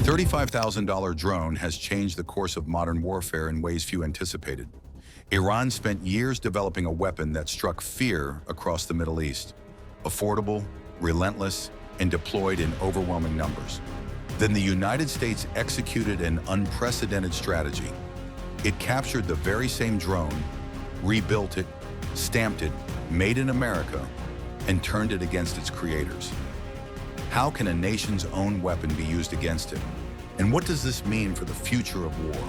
$35,000 drone has changed the course of modern warfare in ways few anticipated. Iran spent years developing a weapon that struck fear across the Middle East. Affordable, relentless, and deployed in overwhelming numbers. Then the United States executed an unprecedented strategy. It captured the very same drone, rebuilt it, stamped it, made in America, and turned it against its creators. How can a nation's own weapon be used against it? And what does this mean for the future of war?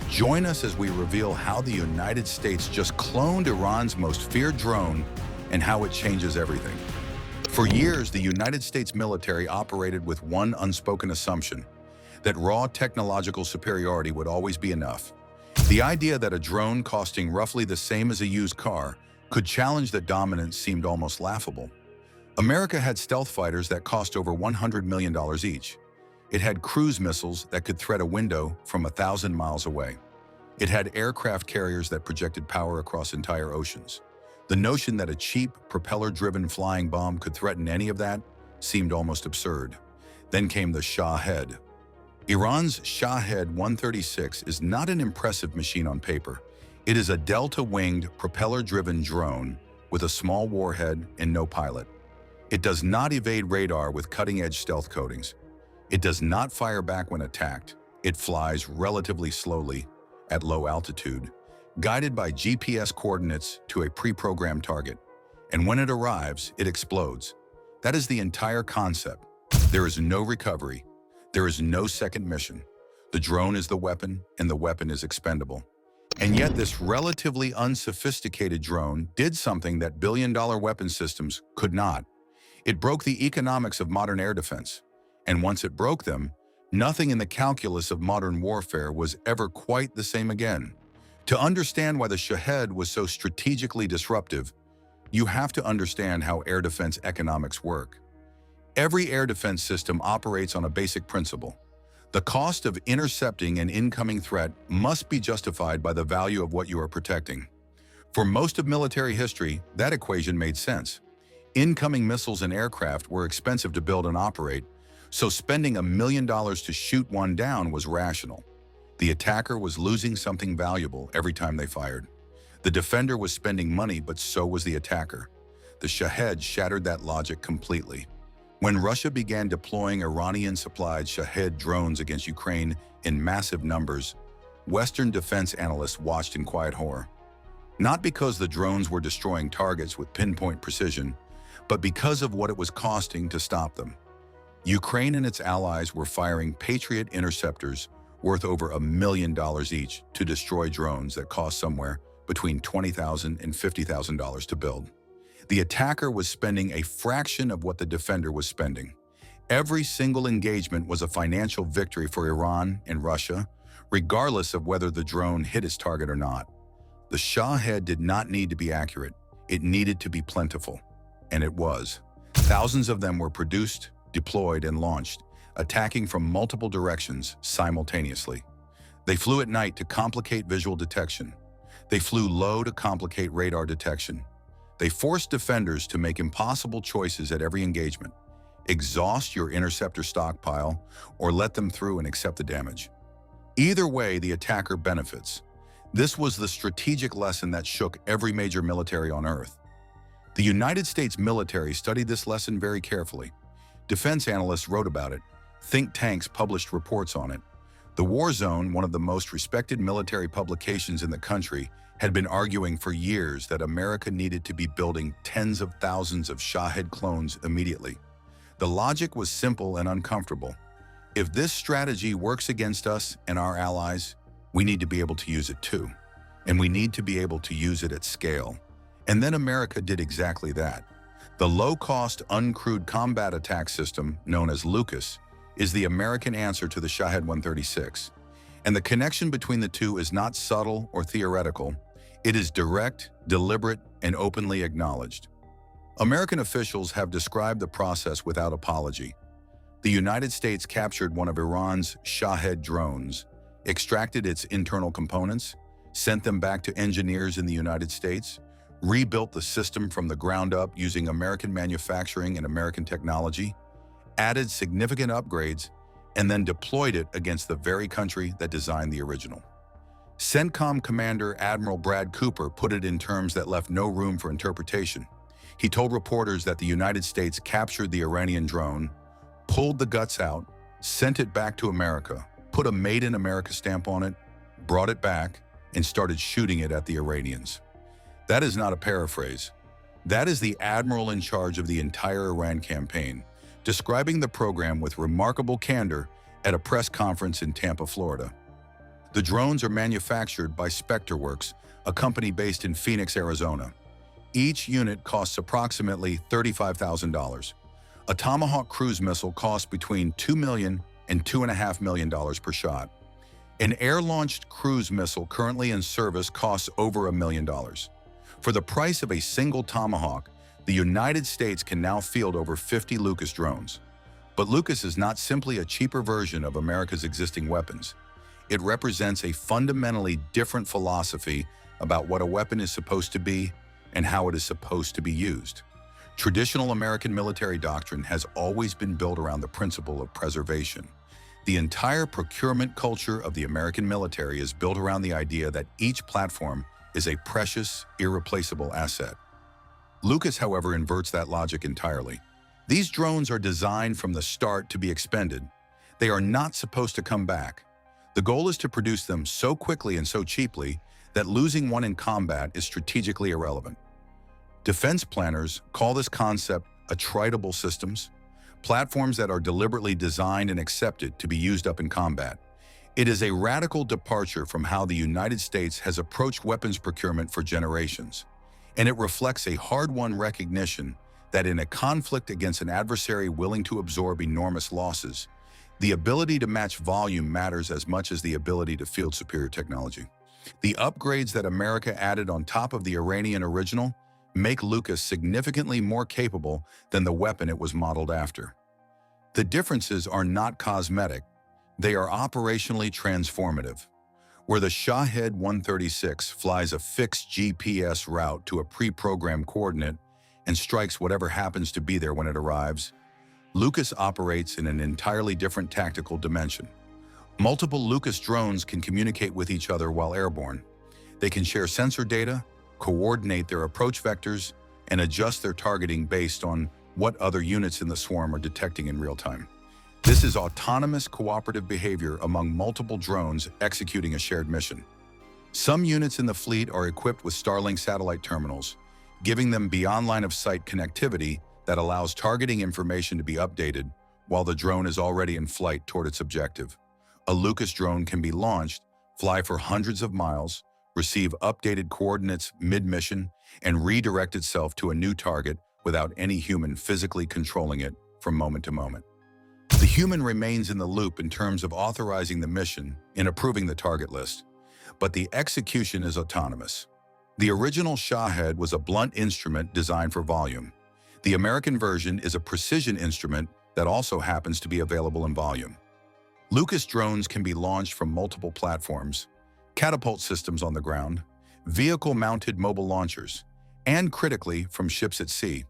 Join us as we reveal how the United States just cloned Iran's most feared drone and how it changes everything. For years, the United States military operated with one unspoken assumption, that raw technological superiority would always be enough. The idea that a drone costing roughly the same as a used car could challenge that dominance seemed almost laughable. America had stealth fighters that cost over $100 million each. It had cruise missiles that could thread a window from 1,000 miles away. It had aircraft carriers that projected power across entire oceans. The notion that a cheap, propeller-driven flying bomb could threaten any of that seemed almost absurd. Then came the Shahed. Iran's Shahed 136 is not an impressive machine on paper. It is a delta-winged, propeller-driven drone with a small warhead and no pilot. It does not evade radar with cutting-edge stealth coatings. It does not fire back when attacked. It flies relatively slowly at low altitude, guided by GPS coordinates to a pre-programmed target. And when it arrives, it explodes. That is the entire concept. There is no recovery. There is no second mission. The drone is the weapon, and the weapon is expendable. And yet this relatively unsophisticated drone did something that billion-dollar weapon systems could not. It broke the economics of modern air defense. And once it broke them, nothing in the calculus of modern warfare was ever quite the same again. To understand why the Shahed was so strategically disruptive, you have to understand how air defense economics work. Every air defense system operates on a basic principle. The cost of intercepting an incoming threat must be justified by the value of what you are protecting. For most of military history, that equation made sense. Incoming missiles and aircraft were expensive to build and operate, so spending $1 million to shoot one down was rational. The attacker was losing something valuable every time they fired. The defender was spending money, but so was the attacker. The Shahed shattered that logic completely. When Russia began deploying Iranian-supplied Shahed drones against Ukraine in massive numbers, Western defense analysts watched in quiet horror. Not because the drones were destroying targets with pinpoint precision, but because of what it was costing to stop them. Ukraine and its allies were firing Patriot interceptors worth over $1 million each to destroy drones that cost somewhere between $20,000 and $50,000 to build. The attacker was spending a fraction of what the defender was spending. Every single engagement was a financial victory for Iran and Russia, regardless of whether the drone hit its target or not. The Shahed did not need to be accurate. It needed to be plentiful. And it was. Thousands of them were produced, deployed, and launched, attacking from multiple directions simultaneously. They flew at night to complicate visual detection. They flew low to complicate radar detection. They forced defenders to make impossible choices at every engagement. Exhaust your interceptor stockpile or let them through and accept the damage. Either way, the attacker benefits. This was the strategic lesson that shook every major military on Earth. The United States military studied this lesson very carefully. Defense analysts wrote about it. Think tanks published reports on it. The War Zone, one of the most respected military publications in the country, had been arguing for years that America needed to be building tens of thousands of Shahed clones immediately. The logic was simple and uncomfortable. If this strategy works against us and our allies, we need to be able to use it too. And we need to be able to use it at scale. And then America did exactly that. The low-cost, uncrewed combat attack system, known as Lucas, is the American answer to the Shahed 136. And the connection between the two is not subtle or theoretical. It is direct, deliberate, and openly acknowledged. American officials have described the process without apology. The United States captured one of Iran's Shahed drones, extracted its internal components, sent them back to engineers in the United States, rebuilt the system from the ground up using American manufacturing and American technology, added significant upgrades, and then deployed it against the very country that designed the original. CENTCOM Commander Admiral Brad Cooper put it in terms that left no room for interpretation. He told reporters that the United States captured the Iranian drone, pulled the guts out, sent it back to America, put a Made in America stamp on it, brought it back, and started shooting it at the Iranians. That is not a paraphrase. That is the admiral in charge of the entire Iran campaign, describing the program with remarkable candor at a press conference in Tampa, Florida. The drones are manufactured by SpectreWorks, a company based in Phoenix, Arizona. Each unit costs approximately $35,000. A Tomahawk cruise missile costs between $2 million and $2.5 million per shot. An air-launched cruise missile currently in service costs over $1 million. For the price of a single Tomahawk, the United States can now field over 50 Lucas drones. But Lucas is not simply a cheaper version of America's existing weapons. It represents a fundamentally different philosophy about what a weapon is supposed to be and how it is supposed to be used. Traditional American military doctrine has always been built around the principle of preservation. The entire procurement culture of the American military is built around the idea that each platform is a precious, irreplaceable asset. Lucas, however, inverts that logic entirely. These drones are designed from the start to be expended. They are not supposed to come back. The goal is to produce them so quickly and so cheaply that losing one in combat is strategically irrelevant. Defense planners call this concept attritable systems, platforms that are deliberately designed and accepted to be used up in combat. It is a radical departure from how the United States has approached weapons procurement for generations, and it reflects a hard-won recognition that in a conflict against an adversary willing to absorb enormous losses, the ability to match volume matters as much as the ability to field superior technology. The upgrades that America added on top of the Iranian original make Lucas significantly more capable than the weapon it was modeled after. The differences are not cosmetic, they are operationally transformative. Where the Shahed 136 flies a fixed GPS route to a pre-programmed coordinate and strikes whatever happens to be there when it arrives, Lucas operates in an entirely different tactical dimension. Multiple Lucas drones can communicate with each other while airborne. They can share sensor data, coordinate their approach vectors, and adjust their targeting based on what other units in the swarm are detecting in real time. This is autonomous cooperative behavior among multiple drones executing a shared mission. Some units in the fleet are equipped with Starlink satellite terminals, giving them beyond line-of-sight connectivity that allows targeting information to be updated while the drone is already in flight toward its objective. A Lucas drone can be launched, fly for hundreds of miles, receive updated coordinates mid-mission, and redirect itself to a new target without any human physically controlling it from moment to moment. The human remains in the loop in terms of authorizing the mission and approving the target list, but the execution is autonomous. The original Shahed was a blunt instrument designed for volume. The American version is a precision instrument that also happens to be available in volume. Lucas drones can be launched from multiple platforms, catapult systems on the ground, vehicle-mounted mobile launchers, and critically, from ships at sea.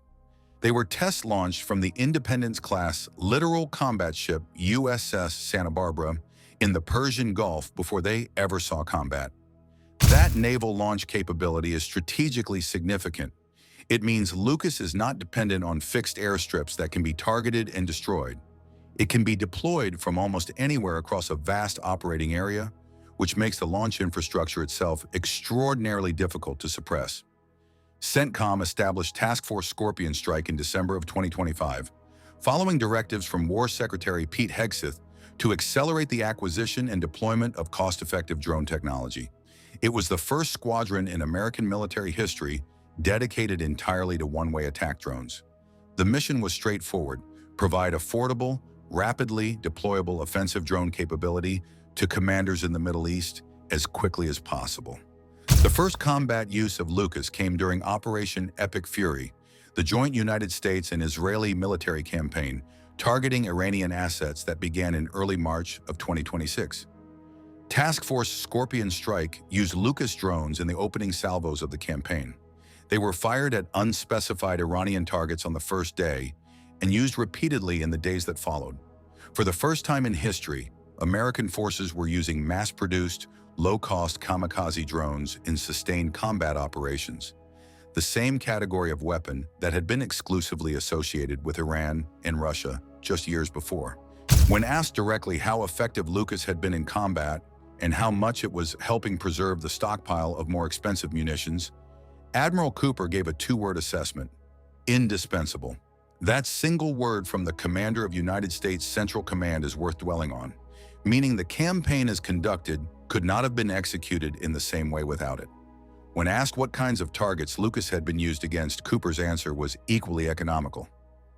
They were test-launched from the Independence-class littoral combat ship USS Santa Barbara in the Persian Gulf before they ever saw combat. That naval launch capability is strategically significant. It means Lucas is not dependent on fixed airstrips that can be targeted and destroyed. It can be deployed from almost anywhere across a vast operating area, which makes the launch infrastructure itself extraordinarily difficult to suppress. CENTCOM established Task Force Scorpion Strike in December of 2025, following directives from War Secretary Pete Hegseth to accelerate the acquisition and deployment of cost-effective drone technology. It was the first squadron in American military history dedicated entirely to one-way attack drones. The mission was straightforward: provide affordable, rapidly deployable offensive drone capability to commanders in the Middle East as quickly as possible. The first combat use of Lucas came during Operation Epic Fury, the joint United States and Israeli military campaign targeting Iranian assets that began in early March of 2026. Task Force Scorpion Strike used Lucas drones in the opening salvos of the campaign. They were fired at unspecified Iranian targets on the first day and used repeatedly in the days that followed. For the first time in history, American forces were using mass-produced, low-cost kamikaze drones in sustained combat operations, the same category of weapon that had been exclusively associated with Iran and Russia just years before. When asked directly how effective Lucas had been in combat and how much it was helping preserve the stockpile of more expensive munitions, Admiral Cooper gave a two-word assessment: indispensable. That single word from the commander of United States Central Command is worth dwelling on, meaning the campaign as conducted could not have been executed in the same way without it. When asked what kinds of targets Lucas had been used against, Cooper's answer was equally economical: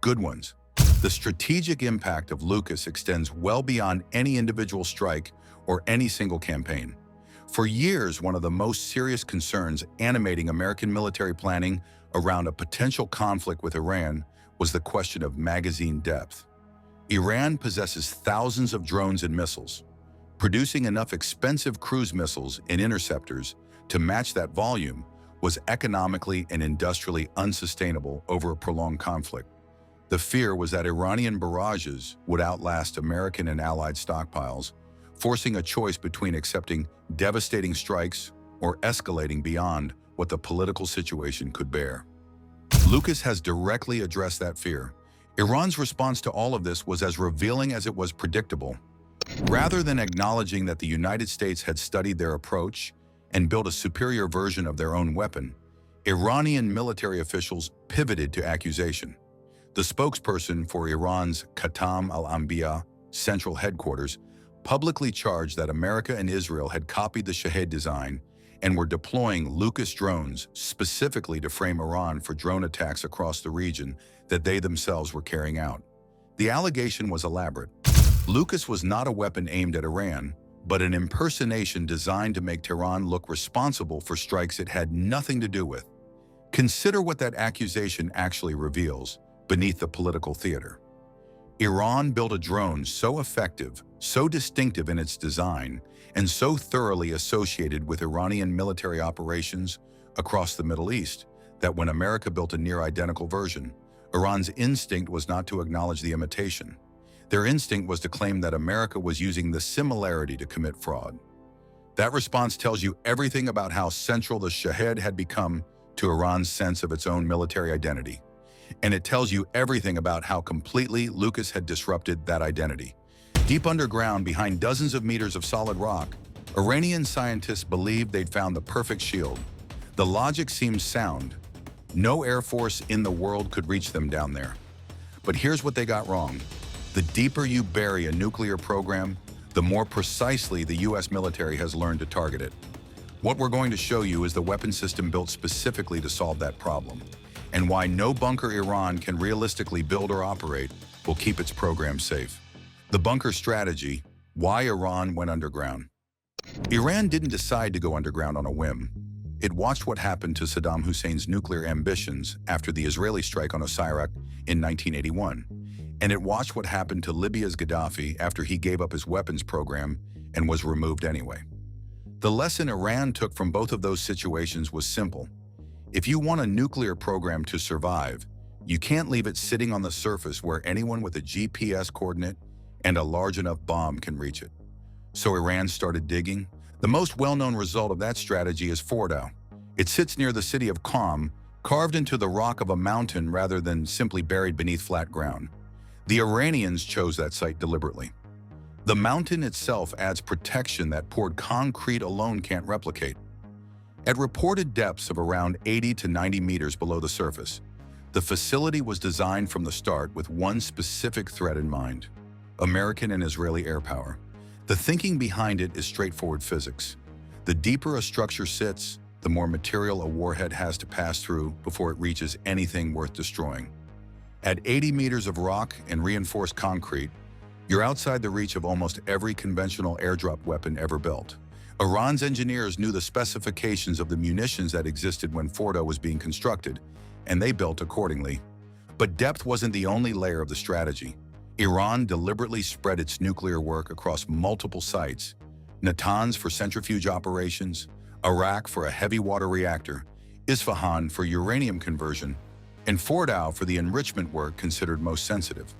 good ones. The strategic impact of Lucas extends well beyond any individual strike or any single campaign. For years, one of the most serious concerns animating American military planning around a potential conflict with Iran was the question of magazine depth. Iran possesses thousands of drones and missiles. Producing enough expensive cruise missiles and interceptors to match that volume was economically and industrially unsustainable over a prolonged conflict. The fear was that Iranian barrages would outlast American and Allied stockpiles, forcing a choice between accepting devastating strikes or escalating beyond what the political situation could bear. Lucas has directly addressed that fear. Iran's response to all of this was as revealing as it was predictable. Rather than acknowledging that the United States had studied their approach and built a superior version of their own weapon, Iranian military officials pivoted to accusation. The spokesperson for Iran's Khatam al-Anbiya central headquarters publicly charged that America and Israel had copied the Shahed design and were deploying Lucas drones specifically to frame Iran for drone attacks across the region that they themselves were carrying out. The allegation was elaborate. Lucas was not a weapon aimed at Iran, but an impersonation designed to make Tehran look responsible for strikes it had nothing to do with. Consider what that accusation actually reveals beneath the political theater. Iran built a drone so effective, so distinctive in its design, and so thoroughly associated with Iranian military operations across the Middle East that when America built a near-identical version, Iran's instinct was not to acknowledge the imitation. Their instinct was to claim that America was using the similarity to commit fraud. That response tells you everything about how central the Shahed had become to Iran's sense of its own military identity. And it tells you everything about how completely Lucas had disrupted that identity. Deep underground, behind dozens of meters of solid rock, Iranian scientists believed they'd found the perfect shield. The logic seems sound. No air force in the world could reach them down there. But here's what they got wrong. The deeper you bury a nuclear program, the more precisely the US military has learned to target it. What we're going to show you is the weapon system built specifically to solve that problem, and why no bunker Iran can realistically build or operate will keep its program safe. The bunker strategy: why Iran went underground. Iran didn't decide to go underground on a whim. It watched what happened to Saddam Hussein's nuclear ambitions after the Israeli strike on Osirak in 1981. And it watched what happened to Libya's Gaddafi after he gave up his weapons program and was removed anyway. The lesson Iran took from both of those situations was simple. If you want a nuclear program to survive, you can't leave it sitting on the surface where anyone with a GPS coordinate and a large enough bomb can reach it. So Iran started digging. The most well-known result of that strategy is Fordow. It sits near the city of Qom, carved into the rock of a mountain rather than simply buried beneath flat ground. The Iranians chose that site deliberately. The mountain itself adds protection that poured concrete alone can't replicate. At reported depths of around 80 to 90 meters below the surface, the facility was designed from the start with one specific threat in mind: American and Israeli air power. The thinking behind it is straightforward physics. The deeper a structure sits, the more material a warhead has to pass through before it reaches anything worth destroying. At 80 meters of rock and reinforced concrete, you're outside the reach of almost every conventional airdrop weapon ever built. Iran's engineers knew the specifications of the munitions that existed when Fordow was being constructed, and they built accordingly. But depth wasn't the only layer of the strategy. Iran deliberately spread its nuclear work across multiple sites: Natanz for centrifuge operations, Arak for a heavy water reactor, Isfahan for uranium conversion, and Fordow for the enrichment work considered most sensitive.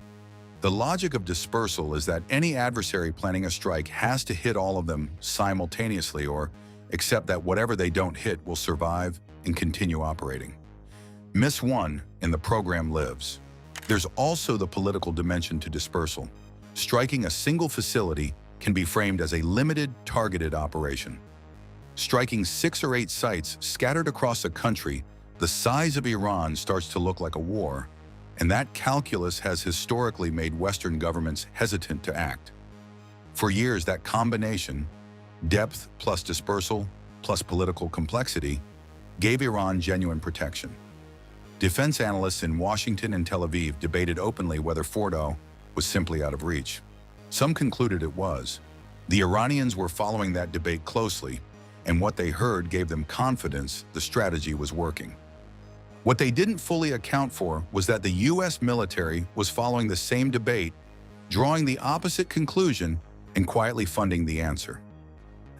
The logic of dispersal is that any adversary planning a strike has to hit all of them simultaneously or accept that whatever they don't hit will survive and continue operating. Miss one, and the program lives. There's also the political dimension to dispersal. Striking a single facility can be framed as a limited, targeted operation. Striking 6 or 8 sites scattered across a country the size of Iran starts to look like a war, and that calculus has historically made Western governments hesitant to act. For years, that combination, depth plus dispersal plus political complexity, gave Iran genuine protection. Defense analysts in Washington and Tel Aviv debated openly whether Fordow was simply out of reach. Some concluded it was. The Iranians were following that debate closely, and what they heard gave them confidence the strategy was working. What they didn't fully account for was that the U.S. military was following the same debate, drawing the opposite conclusion and quietly funding the answer.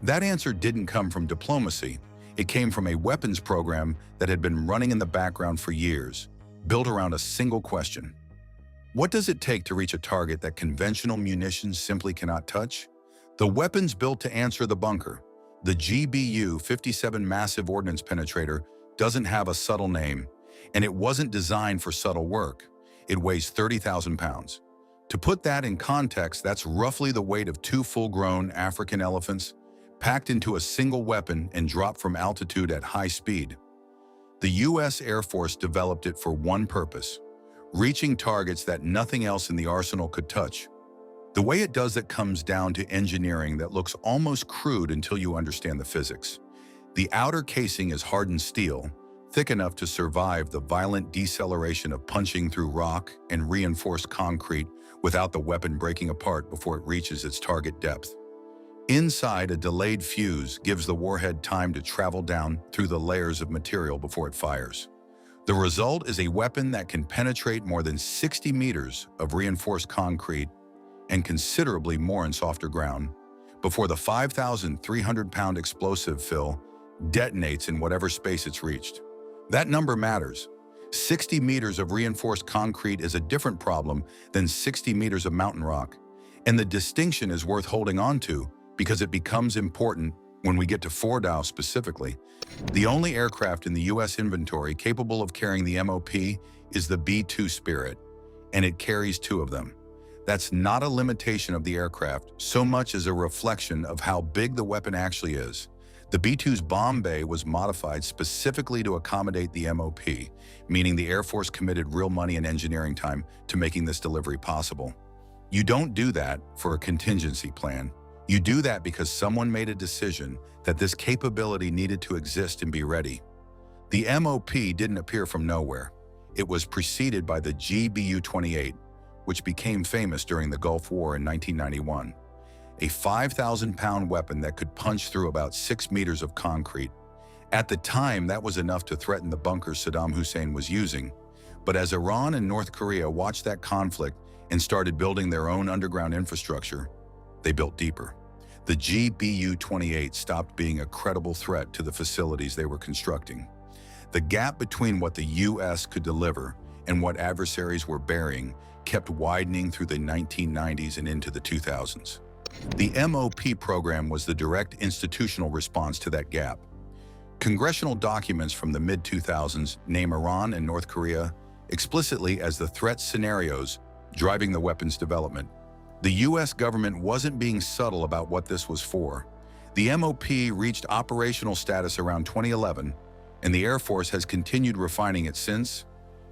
That answer didn't come from diplomacy. It came from a weapons program that had been running in the background for years, built around a single question. What does it take to reach a target that conventional munitions simply cannot touch? The weapons built to answer the bunker, the GBU-57 Massive Ordnance Penetrator, doesn't have a subtle name, and it wasn't designed for subtle work. It weighs 30,000 pounds. To put that in context, that's roughly the weight of 2 full-grown African elephants, packed into a single weapon and dropped from altitude at high speed. The U.S. Air Force developed it for one purpose: reaching targets that nothing else in the arsenal could touch. The way it does it comes down to engineering that looks almost crude until you understand the physics. The outer casing is hardened steel, thick enough to survive the violent deceleration of punching through rock and reinforced concrete without the weapon breaking apart before it reaches its target depth. Inside, a delayed fuse gives the warhead time to travel down through the layers of material before it fires. The result is a weapon that can penetrate more than 60 meters of reinforced concrete and considerably more in softer ground before the 5,300-pound explosive fill detonates in whatever space it's reached. That number matters. 60 meters of reinforced concrete is a different problem than 60 meters of mountain rock, and the distinction is worth holding on to because it becomes important when we get to Fordow specifically. The only aircraft in the U.S. inventory capable of carrying the MOP is the B-2 Spirit, and it carries 2 of them. That's not a limitation of the aircraft so much as a reflection of how big the weapon actually is. The B-2's bomb bay was modified specifically to accommodate the MOP, meaning the Air Force committed real money and engineering time to making this delivery possible. You don't do that for a contingency plan. You do that because someone made a decision that this capability needed to exist and be ready. The MOP didn't appear from nowhere. It was preceded by the GBU-28, which became famous during the Gulf War in 1991. A 5,000-pound weapon that could punch through about 6 meters of concrete. At the time, that was enough to threaten the bunkers Saddam Hussein was using. But as Iran and North Korea watched that conflict and started building their own underground infrastructure, they built deeper. The GBU-28 stopped being a credible threat to the facilities they were constructing. The gap between what the U.S. could deliver and what adversaries were burying kept widening through the 1990s and into the 2000s. The MOP program was the direct institutional response to that gap. Congressional documents from the mid-2000s name Iran and North Korea explicitly as the threat scenarios driving the weapons development. The U.S. government wasn't being subtle about what this was for. The MOP reached operational status around 2011, and the Air Force has continued refining it since.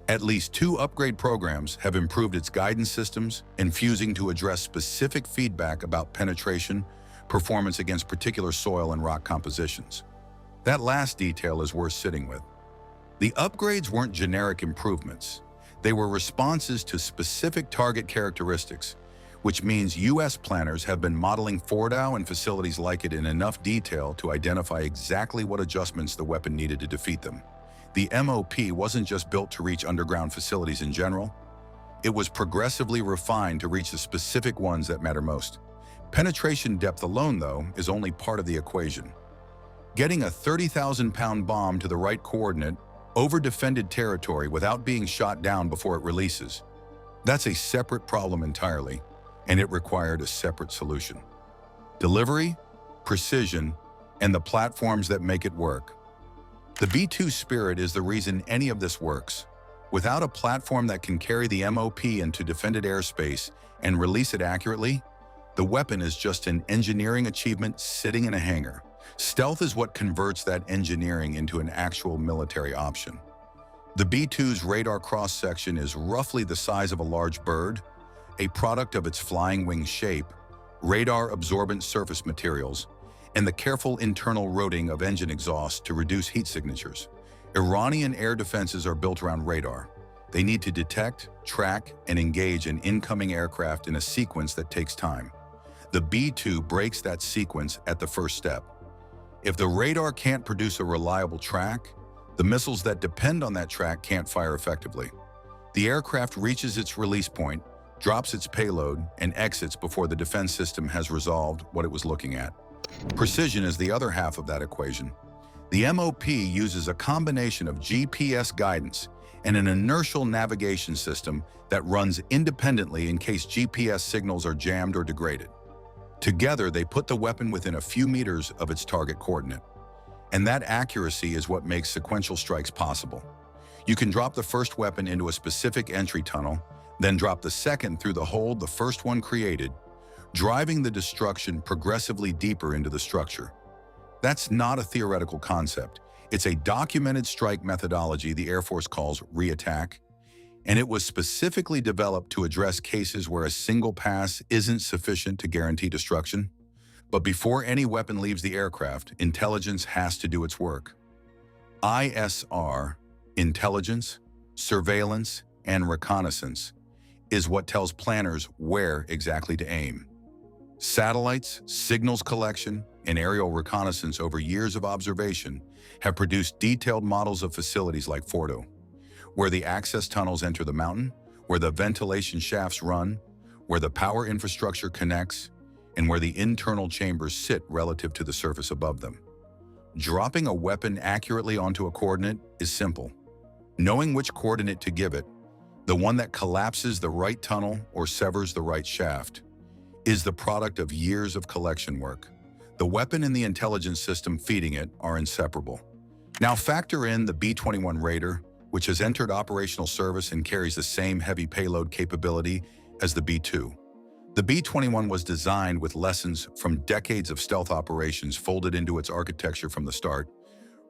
At least 2 upgrade programs have improved its guidance systems and fusing to address specific feedback about penetration, performance against particular soil and rock compositions. That last detail is worth sitting with. The upgrades weren't generic improvements. They were responses to specific target characteristics, which means U.S. planners have been modeling Fordow and facilities like it in enough detail to identify exactly what adjustments the weapon needed to defeat them. The MOP wasn't just built to reach underground facilities in general. It was progressively refined to reach the specific ones that matter most. Penetration depth alone, though, is only part of the equation. Getting a 30,000-pound bomb to the right coordinate over defended territory without being shot down before it releases, That's a separate problem entirely, and it required a separate solution. Delivery, precision, and the platforms that make it work. The B-2 Spirit is the reason any of this works. Without a platform that can carry the MOP into defended airspace and release it accurately, the weapon is just an engineering achievement sitting in a hangar. Stealth is what converts that engineering into an actual military option. The B-2's radar cross-section is roughly the size of a large bird, a product of its flying wing shape, radar-absorbent surface materials, and the careful internal routing of engine exhaust to reduce heat signatures. Iranian air defenses are built around radar. They need to detect, track, and engage an incoming aircraft in a sequence that takes time. The B-2 breaks that sequence at the first step. If the radar can't produce a reliable track, the missiles that depend on that track can't fire effectively. The aircraft reaches its release point, drops its payload, and exits before the defense system has resolved what it was looking at. Precision is the other half of that equation. The MOP uses a combination of GPS guidance and an inertial navigation system that runs independently in case GPS signals are jammed or degraded. Together, they put the weapon within a few meters of its target coordinate. And that accuracy is what makes sequential strikes possible. You can drop the first weapon into a specific entry tunnel, then drop the second through the hole the first one created, driving the destruction progressively deeper into the structure. That's not a theoretical concept. It's a documented strike methodology the Air Force calls reattack, and it was specifically developed to address cases where a single pass isn't sufficient to guarantee destruction. But before any weapon leaves the aircraft, intelligence has to do its work. ISR, intelligence, surveillance, and reconnaissance, is what tells planners where exactly to aim. Satellites, signals collection, and aerial reconnaissance over years of observation have produced detailed models of facilities like Fordo, where the access tunnels enter the mountain, where the ventilation shafts run, where the power infrastructure connects, and where the internal chambers sit relative to the surface above them. Dropping a weapon accurately onto a coordinate is simple. Knowing which coordinate to give it, the one that collapses the right tunnel or severs the right shaft, is the product of years of collection work. The weapon and the intelligence system feeding it are inseparable. Now factor in the B-21 Raider, which has entered operational service and carries the same heavy payload capability as the B-2. The B-21 was designed with lessons from decades of stealth operations folded into its architecture from the start,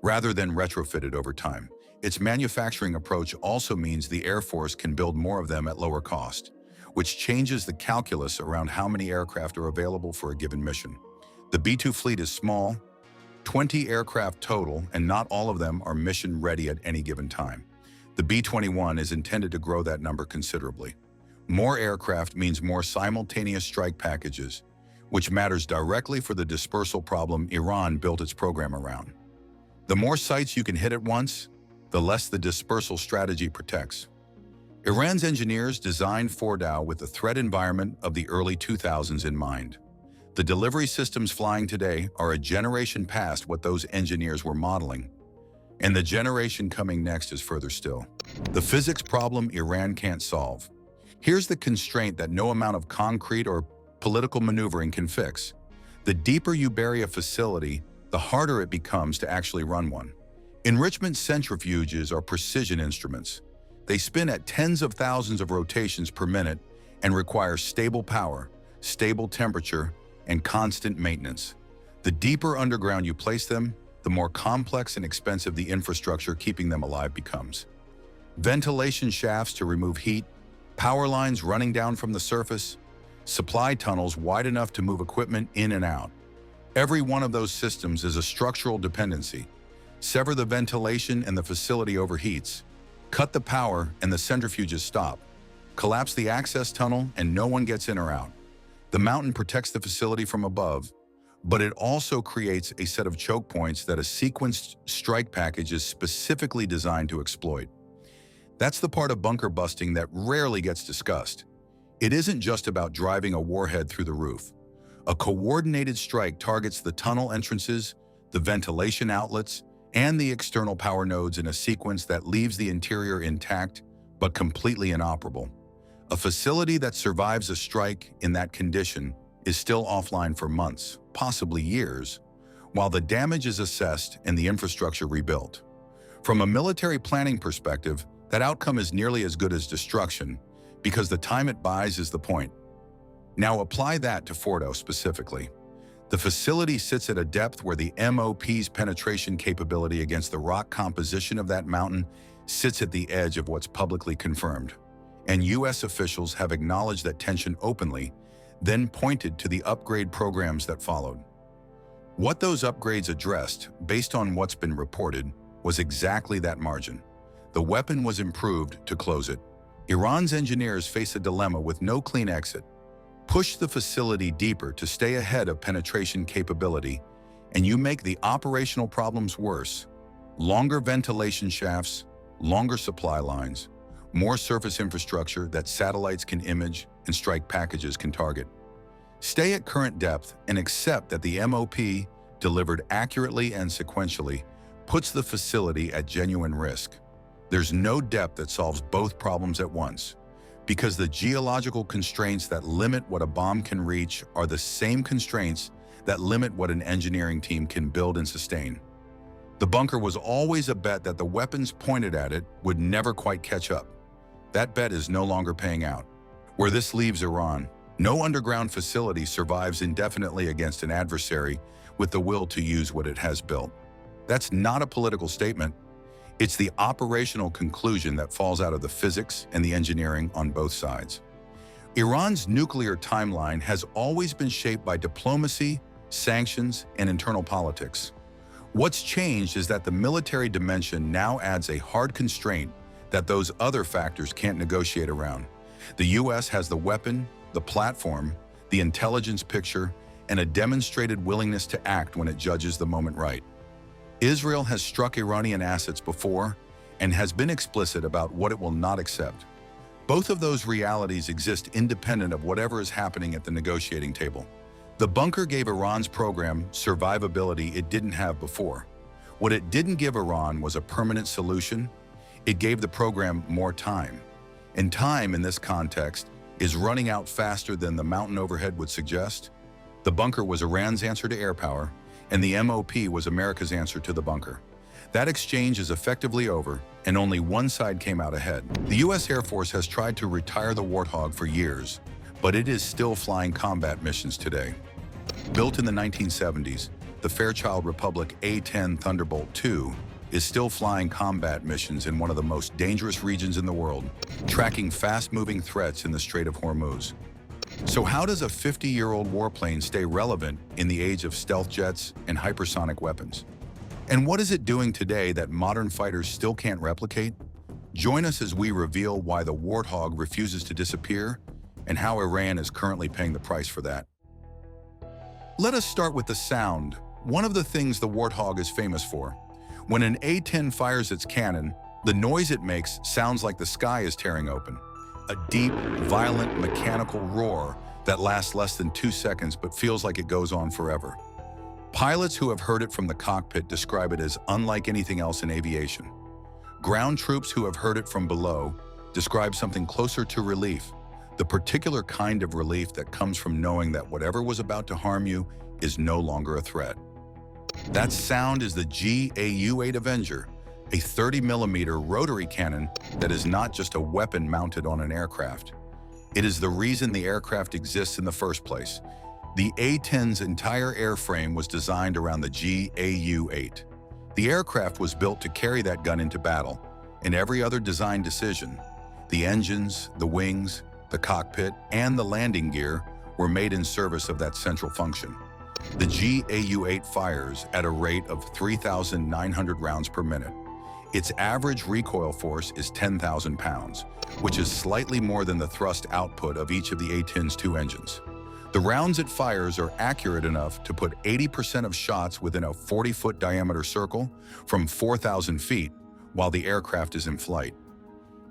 rather than retrofitted over time. Its manufacturing approach also means the Air Force can build more of them at lower cost, which changes the calculus around how many aircraft are available for a given mission. The B-2 fleet is small, 20 aircraft total, and not all of them are mission-ready at any given time. The B-21 is intended to grow that number considerably. More aircraft means more simultaneous strike packages, which matters directly for the dispersal problem Iran built its program around. The more sites you can hit at once, the less the dispersal strategy protects. Iran's engineers designed Fordow with the threat environment of the early 2000s in mind. The delivery systems flying today are a generation past what those engineers were modeling, and the generation coming next is further still. The physics problem Iran can't solve. Here's the constraint that no amount of concrete or political maneuvering can fix. The deeper you bury a facility, the harder it becomes to actually run one. Enrichment centrifuges are precision instruments. They spin at tens of thousands of rotations per minute and require stable power, stable temperature, and constant maintenance. The deeper underground you place them, the more complex and expensive the infrastructure keeping them alive becomes. Ventilation shafts to remove heat, power lines running down from the surface, supply tunnels wide enough to move equipment in and out. Every one of those systems is a structural dependency. Sever the ventilation and the facility overheats. Cut the power and the centrifuges stop. Collapse the access tunnel and no one gets in or out. The mountain protects the facility from above, but it also creates a set of choke points that a sequenced strike package is specifically designed to exploit. That's the part of bunker busting that rarely gets discussed. It isn't just about driving a warhead through the roof. A coordinated strike targets the tunnel entrances, the ventilation outlets, and the external power nodes in a sequence that leaves the interior intact but completely inoperable. A facility that survives a strike in that condition is still offline for months, possibly years, while the damage is assessed and the infrastructure rebuilt. From a military planning perspective, that outcome is nearly as good as destruction, because the time it buys is the point. Now apply that to Fordo specifically. The facility sits at a depth where the MOP's penetration capability against the rock composition of that mountain sits at the edge of what's publicly confirmed. And U.S. officials have acknowledged that tension openly, then pointed to the upgrade programs that followed. What those upgrades addressed, based on what's been reported, was exactly that margin. The weapon was improved to close it. Iran's engineers face a dilemma with no clean exit. Push the facility deeper to stay ahead of penetration capability, and you make the operational problems worse. Longer ventilation shafts, longer supply lines, more surface infrastructure that satellites can image and strike packages can target. Stay at current depth and accept that the MOP, delivered accurately and sequentially, puts the facility at genuine risk. There's no depth that solves both problems at once, because the geological constraints that limit what a bomb can reach are the same constraints that limit what an engineering team can build and sustain. The bunker was always a bet that the weapons pointed at it would never quite catch up. That bet is no longer paying out. Where this leaves Iran, no underground facility survives indefinitely against an adversary with the will to use what it has built. That's not a political statement. It's the operational conclusion that falls out of the physics and the engineering on both sides. Iran's nuclear timeline has always been shaped by diplomacy, sanctions, and internal politics. What's changed is that the military dimension now adds a hard constraint that those other factors can't negotiate around. The U.S. has the weapon, the platform, the intelligence picture, and a demonstrated willingness to act when it judges the moment right. Israel has struck Iranian assets before and has been explicit about what it will not accept. Both of those realities exist independent of whatever is happening at the negotiating table. The bunker gave Iran's program survivability it didn't have before. What it didn't give Iran was a permanent solution. It gave the program more time. And time, in this context, is running out faster than the mountain overhead would suggest. The bunker was Iran's answer to air power, and the MOP was America's answer to the bunker. That exchange is effectively over, and only one side came out ahead. The U.S. Air Force has tried to retire the Warthog for years, but it is still flying combat missions today. Built in the 1970s, the Fairchild Republic A-10 Thunderbolt II is still flying combat missions in one of the most dangerous regions in the world, tracking fast-moving threats in the Strait of Hormuz. So how does a 50-year-old warplane stay relevant in the age of stealth jets and hypersonic weapons? And what is it doing today that modern fighters still can't replicate? Join us as we reveal why the Warthog refuses to disappear and how Iran is currently paying the price for that. Let us start with the sound, one of the things the Warthog is famous for. When an A-10 fires its cannon, the noise it makes sounds like the sky is tearing open. A deep, violent, mechanical roar that lasts less than 2 seconds but feels like it goes on forever. Pilots who have heard it from the cockpit describe it as unlike anything else in aviation. Ground troops who have heard it from below describe something closer to relief, the particular kind of relief that comes from knowing that whatever was about to harm you is no longer a threat. That sound is the GAU-8 Avenger, a 30mm rotary cannon that is not just a weapon mounted on an aircraft. It is the reason the aircraft exists in the first place. The A-10's entire airframe was designed around the GAU-8. The aircraft was built to carry that gun into battle, and every other design decision, the engines, the wings, the cockpit, and the landing gear were made in service of that central function. The GAU-8 fires at a rate of 3,900 rounds per minute. Its average recoil force is 10,000 pounds, which is slightly more than the thrust output of each of the A-10's 2 engines. The rounds it fires are accurate enough to put 80% of shots within a 40-foot diameter circle from 4,000 feet while the aircraft is in flight.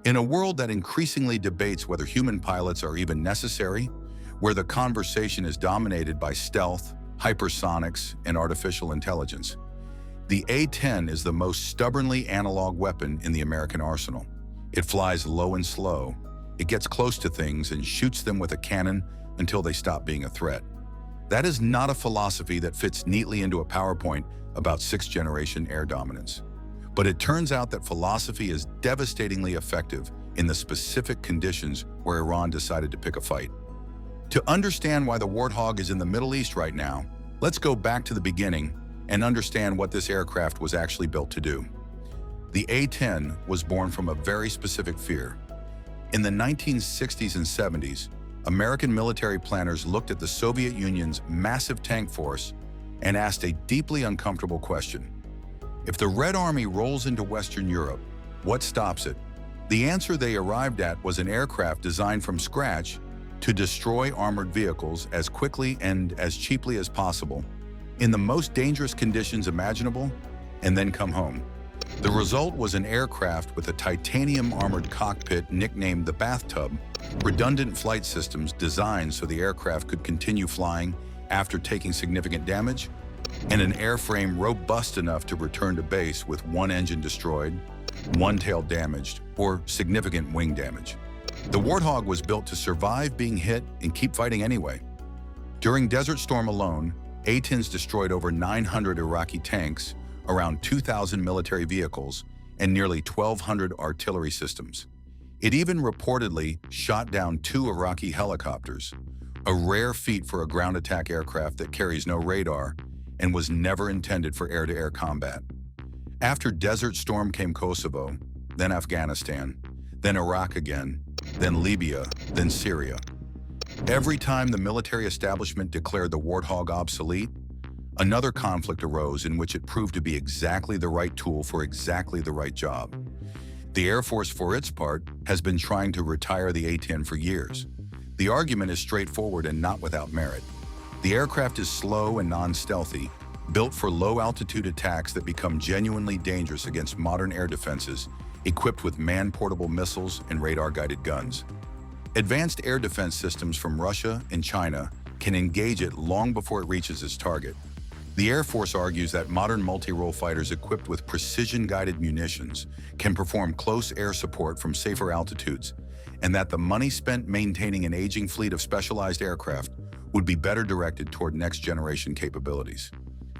In a world that increasingly debates whether human pilots are even necessary, where the conversation is dominated by stealth, hypersonics, and artificial intelligence, the A-10 is the most stubbornly analog weapon in the American arsenal. It flies low and slow. It gets close to things and shoots them with a cannon until they stop being a threat. That is not a philosophy that fits neatly into a PowerPoint about sixth-generation air dominance. But it turns out that philosophy is devastatingly effective in the specific conditions where Iran decided to pick a fight. To understand why the Warthog is in the Middle East right now, let's go back to the beginning and understand what this aircraft was actually built to do. The A-10 was born from a very specific fear. In the 1960s and 70s, American military planners looked at the Soviet Union's massive tank force and asked a deeply uncomfortable question. If the Red Army rolls into Western Europe, what stops it? The answer they arrived at was an aircraft designed from scratch to destroy armored vehicles as quickly and as cheaply as possible, in the most dangerous conditions imaginable, and then come home. The result was an aircraft with a titanium-armored cockpit nicknamed the Bathtub, redundant flight systems designed so the aircraft could continue flying after taking significant damage, and an airframe robust enough to return to base with one engine destroyed, one tail damaged, or significant wing damage. The Warthog was built to survive being hit and keep fighting anyway. During Desert Storm alone, A-10s destroyed over 900 Iraqi tanks, around 2,000 military vehicles, and nearly 1,200 artillery systems. It even reportedly shot down 2 Iraqi helicopters, a rare feat for a ground attack aircraft that carries no radar and was never intended for air-to-air combat. After Desert Storm came Kosovo, then Afghanistan, then Iraq again, then Libya, then Syria. Every time the military establishment declared the Warthog obsolete, another conflict arose in which it proved to be exactly the right tool for exactly the right job. The Air Force, for its part, has been trying to retire the A-10 for years. The argument is straightforward and not without merit. The aircraft is slow and non-stealthy, built for low-altitude attacks that become genuinely dangerous against modern air defenses, equipped with man-portable missiles and radar-guided guns. Advanced air defense systems from Russia and China can engage it long before it reaches its target. The Air Force argues that modern multi-role fighters equipped with precision-guided munitions can perform close air support from safer altitudes, and that the money spent maintaining an aging fleet of specialized aircraft would be better directed toward next-generation capabilities.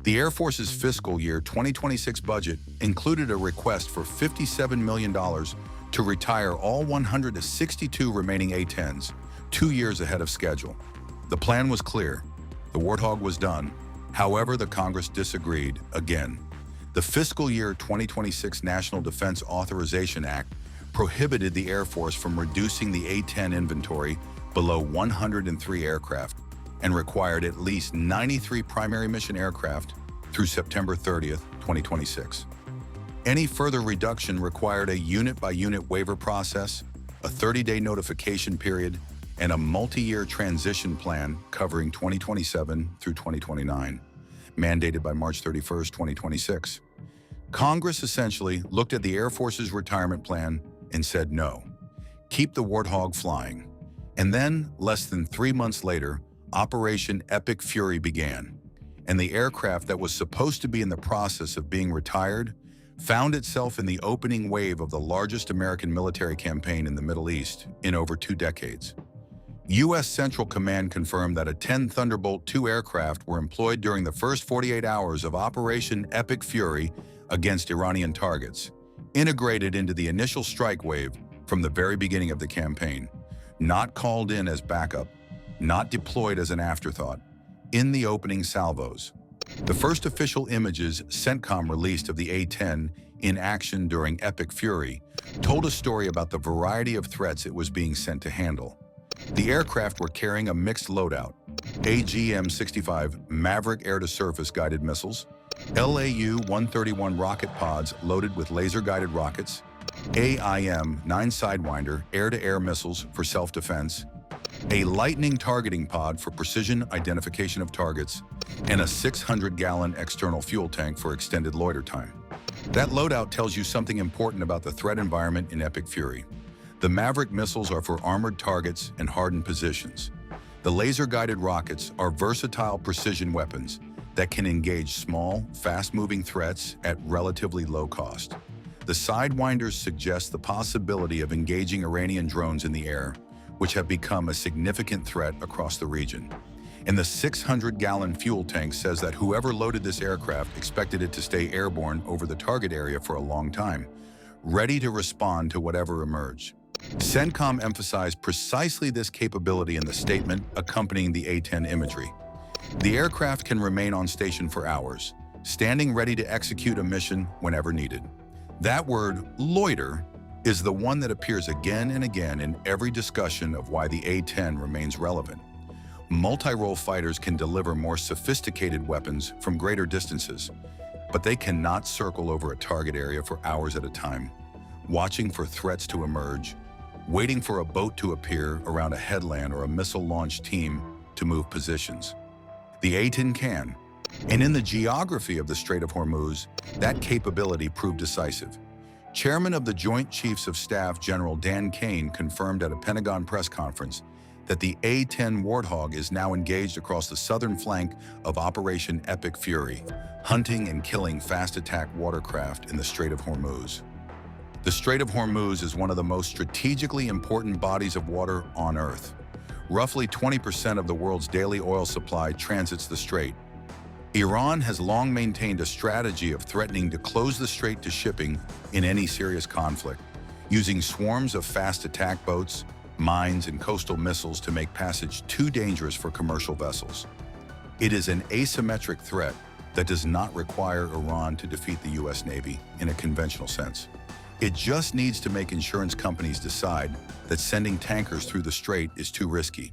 The Air Force's fiscal year 2026 budget included a request for $57 million to retire all 162 remaining A-10s, 2 years ahead of schedule. The plan was clear. The Warthog was done. However, the Congress disagreed again. The fiscal year 2026 National Defense Authorization Act prohibited the Air Force from reducing the A-10 inventory below 103 aircraft and required at least 93 primary mission aircraft through September 30th, 2026. Any further reduction required a unit-by-unit waiver process, a 30-day notification period, and a multi-year transition plan covering 2027 through 2029, mandated by March 31st, 2026. Congress essentially looked at the Air Force's retirement plan and said no. Keep the Warthog flying. And then, less than 3 months later, Operation Epic Fury began, and the aircraft that was supposed to be in the process of being retired found itself in the opening wave of the largest American military campaign in the Middle East in over 2 decades. U.S. Central Command confirmed that 10 Thunderbolt II aircraft were employed during the first 48 hours of Operation Epic Fury against Iranian targets, integrated into the initial strike wave from the very beginning of the campaign, not called in as backup, not deployed as an afterthought, in the opening salvos. The first official images CENTCOM released of the A-10 in action during Epic Fury told a story about the variety of threats it was being sent to handle. The aircraft were carrying a mixed loadout: AGM-65 Maverick air-to-surface guided missiles, LAU-131 rocket pods loaded with laser-guided rockets, AIM-9 Sidewinder air-to-air missiles for self-defense, a Lightning targeting pod for precision identification of targets, and a 600-gallon external fuel tank for extended loiter time. That loadout tells you something important about the threat environment in Epic Fury. The Maverick missiles are for armored targets and hardened positions. The laser-guided rockets are versatile precision weapons that can engage small, fast-moving threats at relatively low cost. The Sidewinders suggest the possibility of engaging Iranian drones in the air, which have become a significant threat across the region. And the 600-gallon fuel tank says that whoever loaded this aircraft expected it to stay airborne over the target area for a long time, ready to respond to whatever emerged. CENTCOM emphasized precisely this capability in the statement accompanying the A-10 imagery. The aircraft can remain on station for hours, standing ready to execute a mission whenever needed. That word, loiter, is the one that appears again and again in every discussion of why the A-10 remains relevant. Multi-role fighters can deliver more sophisticated weapons from greater distances, but they cannot circle over a target area for hours at a time, watching for threats to emerge, waiting for a boat to appear around a headland or a missile launch team to move positions. The A-10 can, and in the geography of the Strait of Hormuz, that capability proved decisive. Chairman of the Joint Chiefs of Staff General Dan Kane confirmed at a Pentagon press conference that the A-10 Warthog is now engaged across the southern flank of Operation Epic Fury, hunting and killing fast-attack watercraft in the Strait of Hormuz. The Strait of Hormuz is one of the most strategically important bodies of water on Earth. Roughly 20% of the world's daily oil supply transits the strait. Iran has long maintained a strategy of threatening to close the strait to shipping in any serious conflict, using swarms of fast attack boats, mines, and coastal missiles to make passage too dangerous for commercial vessels. It is an asymmetric threat that does not require Iran to defeat the U.S. Navy in a conventional sense. It just needs to make insurance companies decide that sending tankers through the strait is too risky.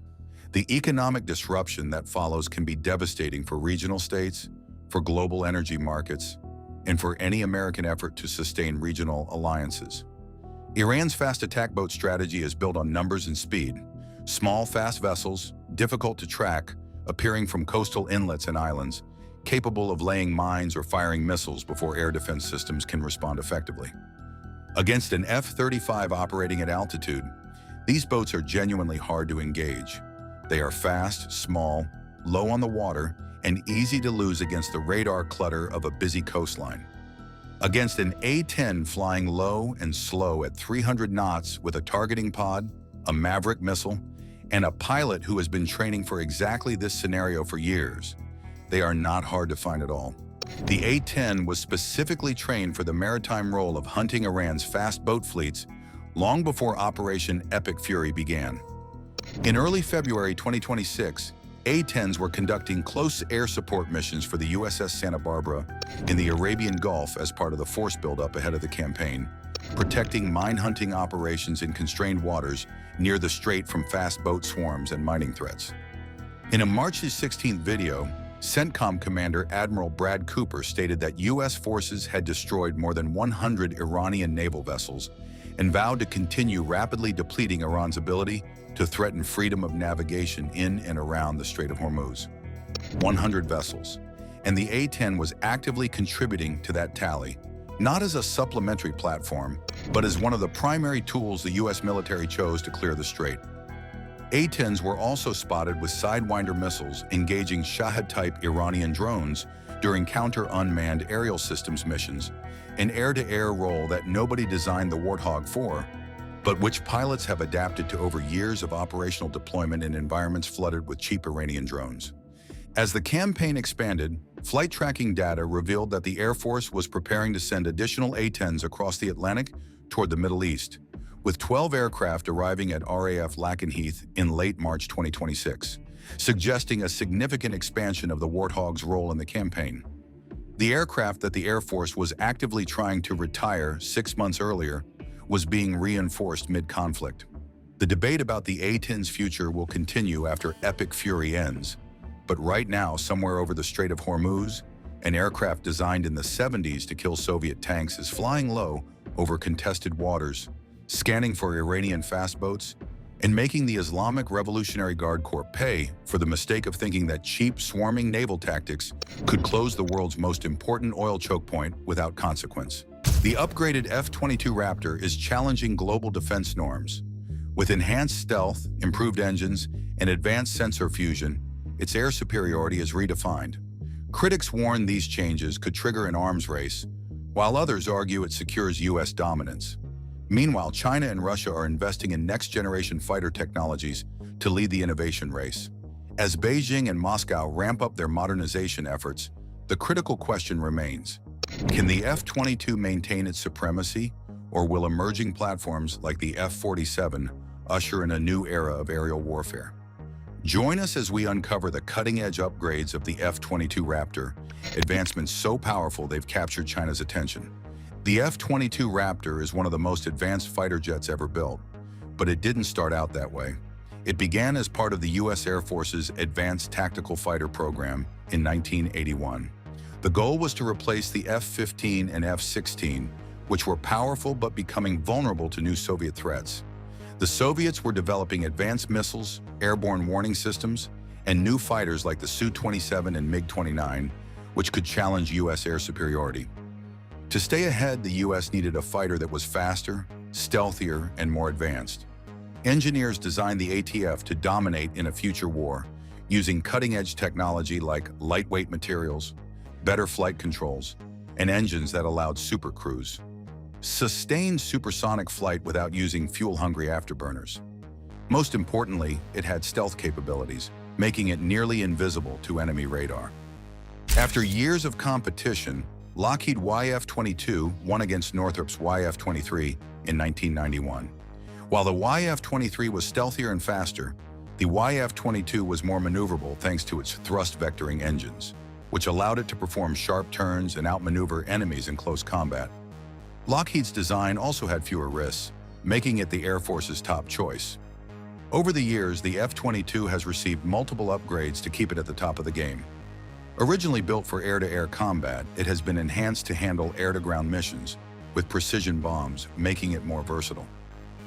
The economic disruption that follows can be devastating for regional states, for global energy markets, and for any American effort to sustain regional alliances. Iran's fast attack boat strategy is built on numbers and speed. Small, fast vessels, difficult to track, appearing from coastal inlets and islands, capable of laying mines or firing missiles before air defense systems can respond effectively. Against an F-35 operating at altitude, these boats are genuinely hard to engage. They are fast, small, low on the water, and easy to lose against the radar clutter of a busy coastline. Against an A-10 flying low and slow at 300 knots with a targeting pod, a Maverick missile, and a pilot who has been training for exactly this scenario for years, they are not hard to find at all. The A-10 was specifically trained for the maritime role of hunting Iran's fast boat fleets long before Operation Epic Fury began. In early February 2026, A-10s were conducting close air support missions for the USS Santa Barbara in the Arabian Gulf as part of the force buildup ahead of the campaign, protecting mine-hunting operations in constrained waters near the strait from fast boat swarms and mining threats. In a March 16th video, CENTCOM Commander Admiral Brad Cooper stated that U.S. forces had destroyed more than 100 Iranian naval vessels and vowed to continue rapidly depleting Iran's ability to threaten freedom of navigation in and around the Strait of Hormuz. 100 vessels. And the A-10 was actively contributing to that tally, not as a supplementary platform, but as one of the primary tools the U.S. military chose to clear the strait. A-10s were also spotted with Sidewinder missiles engaging Shahed-type Iranian drones during counter-unmanned aerial systems missions, an air-to-air role that nobody designed the Warthog for, but which pilots have adapted to over years of operational deployment in environments flooded with cheap Iranian drones. As the campaign expanded, flight tracking data revealed that the Air Force was preparing to send additional A-10s across the Atlantic toward the Middle East, with 12 aircraft arriving at RAF Lakenheath in late March 2026, suggesting a significant expansion of the Warthog's role in the campaign. The aircraft that the Air Force was actively trying to retire 6 months earlier was being reinforced mid-conflict. The debate about the A-10's future will continue after Epic Fury ends, but right now, somewhere over the Strait of Hormuz, an aircraft designed in the 70s to kill Soviet tanks is flying low over contested waters, scanning for Iranian fast boats, and making the Islamic Revolutionary Guard Corps pay for the mistake of thinking that cheap, swarming naval tactics could close the world's most important oil choke point without consequence. The upgraded F-22 Raptor is challenging global defense norms. With enhanced stealth, improved engines, and advanced sensor fusion, its air superiority is redefined. Critics warn these changes could trigger an arms race, while others argue it secures U.S. dominance. Meanwhile, China and Russia are investing in next-generation fighter technologies to lead the innovation race. As Beijing and Moscow ramp up their modernization efforts, the critical question remains: can the F-22 maintain its supremacy, or will emerging platforms like the F-47 usher in a new era of aerial warfare? Join us as we uncover the cutting-edge upgrades of the F-22 Raptor, advancements so powerful they've captured China's attention. The F-22 Raptor is one of the most advanced fighter jets ever built, but it didn't start out that way. It began as part of the U.S. Air Force's Advanced Tactical Fighter program in 1981. The goal was to replace the F-15 and F-16, which were powerful but becoming vulnerable to new Soviet threats. The Soviets were developing advanced missiles, airborne warning systems, and new fighters like the Su-27 and MiG-29, which could challenge U.S. air superiority. To stay ahead, the U.S. needed a fighter that was faster, stealthier, and more advanced. Engineers designed the ATF to dominate in a future war, using cutting-edge technology like lightweight materials, better flight controls, and engines that allowed supercruise. Sustained supersonic flight without using fuel-hungry afterburners. Most importantly, it had stealth capabilities, making it nearly invisible to enemy radar. After years of competition, Lockheed YF-22 won against Northrop's YF-23 in 1991. While the YF-23 was stealthier and faster, the YF-22 was more maneuverable thanks to its thrust vectoring engines, which allowed it to perform sharp turns and outmaneuver enemies in close combat. Lockheed's design also had fewer risks, making it the Air Force's top choice. Over the years, the F-22 has received multiple upgrades to keep it at the top of the game. Originally built for air-to-air combat, it has been enhanced to handle air-to-ground missions with precision bombs, making it more versatile.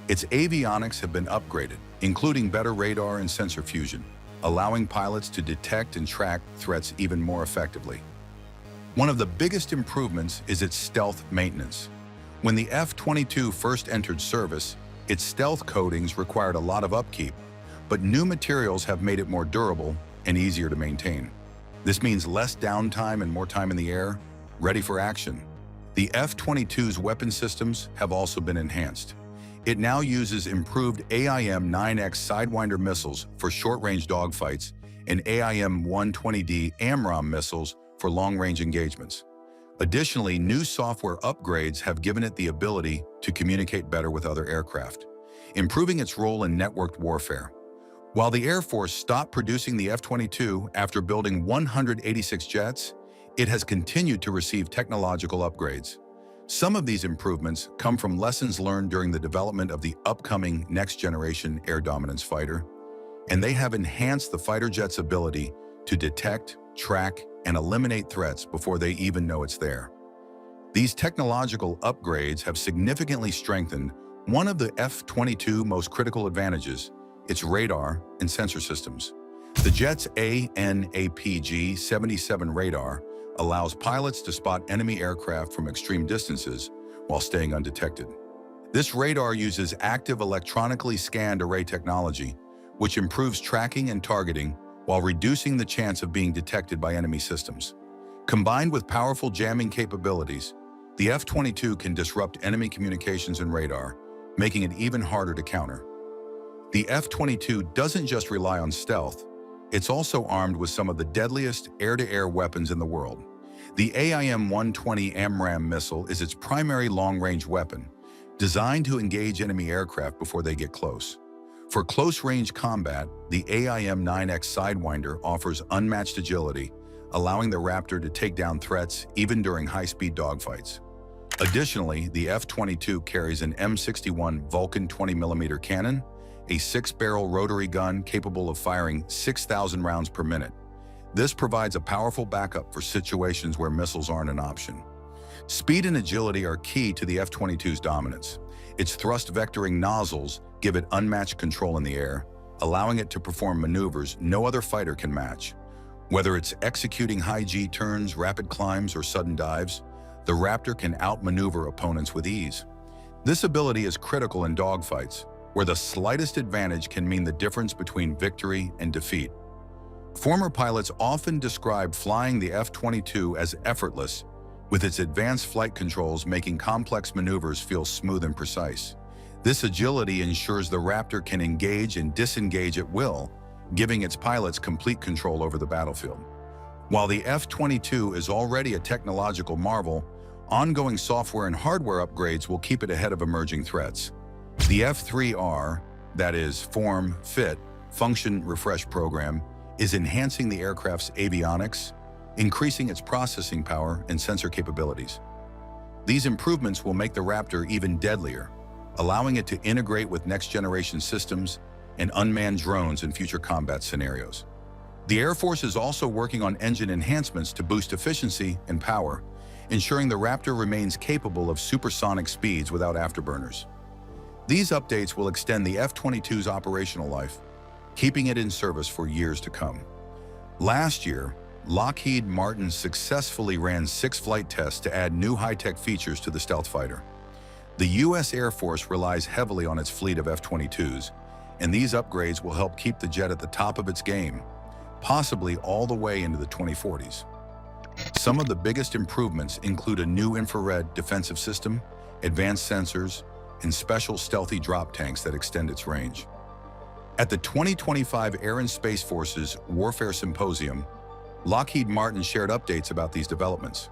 Its avionics have been upgraded, including better radar and sensor fusion, allowing pilots to detect and track threats even more effectively. One of the biggest improvements is its stealth maintenance. When the F-22 first entered service, its stealth coatings required a lot of upkeep, but new materials have made it more durable and easier to maintain. This means less downtime and more time in the air, ready for action. The F-22's weapon systems have also been enhanced. It now uses improved AIM-9X Sidewinder missiles for short-range dogfights and AIM-120D AMRAAM missiles for long-range engagements. Additionally, new software upgrades have given it the ability to communicate better with other aircraft, improving its role in networked warfare. While the Air Force stopped producing the F-22 after building 186 jets, it has continued to receive technological upgrades. Some of these improvements come from lessons learned during the development of the upcoming next-generation air dominance fighter, and they have enhanced the fighter jet's ability to detect, track, and eliminate threats before they even know it's there. These technological upgrades have significantly strengthened one of the F-22's most critical advantages: its radar and sensor systems. The jet's AN/APG-77 radar allows pilots to spot enemy aircraft from extreme distances while staying undetected. This radar uses active electronically scanned array technology, which improves tracking and targeting while reducing the chance of being detected by enemy systems. Combined with powerful jamming capabilities, the F-22 can disrupt enemy communications and radar, making it even harder to counter. The F-22 doesn't just rely on stealth, it's also armed with some of the deadliest air-to-air weapons in the world. The AIM-120 AMRAAM missile is its primary long-range weapon, designed to engage enemy aircraft before they get close. For close-range combat, the AIM-9X Sidewinder offers unmatched agility, allowing the Raptor to take down threats even during high-speed dogfights. Additionally, the F-22 carries an M61 Vulcan 20mm cannon, a 6-barrel rotary gun capable of firing 6,000 rounds per minute. This provides a powerful backup for situations where missiles aren't an option. Speed and agility are key to the F-22's dominance. Its thrust vectoring nozzles give it unmatched control in the air, allowing it to perform maneuvers no other fighter can match. Whether it's executing high G turns, rapid climbs, or sudden dives, the Raptor can outmaneuver opponents with ease. This ability is critical in dogfights, where the slightest advantage can mean the difference between victory and defeat. Former pilots often describe flying the F-22 as effortless with its advanced flight controls making complex maneuvers feel smooth and precise. This agility ensures the Raptor can engage and disengage at will, giving its pilots complete control over the battlefield. While the F-22 is already a technological marvel, ongoing software and hardware upgrades will keep it ahead of emerging threats. The F-3R, that is, Form, Fit, Function Refresh program, is enhancing the aircraft's avionics, increasing its processing power and sensor capabilities. These improvements will make the Raptor even deadlier, allowing it to integrate with next-generation systems and unmanned drones in future combat scenarios. The Air Force is also working on engine enhancements to boost efficiency and power, ensuring the Raptor remains capable of supersonic speeds without afterburners. These updates will extend the F-22's operational life, keeping it in service for years to come. Last year, Lockheed Martin successfully ran 6 flight tests to add new high-tech features to the stealth fighter. The U.S. Air Force relies heavily on its fleet of F-22s, and these upgrades will help keep the jet at the top of its game, possibly all the way into the 2040s. Some of the biggest improvements include a new infrared defensive system, advanced sensors, and special stealthy drop tanks that extend its range. At the 2025 Air and Space Forces Warfare Symposium, Lockheed Martin shared updates about these developments.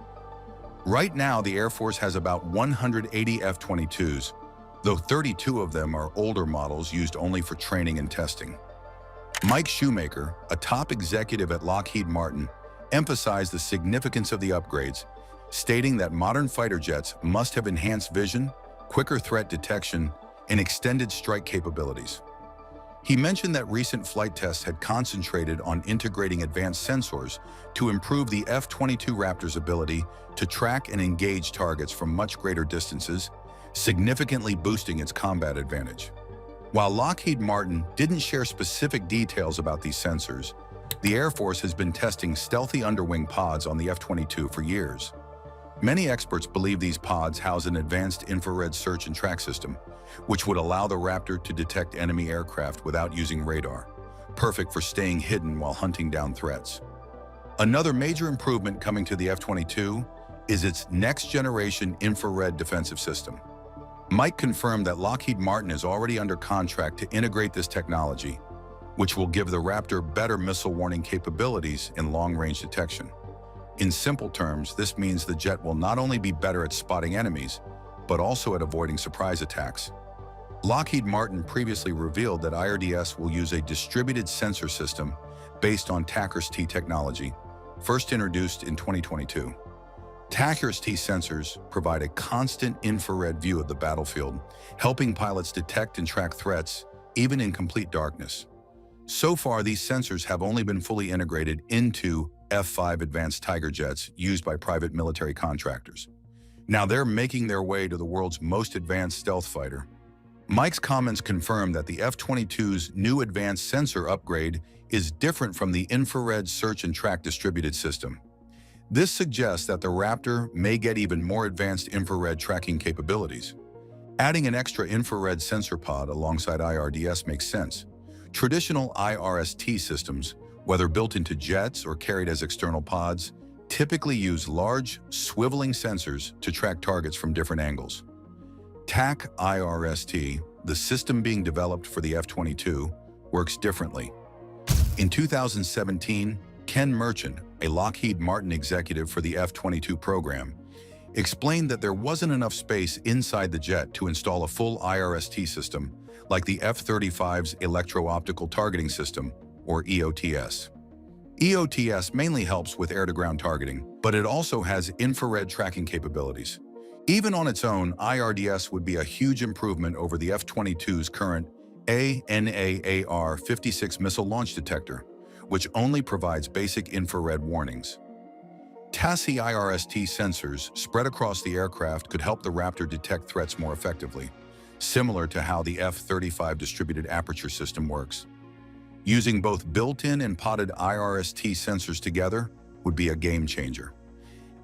Right now, the Air Force has about 180 F-22s, though 32 of them are older models used only for training and testing. Mike Shoemaker, a top executive at Lockheed Martin, emphasized the significance of the upgrades, stating that modern fighter jets must have enhanced vision, quicker threat detection, and extended strike capabilities. He mentioned that recent flight tests had concentrated on integrating advanced sensors to improve the F-22 Raptor's ability to track and engage targets from much greater distances, significantly boosting its combat advantage. While Lockheed Martin didn't share specific details about these sensors, the Air Force has been testing stealthy underwing pods on the F-22 for years. Many experts believe these pods house an advanced infrared search and track system, which would allow the Raptor to detect enemy aircraft without using radar, perfect for staying hidden while hunting down threats. Another major improvement coming to the F-22 is its next-generation infrared defensive system. Mike confirmed that Lockheed Martin is already under contract to integrate this technology, which will give the Raptor better missile warning capabilities and long-range detection. In simple terms, this means the jet will not only be better at spotting enemies, but also at avoiding surprise attacks. Lockheed Martin previously revealed that IRDS will use a distributed sensor system based on Hyperspeed technology, first introduced in 2022. Hyperspeed sensors provide a constant infrared view of the battlefield, helping pilots detect and track threats, even in complete darkness. So far, these sensors have only been fully integrated into F-5 advanced Tiger jets used by private military contractors. Now they're making their way to the world's most advanced stealth fighter. Mike's comments confirm that the F-22's new advanced sensor upgrade is different from the infrared search and track distributed system. This suggests that the Raptor may get even more advanced infrared tracking capabilities. Adding an extra infrared sensor pod alongside IRDS makes sense. Traditional IRST systems, whether built into jets or carried as external pods, typically use large, swiveling sensors to track targets from different angles. TAC IRST, the system being developed for the F-22, works differently. In 2017, Ken Merchant, a Lockheed Martin executive for the F-22 program, explained that there wasn't enough space inside the jet to install a full IRST system like the F-35's Electro-Optical Targeting System, or EOTS. EOTS mainly helps with air-to-ground targeting, but it also has infrared tracking capabilities. Even on its own, IRDS would be a huge improvement over the F-22's current ANAAR-56 missile launch detector, which only provides basic infrared warnings. TASI IRST sensors spread across the aircraft could help the Raptor detect threats more effectively, similar to how the F-35 distributed aperture system works. Using both built-in and podded IRST sensors together would be a game changer.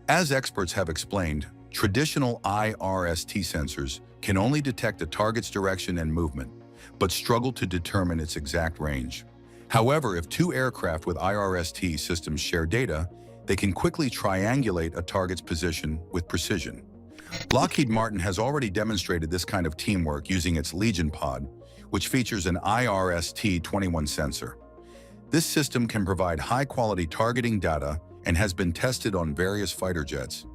As experts have explained, traditional IRST sensors can only detect a target's direction and movement, but struggle to determine its exact range. However, if two aircraft with IRST systems share data, they can quickly triangulate a target's position with precision. Lockheed Martin has already demonstrated this kind of teamwork using its Legion pod, which features an IRST-21 sensor. This system can provide high-quality targeting data and has been tested on various fighter jets.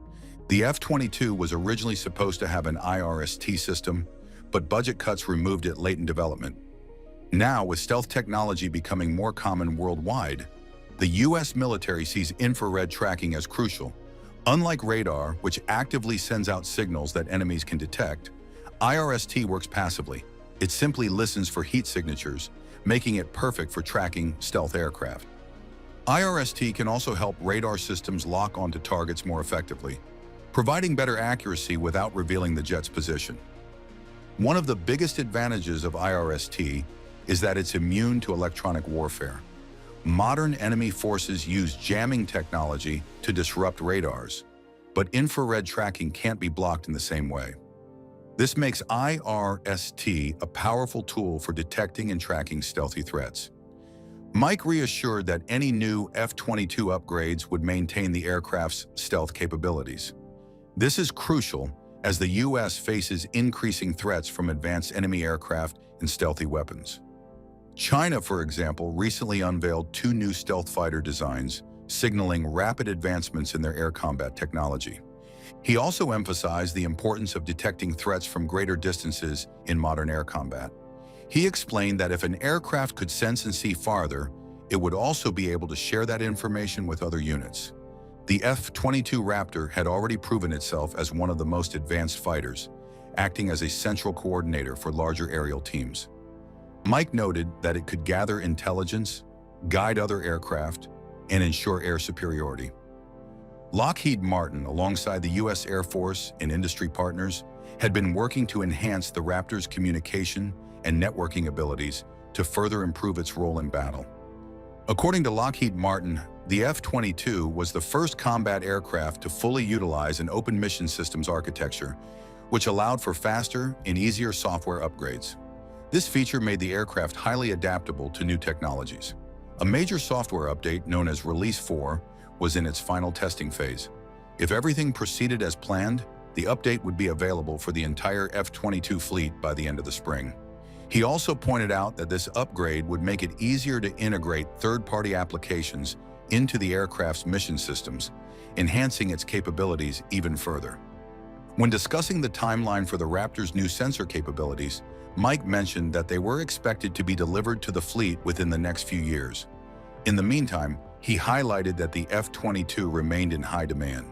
The F-22 was originally supposed to have an IRST system, but budget cuts removed it late in development. Now, with stealth technology becoming more common worldwide, the U.S. military sees infrared tracking as crucial. Unlike radar, which actively sends out signals that enemies can detect, IRST works passively. It simply listens for heat signatures, making it perfect for tracking stealth aircraft. IRST can also help radar systems lock onto targets more effectively, providing better accuracy without revealing the jet's position. One of the biggest advantages of IRST is that it's immune to electronic warfare. Modern enemy forces use jamming technology to disrupt radars, but infrared tracking can't be blocked in the same way. This makes IRST a powerful tool for detecting and tracking stealthy threats. Mike reassured that any new F-22 upgrades would maintain the aircraft's stealth capabilities. This is crucial as the U.S. faces increasing threats from advanced enemy aircraft and stealthy weapons. China, for example, recently unveiled 2 new stealth fighter designs, signaling rapid advancements in their air combat technology. He also emphasized the importance of detecting threats from greater distances in modern air combat. He explained that if an aircraft could sense and see farther, it would also be able to share that information with other units. The F-22 Raptor had already proven itself as one of the most advanced fighters, acting as a central coordinator for larger aerial teams. Mike noted that it could gather intelligence, guide other aircraft, and ensure air superiority. Lockheed Martin, alongside the U.S. Air Force and industry partners, had been working to enhance the Raptor's communication and networking abilities to further improve its role in battle. According to Lockheed Martin, the F-22 was the first combat aircraft to fully utilize an open mission systems architecture, which allowed for faster and easier software upgrades. This feature made the aircraft highly adaptable to new technologies. A major software update known as Release 4 was in its final testing phase. If everything proceeded as planned, the update would be available for the entire F-22 fleet by the end of the spring. He also pointed out that this upgrade would make it easier to integrate third-party applications into the aircraft's mission systems, enhancing its capabilities even further. When discussing the timeline for the Raptor's new sensor capabilities, Mike mentioned that they were expected to be delivered to the fleet within the next few years. In the meantime, he highlighted that the F-22 remained in high demand.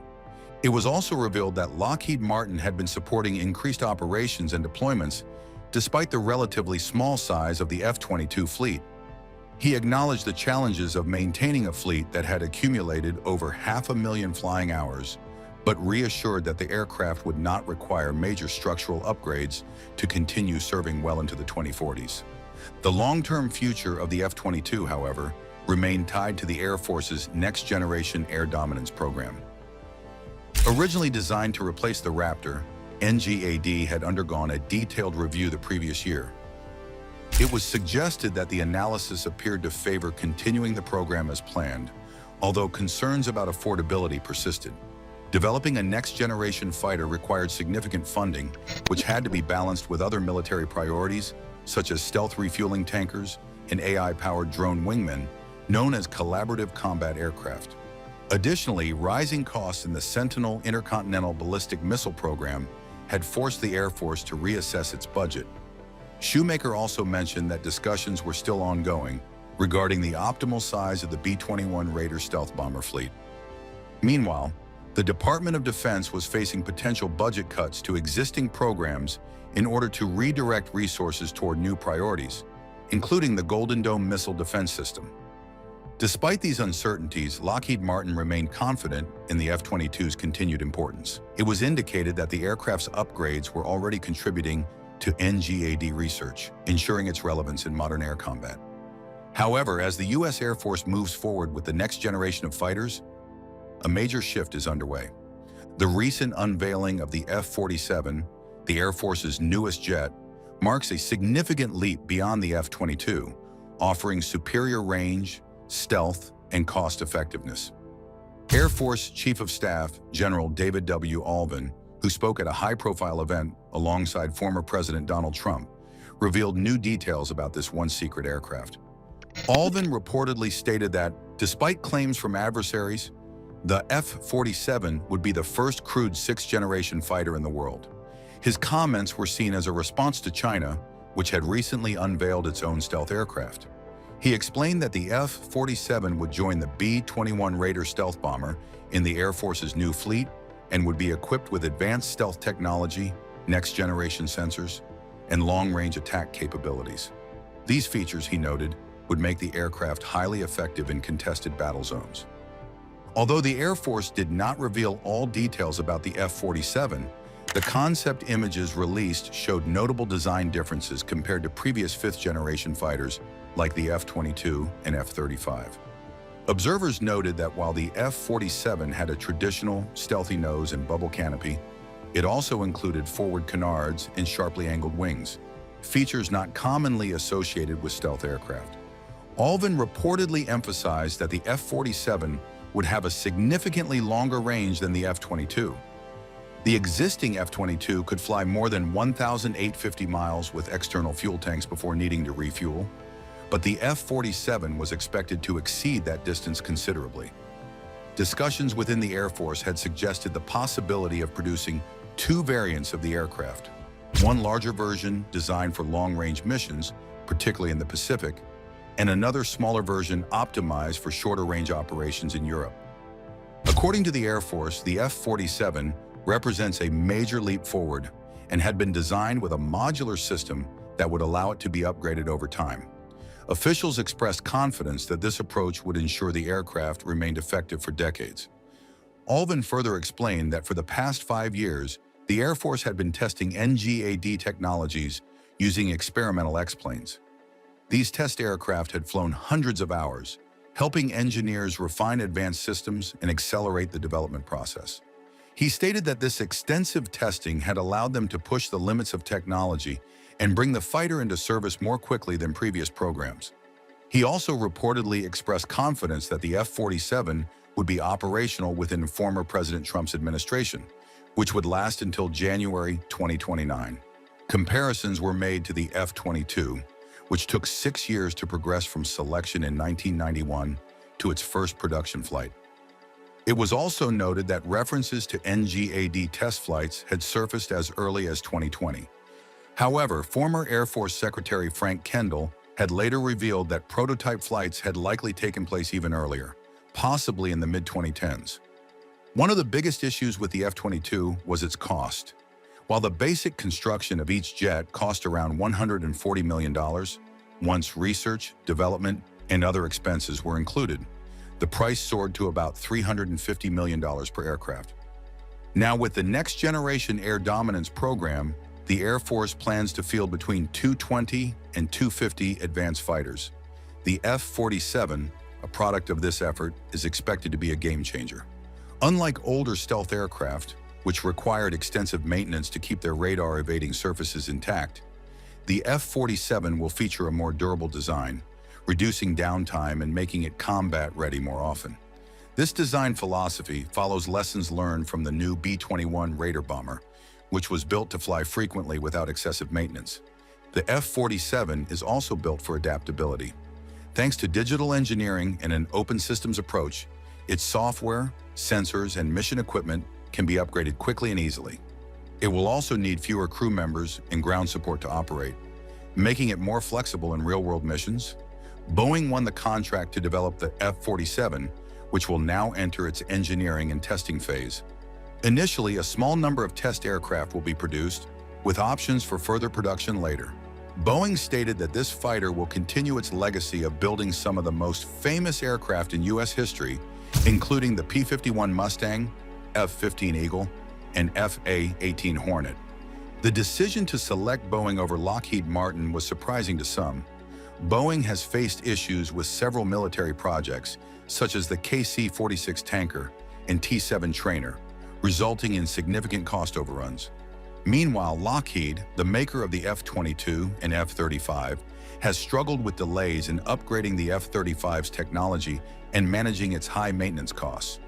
It was also revealed that Lockheed Martin had been supporting increased operations and deployments despite the relatively small size of the F-22 fleet. He acknowledged the challenges of maintaining a fleet that had accumulated over 500,000 flying hours, but reassured that the aircraft would not require major structural upgrades to continue serving well into the 2040s. The long-term future of the F-22, however, remained tied to the Air Force's next-generation air dominance program. Originally designed to replace the Raptor, NGAD had undergone a detailed review the previous year. It was suggested that the analysis appeared to favor continuing the program as planned, although concerns about affordability persisted. Developing a next-generation fighter required significant funding, which had to be balanced with other military priorities, such as stealth refueling tankers and AI-powered drone wingmen, known as collaborative combat aircraft. Additionally, rising costs in the Sentinel intercontinental ballistic missile program had forced the Air Force to reassess its budget. Shoemaker also mentioned that discussions were still ongoing regarding the optimal size of the B-21 Raider stealth bomber fleet. Meanwhile, the Department of Defense was facing potential budget cuts to existing programs in order to redirect resources toward new priorities, including the Golden Dome missile defense system. Despite these uncertainties, Lockheed Martin remained confident in the F-22's continued importance. It was indicated that the aircraft's upgrades were already contributing to NGAD research, ensuring its relevance in modern air combat. However, as the U.S. Air Force moves forward with the next generation of fighters, a major shift is underway. The recent unveiling of the F-47, the Air Force's newest jet, marks a significant leap beyond the F-22, offering superior range, stealth, and cost-effectiveness. Air Force Chief of Staff General David W. Alvin, who spoke at a high-profile event alongside former President Donald Trump, revealed new details about this once-secret aircraft. Alvin reportedly stated that, despite claims from adversaries, the F-47 would be the first crewed sixth-generation fighter in the world. His comments were seen as a response to China, which had recently unveiled its own stealth aircraft. He explained that the F-47 would join the B-21 Raider stealth bomber in the Air Force's new fleet and would be equipped with advanced stealth technology, next-generation sensors, and long-range attack capabilities. These features, he noted, would make the aircraft highly effective in contested battle zones. Although the Air Force did not reveal all details about the F-47, the concept images released showed notable design differences compared to previous fifth-generation fighters like the F-22 and F-35. Observers noted that while the F-47 had a traditional, stealthy nose and bubble canopy, it also included forward canards and sharply angled wings, features not commonly associated with stealth aircraft. Alvin reportedly emphasized that the F-47 would have a significantly longer range than the F-22. The existing F-22 could fly more than 1,850 miles with external fuel tanks before needing to refuel, but the F-47 was expected to exceed that distance considerably. Discussions within the Air Force had suggested the possibility of producing two variants of the aircraft, one larger version designed for long-range missions, particularly in the Pacific, and another smaller version optimized for shorter-range operations in Europe. According to the Air Force, the F-47 represents a major leap forward and had been designed with a modular system that would allow it to be upgraded over time. Officials expressed confidence that this approach would ensure the aircraft remained effective for decades. Alvin further explained that for the past 5 years, the Air Force had been testing NGAD technologies using experimental X-planes. These test aircraft had flown hundreds of hours, helping engineers refine advanced systems and accelerate the development process. He stated that this extensive testing had allowed them to push the limits of technology and bring the fighter into service more quickly than previous programs. He also reportedly expressed confidence that the F-47 would be operational within former President Trump's administration, which would last until January 2029. Comparisons were made to the F-22, which took 6 years to progress from selection in 1991 to its first production flight. It was also noted that references to NGAD test flights had surfaced as early as 2020. However, former Air Force Secretary Frank Kendall had later revealed that prototype flights had likely taken place even earlier, possibly in the mid-2010s. One of the biggest issues with the F-22 was its cost. While the basic construction of each jet cost around $140 million, once research, development, and other expenses were included, the price soared to about $350 million per aircraft. Now, with the Next Generation Air Dominance program, the Air Force plans to field between 220 and 250 advanced fighters. The F-47, a product of this effort, is expected to be a game-changer. Unlike older stealth aircraft, which required extensive maintenance to keep their radar-evading surfaces intact, the F-47 will feature a more durable design, reducing downtime and making it combat-ready more often. This design philosophy follows lessons learned from the new B-21 Raider bomber, which was built to fly frequently without excessive maintenance. The F-47 is also built for adaptability. Thanks to digital engineering and an open systems approach, its software, sensors, and mission equipment can be upgraded quickly and easily. It will also need fewer crew members and ground support to operate, making it more flexible in real-world missions. Boeing won the contract to develop the F-47, which will now enter its engineering and testing phase. Initially, a small number of test aircraft will be produced, with options for further production later. Boeing stated that this fighter will continue its legacy of building some of the most famous aircraft in U.S. history, including the P-51 Mustang, F-15 Eagle, and F/A-18 Hornet. The decision to select Boeing over Lockheed Martin was surprising to some. Boeing has faced issues with several military projects, such as the KC-46 tanker and T-7 trainer, resulting in significant cost overruns. Meanwhile, Lockheed, the maker of the F-22 and F-35, has struggled with delays in upgrading the F-35's technology and managing its high maintenance costs.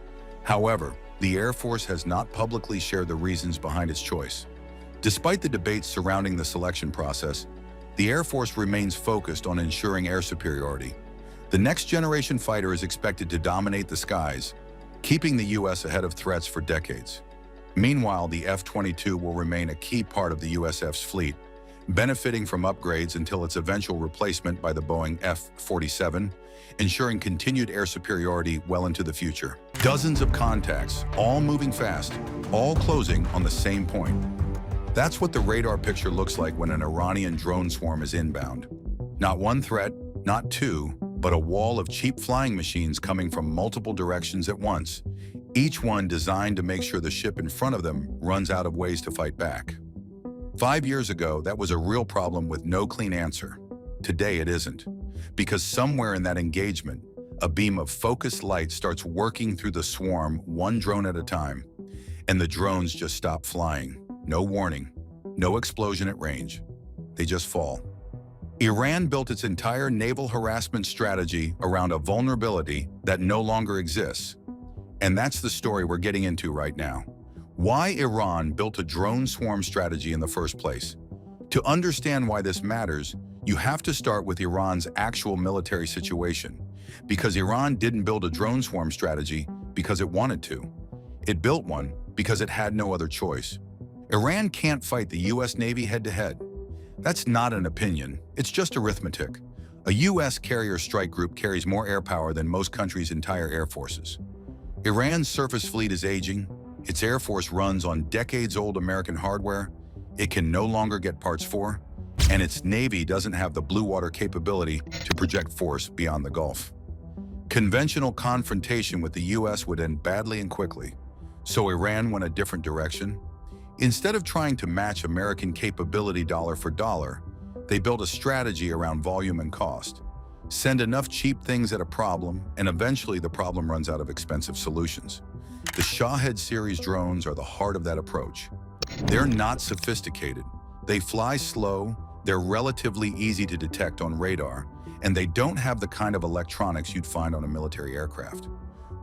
However, the Air Force has not publicly shared the reasons behind its choice. Despite the debates surrounding the selection process, the Air Force remains focused on ensuring air superiority. The next-generation fighter is expected to dominate the skies, keeping the U.S. ahead of threats for decades. Meanwhile, the F-22 will remain a key part of the USF's fleet, benefiting from upgrades until its eventual replacement by the Boeing F-47, ensuring continued air superiority well into the future. Dozens of contacts, all moving fast, all closing on the same point. That's what the radar picture looks like when an Iranian drone swarm is inbound. Not one threat, not two, but a wall of cheap flying machines coming from multiple directions at once, each one designed to make sure the ship in front of them runs out of ways to fight back. 5 years ago, that was a real problem with no clean answer. Today it isn't, because somewhere in that engagement, a beam of focused light starts working through the swarm one drone at a time, and the drones just stop flying. No warning, no explosion at range. They just fall. Iran built its entire naval harassment strategy around a vulnerability that no longer exists. And that's the story we're getting into right now. Why Iran built a drone swarm strategy in the first place. To understand why this matters, you have to start with Iran's actual military situation, because Iran didn't build a drone swarm strategy because it wanted to. It built one because it had no other choice. Iran can't fight the U.S. Navy head-to-head. That's not an opinion, it's just arithmetic. A U.S. carrier strike group carries more air power than most countries' entire air forces. Iran's surface fleet is aging, its air force runs on decades-old American hardware, it can no longer get parts for, and its Navy doesn't have the blue water capability to project force beyond the Gulf. Conventional confrontation with the U.S. would end badly and quickly, so Iran went a different direction. Instead of trying to match American capability dollar for dollar, they built a strategy around volume and cost. Send enough cheap things at a problem, and eventually the problem runs out of expensive solutions. The Shahed series drones are the heart of that approach. They're not sophisticated. They fly slow, they're relatively easy to detect on radar, and they don't have the kind of electronics you'd find on a military aircraft.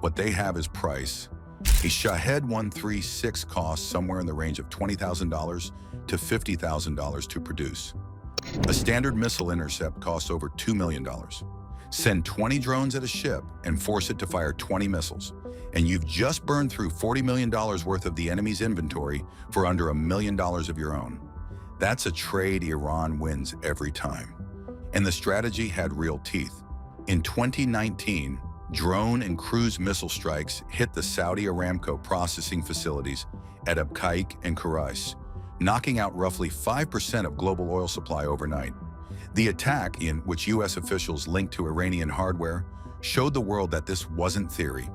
What they have is price. A Shahed 136 costs somewhere in the range of $20,000 to $50,000 to produce. A standard missile intercept costs over $2 million. Send 20 drones at a ship and force it to fire 20 missiles, and you've just burned through $40 million worth of the enemy's inventory for under $1 million of your own. That's a trade Iran wins every time. And the strategy had real teeth. In 2019, drone and cruise missile strikes hit the Saudi Aramco processing facilities at Abqaiq and Khurais, knocking out roughly 5% of global oil supply overnight. The attack, in which U.S. officials linked to Iranian hardware, showed the world that this wasn't theory.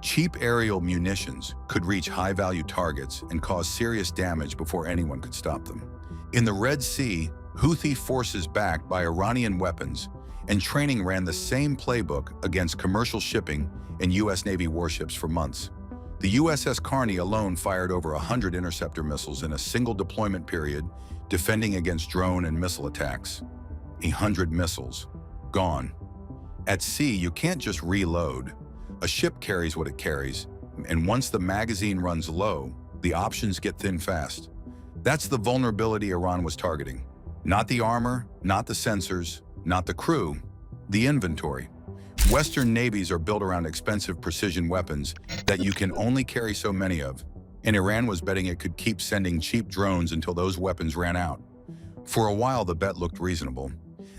Cheap aerial munitions could reach high-value targets and cause serious damage before anyone could stop them. In the Red Sea, Houthi forces backed by Iranian weapons and training ran the same playbook against commercial shipping and U.S. Navy warships for months. The USS Carney alone fired over 100 interceptor missiles in a single deployment period, defending against drone and missile attacks. 100 missiles. Gone. At sea, you can't just reload. A ship carries what it carries, and once the magazine runs low, the options get thin fast. That's the vulnerability Iran was targeting. Not the armor, not the sensors, not the crew, the inventory. Western navies are built around expensive precision weapons that you can only carry so many of, and Iran was betting it could keep sending cheap drones until those weapons ran out. For a while, the bet looked reasonable.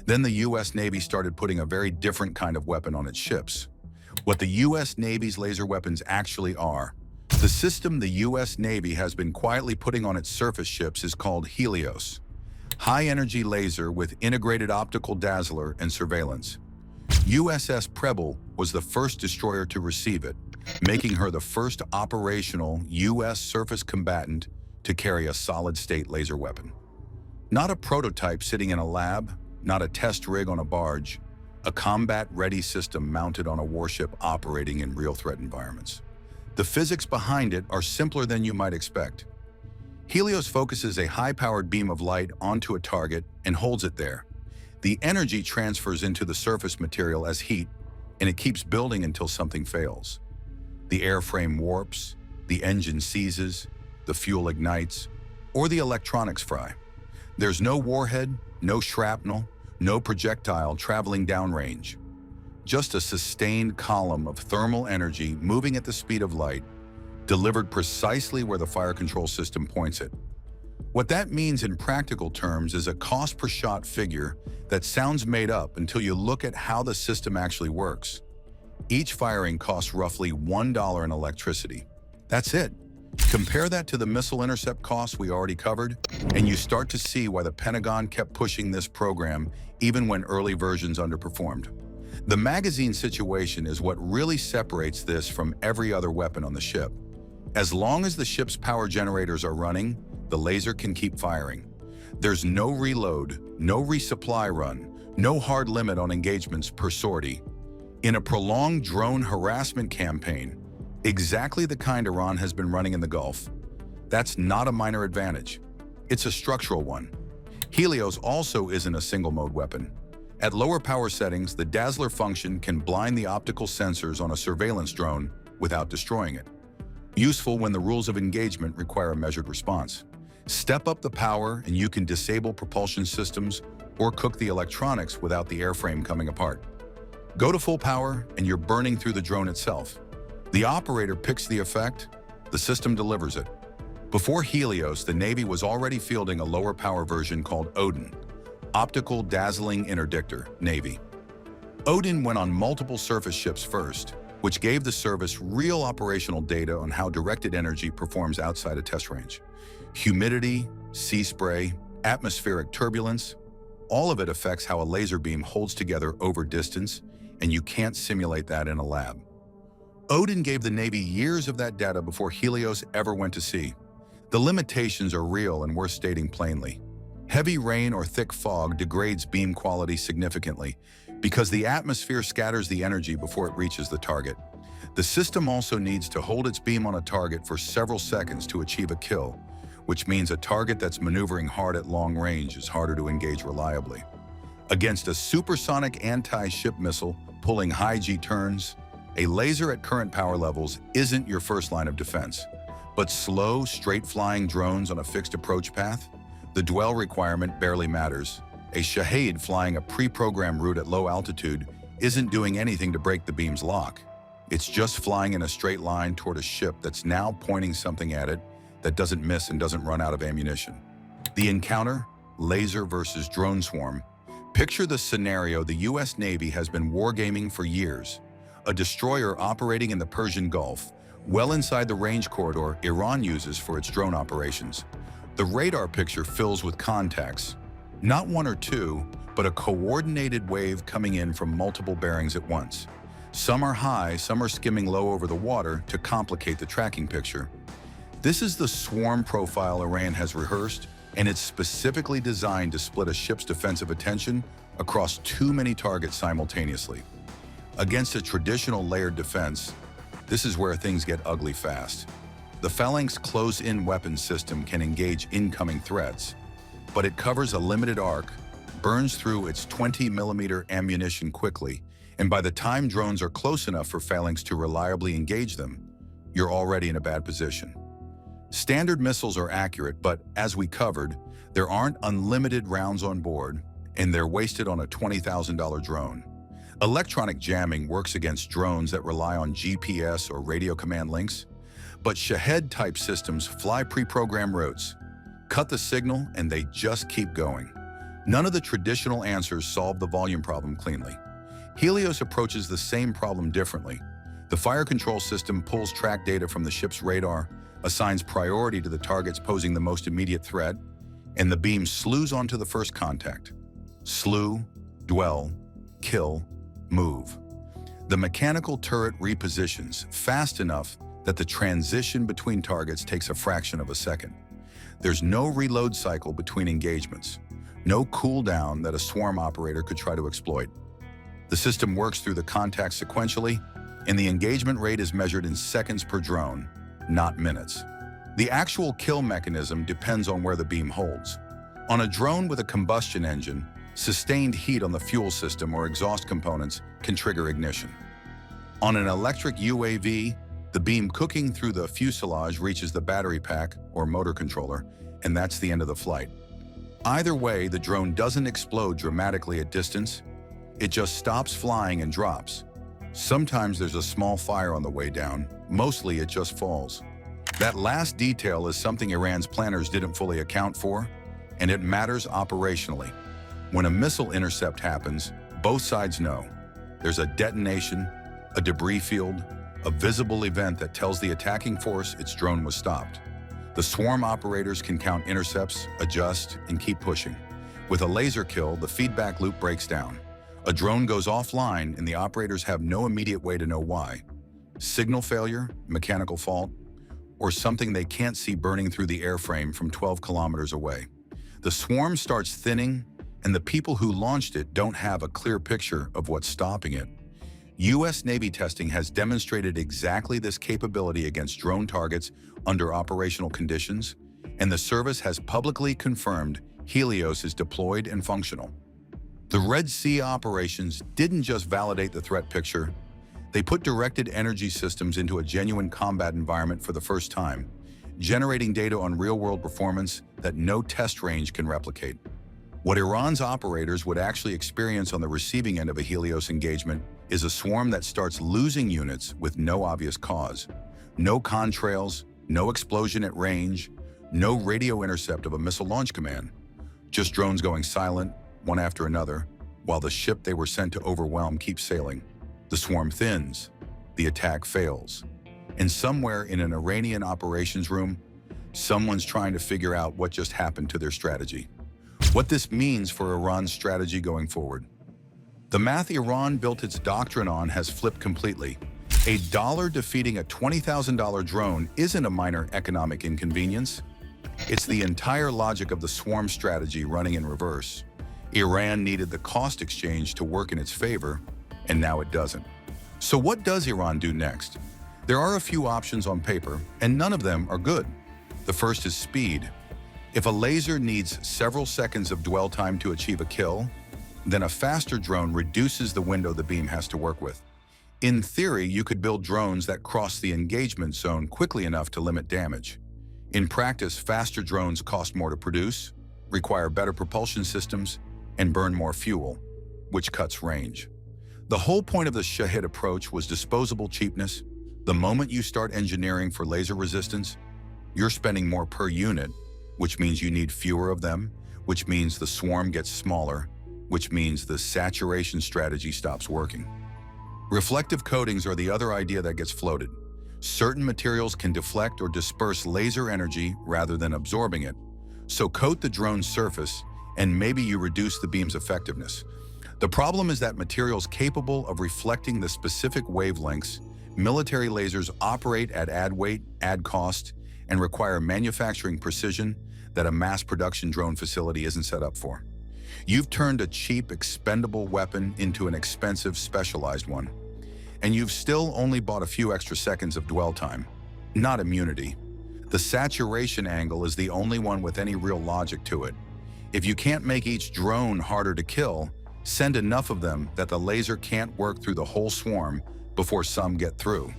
Then the U.S. Navy started putting a very different kind of weapon on its ships. What the U.S. Navy's laser weapons actually are. The system the U.S. Navy has been quietly putting on its surface ships is called Helios. High-energy laser with integrated optical dazzler and surveillance. USS Preble was the first destroyer to receive it, making her the first operational U.S. surface combatant to carry a solid-state laser weapon. Not a prototype sitting in a lab, not a test rig on a barge, a combat-ready system mounted on a warship operating in real threat environments. The physics behind it are simpler than you might expect. Helios focuses a high-powered beam of light onto a target and holds it there. The energy transfers into the surface material as heat, and it keeps building until something fails. The airframe warps, the engine seizes, the fuel ignites, or the electronics fry. There's no warhead, no shrapnel, no projectile traveling downrange. Just a sustained column of thermal energy moving at the speed of light, delivered precisely where the fire control system points it. What that means in practical terms is a cost per shot figure that sounds made up until you look at how the system actually works. Each firing costs roughly $1 in electricity. That's it. Compare that to the missile intercept costs we already covered, and you start to see why the Pentagon kept pushing this program even when early versions underperformed. The magazine situation is what really separates this from every other weapon on the ship. As long as the ship's power generators are running, the laser can keep firing. There's no reload, no resupply run, no hard limit on engagements per sortie. In a prolonged drone harassment campaign, exactly the kind Iran has been running in the Gulf, that's not a minor advantage. It's a structural one. Helios also isn't a single-mode weapon. At lower power settings, the dazzler function can blind the optical sensors on a surveillance drone without destroying it. Useful when the rules of engagement require a measured response. Step up the power and you can disable propulsion systems or cook the electronics without the airframe coming apart. Go to full power and you're burning through the drone itself. The operator picks the effect, the system delivers it. Before Helios, the Navy was already fielding a lower power version called Odin, Optical Dazzling Interdictor, Navy. Odin went on multiple surface ships first, which gave the service real operational data on how directed energy performs outside a test range. Humidity, sea spray, atmospheric turbulence, all of it affects how a laser beam holds together over distance, and you can't simulate that in a lab. Odin gave the Navy years of that data before Helios ever went to sea. The limitations are real and worth stating plainly. Heavy rain or thick fog degrades beam quality significantly because the atmosphere scatters the energy before it reaches the target. The system also needs to hold its beam on a target for several seconds to achieve a kill, which means a target that's maneuvering hard at long range is harder to engage reliably. Against a supersonic anti-ship missile pulling high G turns, a laser at current power levels isn't your first line of defense. But slow, straight-flying drones on a fixed approach path? The dwell requirement barely matters. A Shahed flying a pre-programmed route at low altitude isn't doing anything to break the beam's lock. It's just flying in a straight line toward a ship that's now pointing something at it that doesn't miss and doesn't run out of ammunition. The encounter, laser versus drone swarm. Picture the scenario the US Navy has been wargaming for years. A destroyer operating in the Persian Gulf, well inside the range corridor Iran uses for its drone operations. The radar picture fills with contacts. Not one or two, but a coordinated wave coming in from multiple bearings at once. Some are high, some are skimming low over the water to complicate the tracking picture. This is the swarm profile Iran has rehearsed, and it's specifically designed to split a ship's defensive attention across too many targets simultaneously. Against a traditional layered defense, this is where things get ugly fast. The Phalanx close-in weapons system can engage incoming threats, but it covers a limited arc, burns through its 20mm ammunition quickly, and by the time drones are close enough for Phalanx to reliably engage them, you're already in a bad position. Standard missiles are accurate, but as we covered, there aren't unlimited rounds on board, and they're wasted on a $20,000 drone. Electronic jamming works against drones that rely on GPS or radio command links, but Shahed-type systems fly pre-programmed routes, cut the signal, and they just keep going. None of the traditional answers solve the volume problem cleanly. Helios approaches the same problem differently. The fire control system pulls track data from the ship's radar, assigns priority to the targets posing the most immediate threat, and the beam slews onto the first contact. Slew, dwell, kill, move. The mechanical turret repositions fast enough that the transition between targets takes a fraction of a second. There's no reload cycle between engagements, no cooldown that a swarm operator could try to exploit. The system works through the contacts sequentially, and the engagement rate is measured in seconds per drone, not minutes. The actual kill mechanism depends on where the beam holds. On a drone with a combustion engine, sustained heat on the fuel system or exhaust components can trigger ignition. On an electric UAV, The beam cooking through the fuselage reaches the battery pack or motor controller, and that's the end of the flight. Either way, the drone doesn't explode dramatically at distance. It just stops flying and drops. Sometimes there's a small fire on the way down. Mostly it just falls. That last detail is something Iran's planners didn't fully account for, and it matters operationally. When a missile intercept happens, both sides know. There's a detonation, a debris field, a visible event that tells the attacking force its drone was stopped. The swarm operators can count intercepts, adjust, and keep pushing. With a laser kill, the feedback loop breaks down. A drone goes offline and the operators have no immediate way to know why. Signal failure, mechanical fault, or something they can't see burning through the airframe from 12 kilometers away. The swarm starts thinning, and the people who launched it don't have a clear picture of what's stopping it. U.S. Navy testing has demonstrated exactly this capability against drone targets under operational conditions, and the service has publicly confirmed Helios is deployed and functional. The Red Sea operations didn't just validate the threat picture, they put directed energy systems into a genuine combat environment for the first time, generating data on real-world performance that no test range can replicate. What Iran's operators would actually experience on the receiving end of a Helios engagement is a swarm that starts losing units with no obvious cause. No contrails, no explosion at range, no radio intercept of a missile launch command. Just drones going silent, one after another, while the ship they were sent to overwhelm keeps sailing. The swarm thins, the attack fails. And somewhere in an Iranian operations room, someone's trying to figure out what just happened to their strategy. What this means for Iran's strategy going forward. The math Iran built its doctrine on has flipped completely. A dollar defeating a $20,000 drone isn't a minor economic inconvenience. It's the entire logic of the swarm strategy running in reverse. Iran needed the cost exchange to work in its favor, and now it doesn't. So what does Iran do next? There are a few options on paper, and none of them are good. The first is speed. If a laser needs several seconds of dwell time to achieve a kill, then a faster drone reduces the window the beam has to work with. In theory, you could build drones that cross the engagement zone quickly enough to limit damage. In practice, faster drones cost more to produce, require better propulsion systems, and burn more fuel, which cuts range. The whole point of the Shahid approach was disposable cheapness. The moment you start engineering for laser resistance, you're spending more per unit, which means you need fewer of them, which means the swarm gets smaller, which means the saturation strategy stops working. Reflective coatings are the other idea that gets floated. Certain materials can deflect or disperse laser energy rather than absorbing it. So coat the drone's surface, and maybe you reduce the beam's effectiveness. The problem is that materials capable of reflecting the specific wavelengths, military lasers operate at add weight, add cost, and require manufacturing precision that a mass production drone facility isn't set up for. You've turned a cheap, expendable weapon into an expensive, specialized one. And you've still only bought a few extra seconds of dwell time, not immunity. The saturation angle is the only one with any real logic to it. If you can't make each drone harder to kill, send enough of them that the laser can't work through the whole swarm before some get through.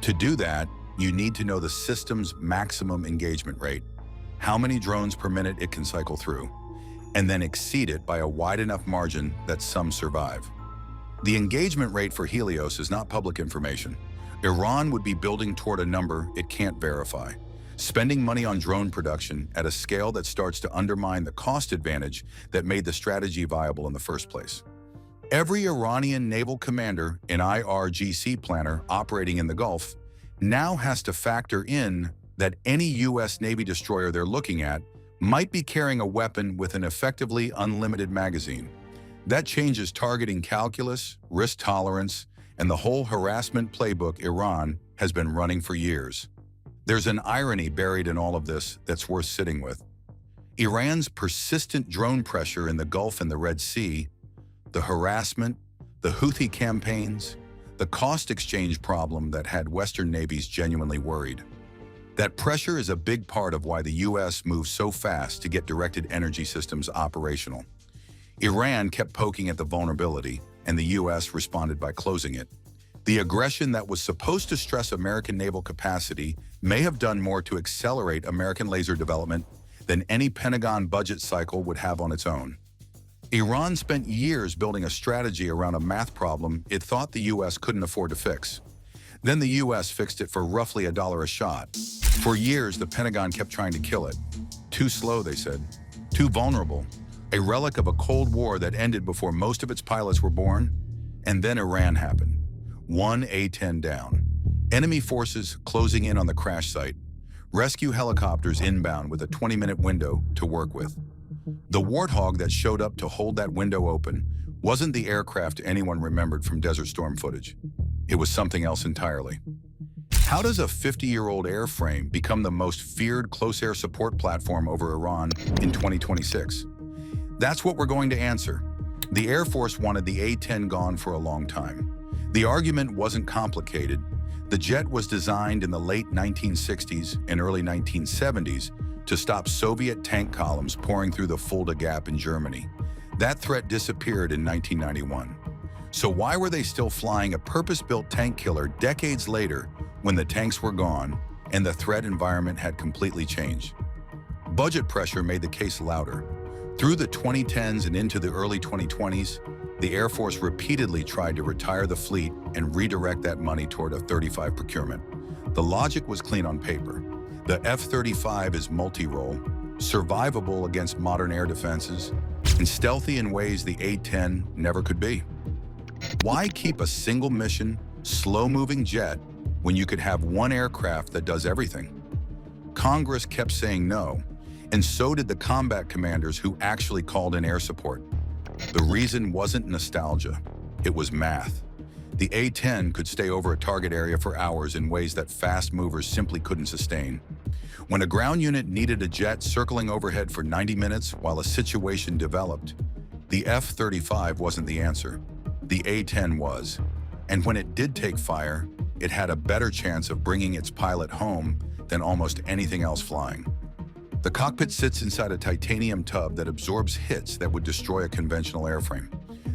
To do that, you need to know the system's maximum engagement rate, how many drones per minute it can cycle through, and then exceed it by a wide enough margin that some survive. The engagement rate for Helios is not public information. Iran would be building toward a number it can't verify, spending money on drone production at a scale that starts to undermine the cost advantage that made the strategy viable in the first place. Every Iranian naval commander and IRGC planner operating in the Gulf now has to factor in that any U.S. Navy destroyer they're looking at might be carrying a weapon with an effectively unlimited magazine. That changes targeting calculus, risk tolerance, and the whole harassment playbook Iran has been running for years. There's an irony buried in all of this that's worth sitting with. Iran's persistent drone pressure in the Gulf and the Red Sea, the harassment, the Houthi campaigns, the cost exchange problem that had Western navies genuinely worried. That pressure is a big part of why the U.S. moved so fast to get directed energy systems operational. Iran kept poking at the vulnerability, and the U.S. responded by closing it. The aggression that was supposed to stress American naval capacity may have done more to accelerate American laser development than any Pentagon budget cycle would have on its own. Iran spent years building a strategy around a math problem it thought the U.S. couldn't afford to fix. Then the U.S. fixed it for roughly $1 a shot. For years, the Pentagon kept trying to kill it. Too slow, they said. Too vulnerable. A relic of a Cold War that ended before most of its pilots were born. And then Iran happened. One A-10 down. Enemy forces closing in on the crash site. Rescue helicopters inbound with a 20-minute window to work with. The Warthog that showed up to hold that window open wasn't the aircraft anyone remembered from Desert Storm footage. It was something else entirely. How does a 50-year-old airframe become the most feared close air support platform over Iran in 2026? That's what we're going to answer. The Air Force wanted the A-10 gone for a long time. The argument wasn't complicated. The jet was designed in the late 1960s and early 1970s to stop Soviet tank columns pouring through the Fulda Gap in Germany. That threat disappeared in 1991. So why were they still flying a purpose-built tank killer decades later when the tanks were gone and the threat environment had completely changed? Budget pressure made the case louder. Through the 2010s and into the early 2020s, the Air Force repeatedly tried to retire the fleet and redirect that money toward a F-35 procurement. The logic was clean on paper. The F-35 is multi-role, survivable against modern air defenses, and stealthy in ways the A-10 never could be. Why keep a single mission, slow-moving jet when you could have one aircraft that does everything? Congress kept saying no, and so did the combat commanders who actually called in air support. The reason wasn't nostalgia, it was math. The A-10 could stay over a target area for hours in ways that fast movers simply couldn't sustain. When a ground unit needed a jet circling overhead for 90 minutes while a situation developed, the F-35 wasn't the answer. The A-10 was. And when it did take fire, it had a better chance of bringing its pilot home than almost anything else flying. The cockpit sits inside a titanium tub that absorbs hits that would destroy a conventional airframe.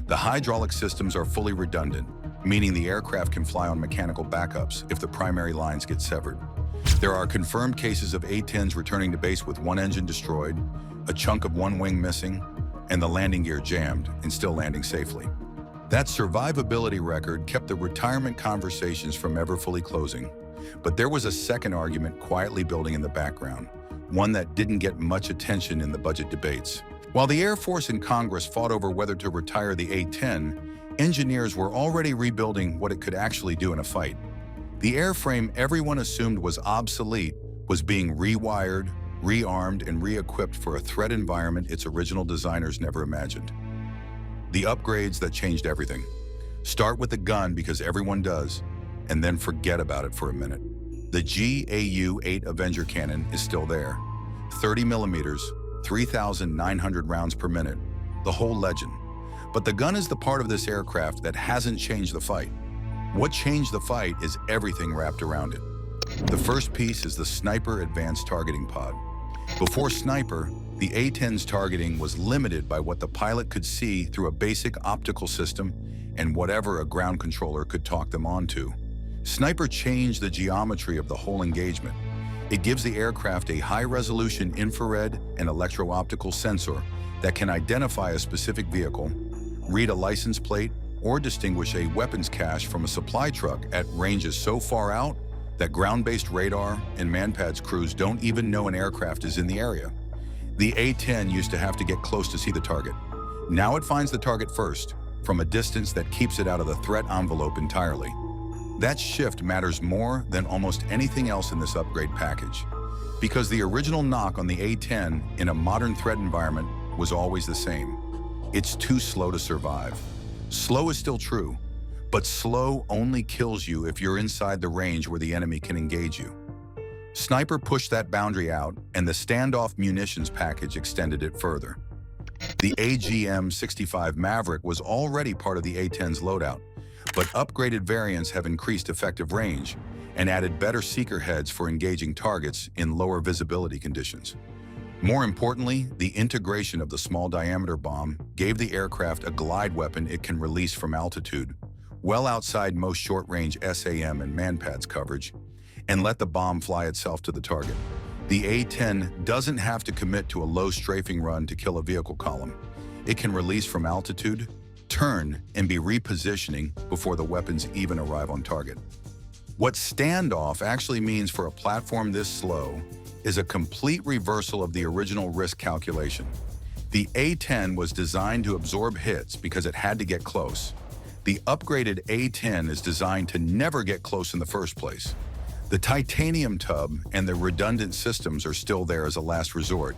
The hydraulic systems are fully redundant, meaning the aircraft can fly on mechanical backups if the primary lines get severed. There are confirmed cases of A-10s returning to base with one engine destroyed, a chunk of one wing missing, and the landing gear jammed and still landing safely. That survivability record kept the retirement conversations from ever fully closing. But there was a second argument quietly building in the background, one that didn't get much attention in the budget debates. While the Air Force and Congress fought over whether to retire the A-10, engineers were already rebuilding what it could actually do in a fight. The airframe everyone assumed was obsolete was being rewired, rearmed, and re-equipped for a threat environment its original designers never imagined. The upgrades that changed everything. Start with the gun because everyone does, and then forget about it for a minute. The GAU-8 Avenger cannon is still there. 30 millimeters, 3,900 rounds per minute, the whole legend. But the gun is the part of this aircraft that hasn't changed the fight. What changed the fight is everything wrapped around it. The first piece is the Sniper Advanced Targeting Pod. Before Sniper, the A-10's targeting was limited by what the pilot could see through a basic optical system and whatever a ground controller could talk them onto. Sniper changed the geometry of the whole engagement. It gives the aircraft a high-resolution infrared and electro-optical sensor that can identify a specific vehicle, read a license plate, or distinguish a weapons cache from a supply truck at ranges so far out that ground-based radar and manpads crews don't even know an aircraft is in the area. The A-10 used to have to get close to see the target. Now it finds the target first, from a distance that keeps it out of the threat envelope entirely. That shift matters more than almost anything else in this upgrade package, because the original knock on the A-10 in a modern threat environment was always the same. It's too slow to survive. Slow is still true, but slow only kills you if you're inside the range where the enemy can engage you. Sniper pushed that boundary out, and the standoff munitions package extended it further. The AGM-65 Maverick was already part of the A-10's loadout, but upgraded variants have increased effective range and added better seeker heads for engaging targets in lower visibility conditions. More importantly, the integration of the small diameter bomb gave the aircraft a glide weapon it can release from altitude, well outside most short-range SAM and manpads coverage, and let the bomb fly itself to the target. The A-10 doesn't have to commit to a low strafing run to kill a vehicle column. It can release from altitude, turn, and be repositioning before the weapons even arrive on target. What standoff actually means for a platform this slow is a complete reversal of the original risk calculation. The A-10 was designed to absorb hits because it had to get close. The upgraded A-10 is designed to never get close in the first place. The titanium tub and the redundant systems are still there as a last resort,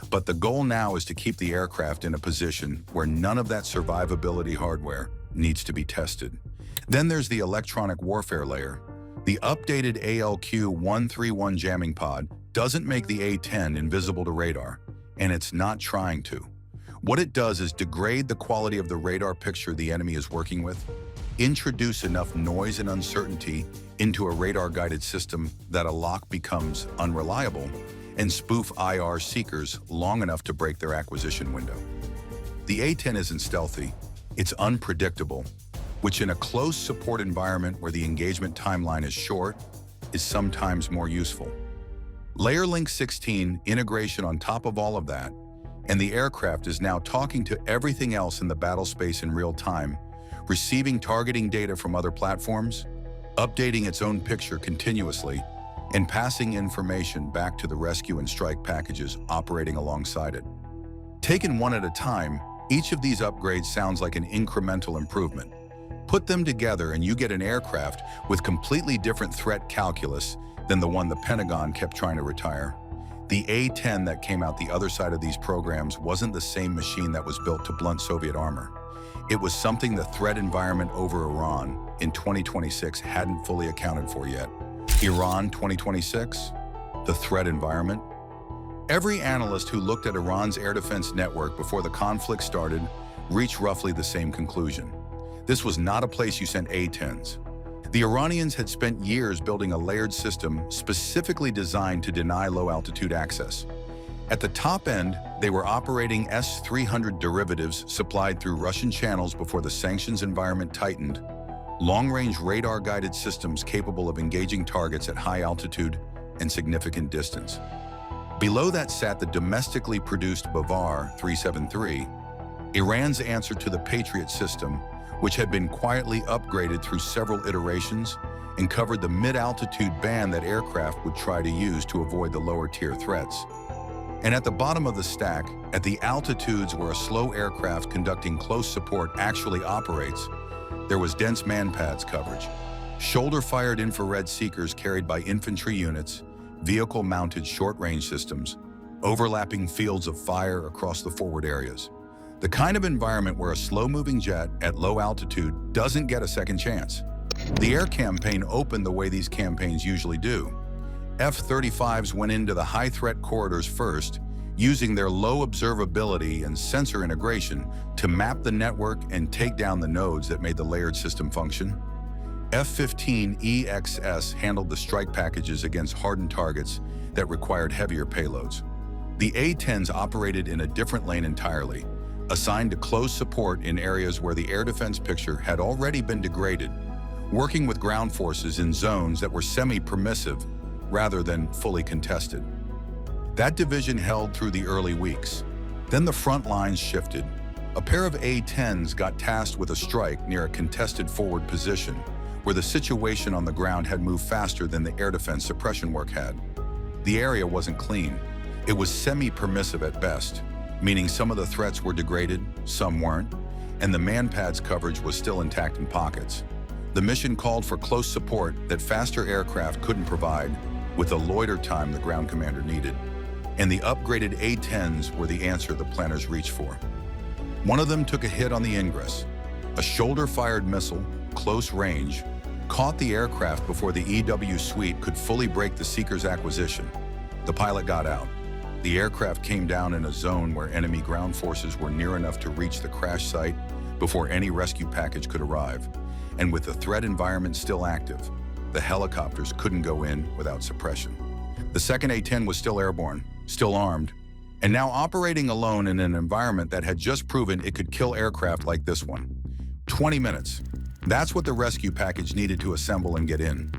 but the goal now is to keep the aircraft in a position where none of that survivability hardware needs to be tested. Then there's the electronic warfare layer. The updated ALQ-131 jamming pod doesn't make the A-10 invisible to radar, and it's not trying to. What it does is degrade the quality of the radar picture the enemy is working with, introduce enough noise and uncertainty into a radar-guided system that a lock becomes unreliable, and spoof IR seekers long enough to break their acquisition window. The A-10 isn't stealthy, it's unpredictable, which in a close support environment where the engagement timeline is short, is sometimes more useful. Layer Link 16 integration on top of all of that, and the aircraft is now talking to everything else in the battle space in real time, receiving targeting data from other platforms, updating its own picture continuously, and passing information back to the rescue and strike packages operating alongside it. Taken one at a time, each of these upgrades sounds like an incremental improvement. Put them together and you get an aircraft with completely different threat calculus than the one the Pentagon kept trying to retire. The A-10 that came out the other side of these programs wasn't the same machine that was built to blunt Soviet armor. It was something the threat environment over Iran in 2026 hadn't fully accounted for yet. Iran 2026? The threat environment? Every analyst who looked at Iran's air defense network before the conflict started reached roughly the same conclusion. This was not a place you sent A-10s. The Iranians had spent years building a layered system specifically designed to deny low-altitude access. At the top end, they were operating S-300 derivatives supplied through Russian channels before the sanctions environment tightened, long-range radar-guided systems capable of engaging targets at high altitude and significant distance. Below that sat the domestically produced Bavar 373, Iran's answer to the Patriot system, which had been quietly upgraded through several iterations and covered the mid-altitude band that aircraft would try to use to avoid the lower-tier threats. And at the bottom of the stack, at the altitudes where a slow aircraft conducting close support actually operates, there was dense manpads coverage, shoulder-fired infrared seekers carried by infantry units, vehicle-mounted short-range systems, overlapping fields of fire across the forward areas. The kind of environment where a slow-moving jet at low altitude doesn't get a second chance. The air campaign opened the way these campaigns usually do. F-35s went into the high-threat corridors first, using their low observability and sensor integration to map the network and take down the nodes that made the layered system function. F-15EXS handled the strike packages against hardened targets that required heavier payloads. The A-10s operated in a different lane entirely, assigned to close support in areas where the air defense picture had already been degraded, working with ground forces in zones that were semi-permissive rather than fully contested. That division held through the early weeks. Then the front lines shifted. A pair of A-10s got tasked with a strike near a contested forward position, where the situation on the ground had moved faster than the air defense suppression work had. The area wasn't clean. It was semi-permissive at best, meaning some of the threats were degraded, some weren't, and the manpads coverage was still intact in pockets. The mission called for close support that faster aircraft couldn't provide with the loiter time the ground commander needed. And the upgraded A-10s were the answer the planners reached for. One of them took a hit on the ingress. A shoulder-fired missile, close range, caught the aircraft before the EW suite could fully break the seeker's acquisition. The pilot got out. The aircraft came down in a zone where enemy ground forces were near enough to reach the crash site before any rescue package could arrive. And with the threat environment still active, the helicopters couldn't go in without suppression. The second A-10 was still airborne, still armed, and now operating alone in an environment that had just proven it could kill aircraft like this one. 20 minutes. That's what the rescue package needed to assemble and get in.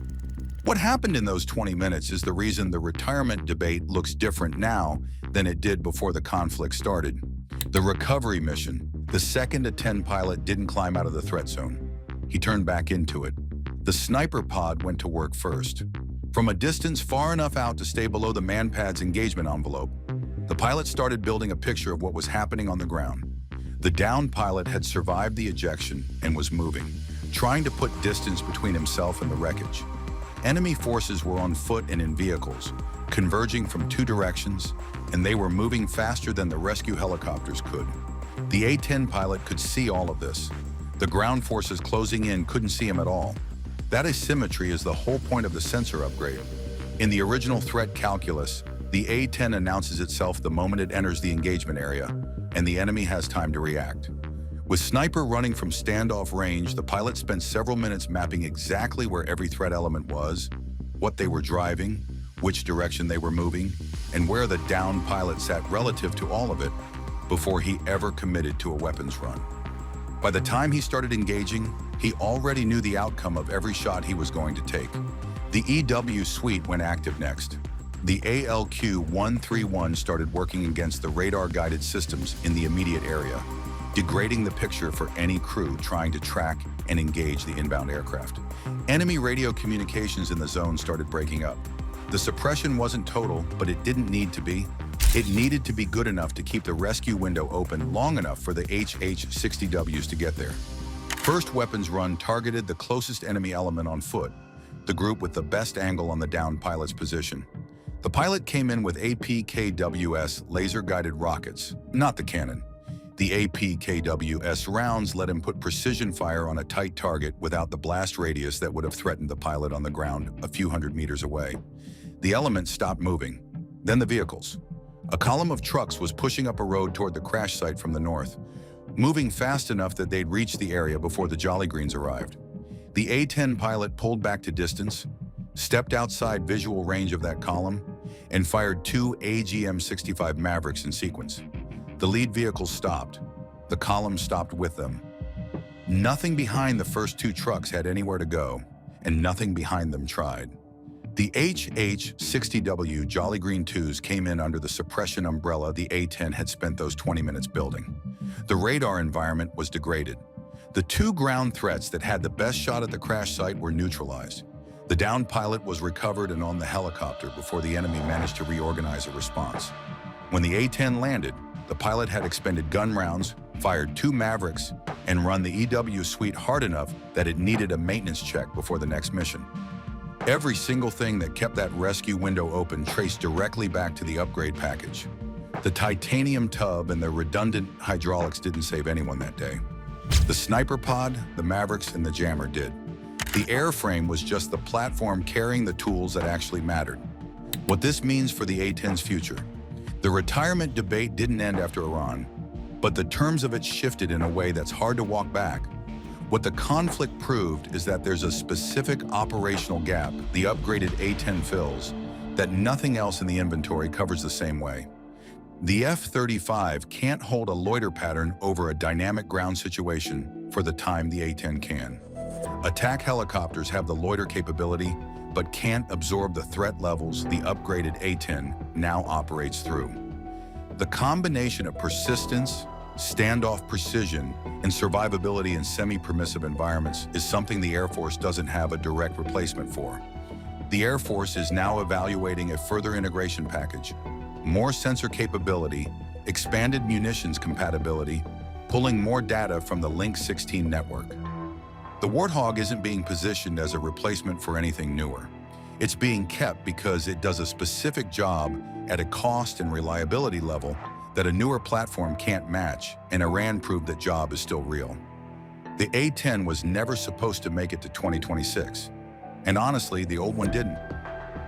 What happened in those 20 minutes is the reason the retirement debate looks different now than it did before the conflict started. The recovery mission, the second a 10 pilot didn't climb out of the threat zone. He turned back into it. The sniper pod went to work first. From a distance far enough out to stay below the man-pad's engagement envelope, the pilot started building a picture of what was happening on the ground. The downed pilot had survived the ejection and was moving, trying to put distance between himself and the wreckage. Enemy forces were on foot and in vehicles, converging from two directions, and they were moving faster than the rescue helicopters could. The A-10 pilot could see all of this. The ground forces closing in couldn't see him at all. That asymmetry is the whole point of the sensor upgrade. In the original threat calculus, the A-10 announces itself the moment it enters the engagement area, and the enemy has time to react. With Sniper running from standoff range, the pilot spent several minutes mapping exactly where every threat element was, what they were driving, which direction they were moving, and where the downed pilot sat relative to all of it before he ever committed to a weapons run. By the time he started engaging, he already knew the outcome of every shot he was going to take. The EW suite went active next. The ALQ-131 started working against the radar-guided systems in the immediate area, degrading the picture for any crew trying to track and engage the inbound aircraft. Enemy radio communications in the zone started breaking up. The suppression wasn't total, but it didn't need to be. It needed to be good enough to keep the rescue window open long enough for the HH-60Ws to get there. First weapons run targeted the closest enemy element on foot, the group with the best angle on the downed pilot's position. The pilot came in with APKWS laser-guided rockets, not the cannon. The APKWS rounds let him put precision fire on a tight target without the blast radius that would have threatened the pilot on the ground a few hundred meters away. The element stopped moving. Then the vehicles. A column of trucks was pushing up a road toward the crash site from the north, moving fast enough that they'd reach the area before the Jolly Greens arrived. The A-10 pilot pulled back to distance, stepped outside visual range of that column, and fired two AGM-65 Mavericks in sequence. The lead vehicles stopped. The column stopped with them. Nothing behind the first two trucks had anywhere to go, and nothing behind them tried. The HH-60W Jolly Green 2s came in under the suppression umbrella the A-10 had spent those 20 minutes building. The radar environment was degraded. The two ground threats that had the best shot at the crash site were neutralized. The downed pilot was recovered and on the helicopter before the enemy managed to reorganize a response. When the A-10 landed, the pilot had expended gun rounds, fired two Mavericks, and run the EW suite hard enough that it needed a maintenance check before the next mission. Every single thing that kept that rescue window open traced directly back to the upgrade package. The titanium tub and the redundant hydraulics didn't save anyone that day. The sniper pod, the Mavericks, and the jammer did. The airframe was just the platform carrying the tools that actually mattered. What this means for the A-10's future. The retirement debate didn't end after Iran, but the terms of it shifted in a way that's hard to walk back. What the conflict proved is that there's a specific operational gap the upgraded A-10 fills that nothing else in the inventory covers the same way. The F-35 can't hold a loiter pattern over a dynamic ground situation for the time the A-10 can. Attack helicopters have the loiter capability, but can't absorb the threat levels the upgraded A-10 now operates through. The combination of persistence, standoff precision, and survivability in semi-permissive environments is something the Air Force doesn't have a direct replacement for. The Air Force is now evaluating a further integration package, more sensor capability, expanded munitions compatibility, pulling more data from the Link 16 network. The Warthog isn't being positioned as a replacement for anything newer. It's being kept because it does a specific job at a cost and reliability level that a newer platform can't match, and Iran proved that job is still real. The A-10 was never supposed to make it to 2026, and honestly, the old one didn't.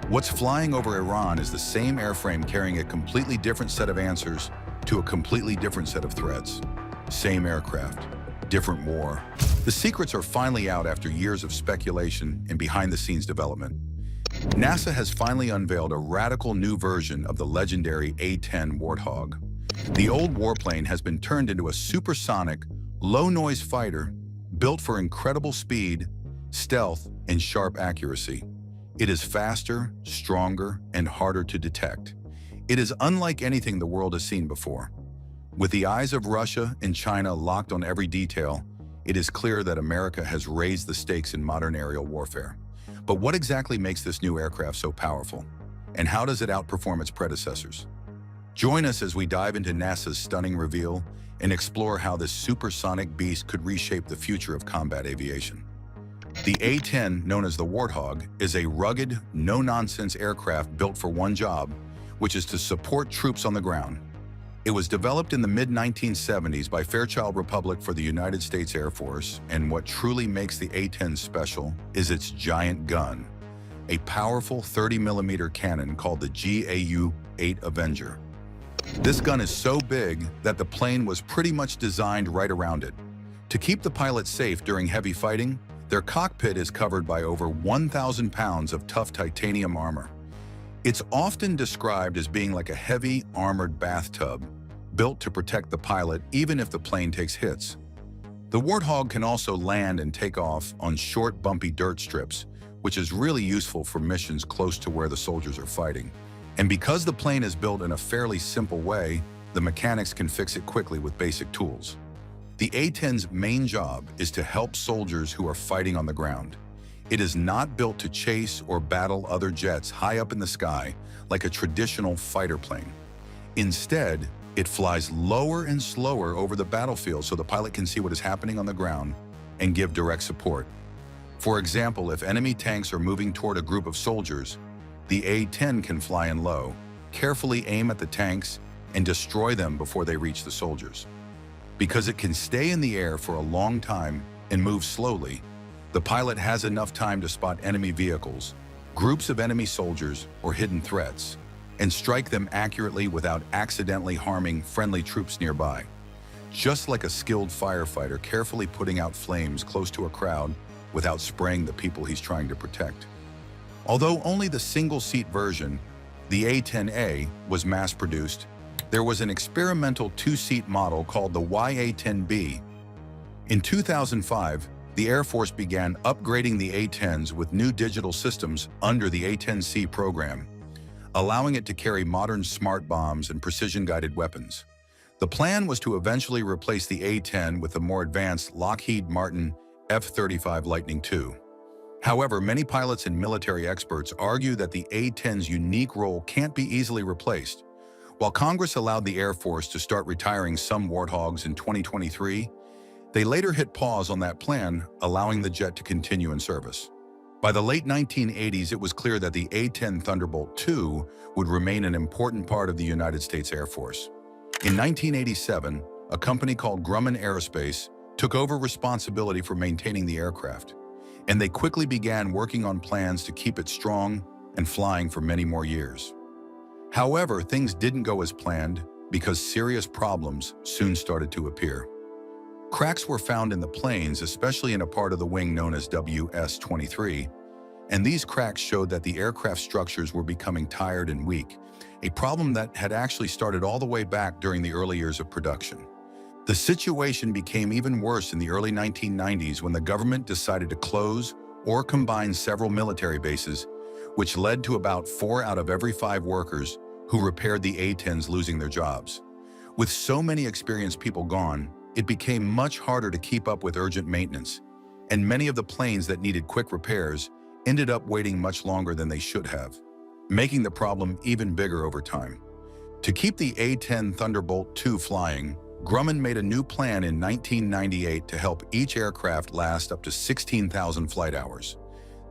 What's flying over Iran is the same airframe carrying a completely different set of answers to a completely different set of threats. Same aircraft, different war. The secrets are finally out after years of speculation and behind-the-scenes development. NASA has finally unveiled a radical new version of the legendary A-10 Warthog. The old warplane has been turned into a supersonic, low-noise fighter Built for incredible speed, stealth, and sharp accuracy, it is faster, stronger, and harder to detect. It is unlike anything the world has seen before. With the eyes of Russia and China locked on every detail, it is clear that America has raised the stakes in modern aerial warfare. But what exactly makes this new aircraft so powerful? And how does it outperform its predecessors? Join us as we dive into NASA's stunning reveal and explore how this supersonic beast could reshape the future of combat aviation. The A-10, known as the Warthog, is a rugged, no-nonsense aircraft built for one job, which is to support troops on the ground. It was developed in the mid-1970s by Fairchild Republic for the United States Air Force, and what truly makes the A-10 special is its giant gun, a powerful 30mm cannon called the GAU-8 Avenger. This gun is so big that the plane was pretty much designed right around it. To keep the pilot safe during heavy fighting, their cockpit is covered by over 1,000 pounds of tough titanium armor. It's often described as being like a heavy, armored bathtub, built to protect the pilot even if the plane takes hits. The Warthog can also land and take off on short, bumpy dirt strips, which is really useful for missions close to where the soldiers are fighting. And because the plane is built in a fairly simple way, the mechanics can fix it quickly with basic tools. The A-10's main job is to help soldiers who are fighting on the ground. It is not built to chase or battle other jets high up in the sky like a traditional fighter plane. Instead, it flies lower and slower over the battlefield so the pilot can see what is happening on the ground and give direct support. For example, if enemy tanks are moving toward a group of soldiers, the A-10 can fly in low, carefully aim at the tanks, and destroy them before they reach the soldiers. Because it can stay in the air for a long time and move slowly, the pilot has enough time to spot enemy vehicles, groups of enemy soldiers, or hidden threats, and strike them accurately without accidentally harming friendly troops nearby. Just like a skilled firefighter carefully putting out flames close to a crowd without spraying the people he's trying to protect. Although only the single-seat version, the A-10A, was mass-produced, there was an experimental two-seat model called the YA-10B. In 2005, the Air Force began upgrading the A-10s with new digital systems under the A-10C program, allowing it to carry modern smart bombs and precision-guided weapons. The plan was to eventually replace the A-10 with the more advanced Lockheed Martin F-35 Lightning II. However, many pilots and military experts argue that the A-10's unique role can't be easily replaced. While Congress allowed the Air Force to start retiring some Warthogs in 2023, they later hit pause on that plan, allowing the jet to continue in service. By the late 1980s, it was clear that the A-10 Thunderbolt II would remain an important part of the United States Air Force. In 1987, a company called Grumman Aerospace took over responsibility for maintaining the aircraft, and they quickly began working on plans to keep it strong and flying for many more years. However, things didn't go as planned because serious problems soon started to appear. Cracks were found in the planes, especially in a part of the wing known as WS-23, and these cracks showed that the aircraft structures were becoming tired and weak, a problem that had actually started all the way back during the early years of production. The situation became even worse in the early 1990s when the government decided to close or combine several military bases, which led to about 4 out of every 5 workers who repaired the A-10s losing their jobs. With so many experienced people gone, it became much harder to keep up with urgent maintenance, and many of the planes that needed quick repairs ended up waiting much longer than they should have, making the problem even bigger over time. To keep the A-10 Thunderbolt II flying, Grumman made a new plan in 1998 to help each aircraft last up to 16,000 flight hours.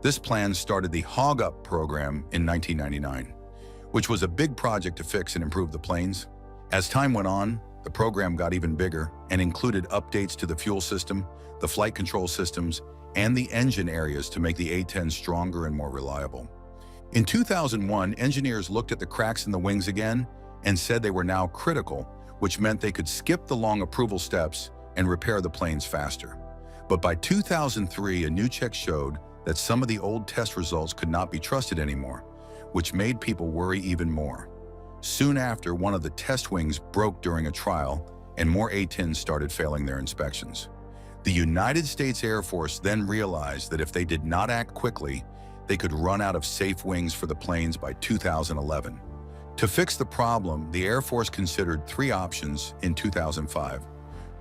This plan started the Hog Up program in 1999, which was a big project to fix and improve the planes. As time went on, the program got even bigger and included updates to the fuel system, the flight control systems, and the engine areas to make the A-10 stronger and more reliable. In 2001, engineers looked at the cracks in the wings again and said they were now critical, which meant they could skip the long approval steps and repair the planes faster. But by 2003, a new check showed that some of the old test results could not be trusted anymore, which made people worry even more. Soon after, one of the test wings broke during a trial, and more A-10s started failing their inspections. The United States Air Force then realized that if they did not act quickly, they could run out of safe wings for the planes by 2011. To fix the problem, the Air Force considered three options in 2005.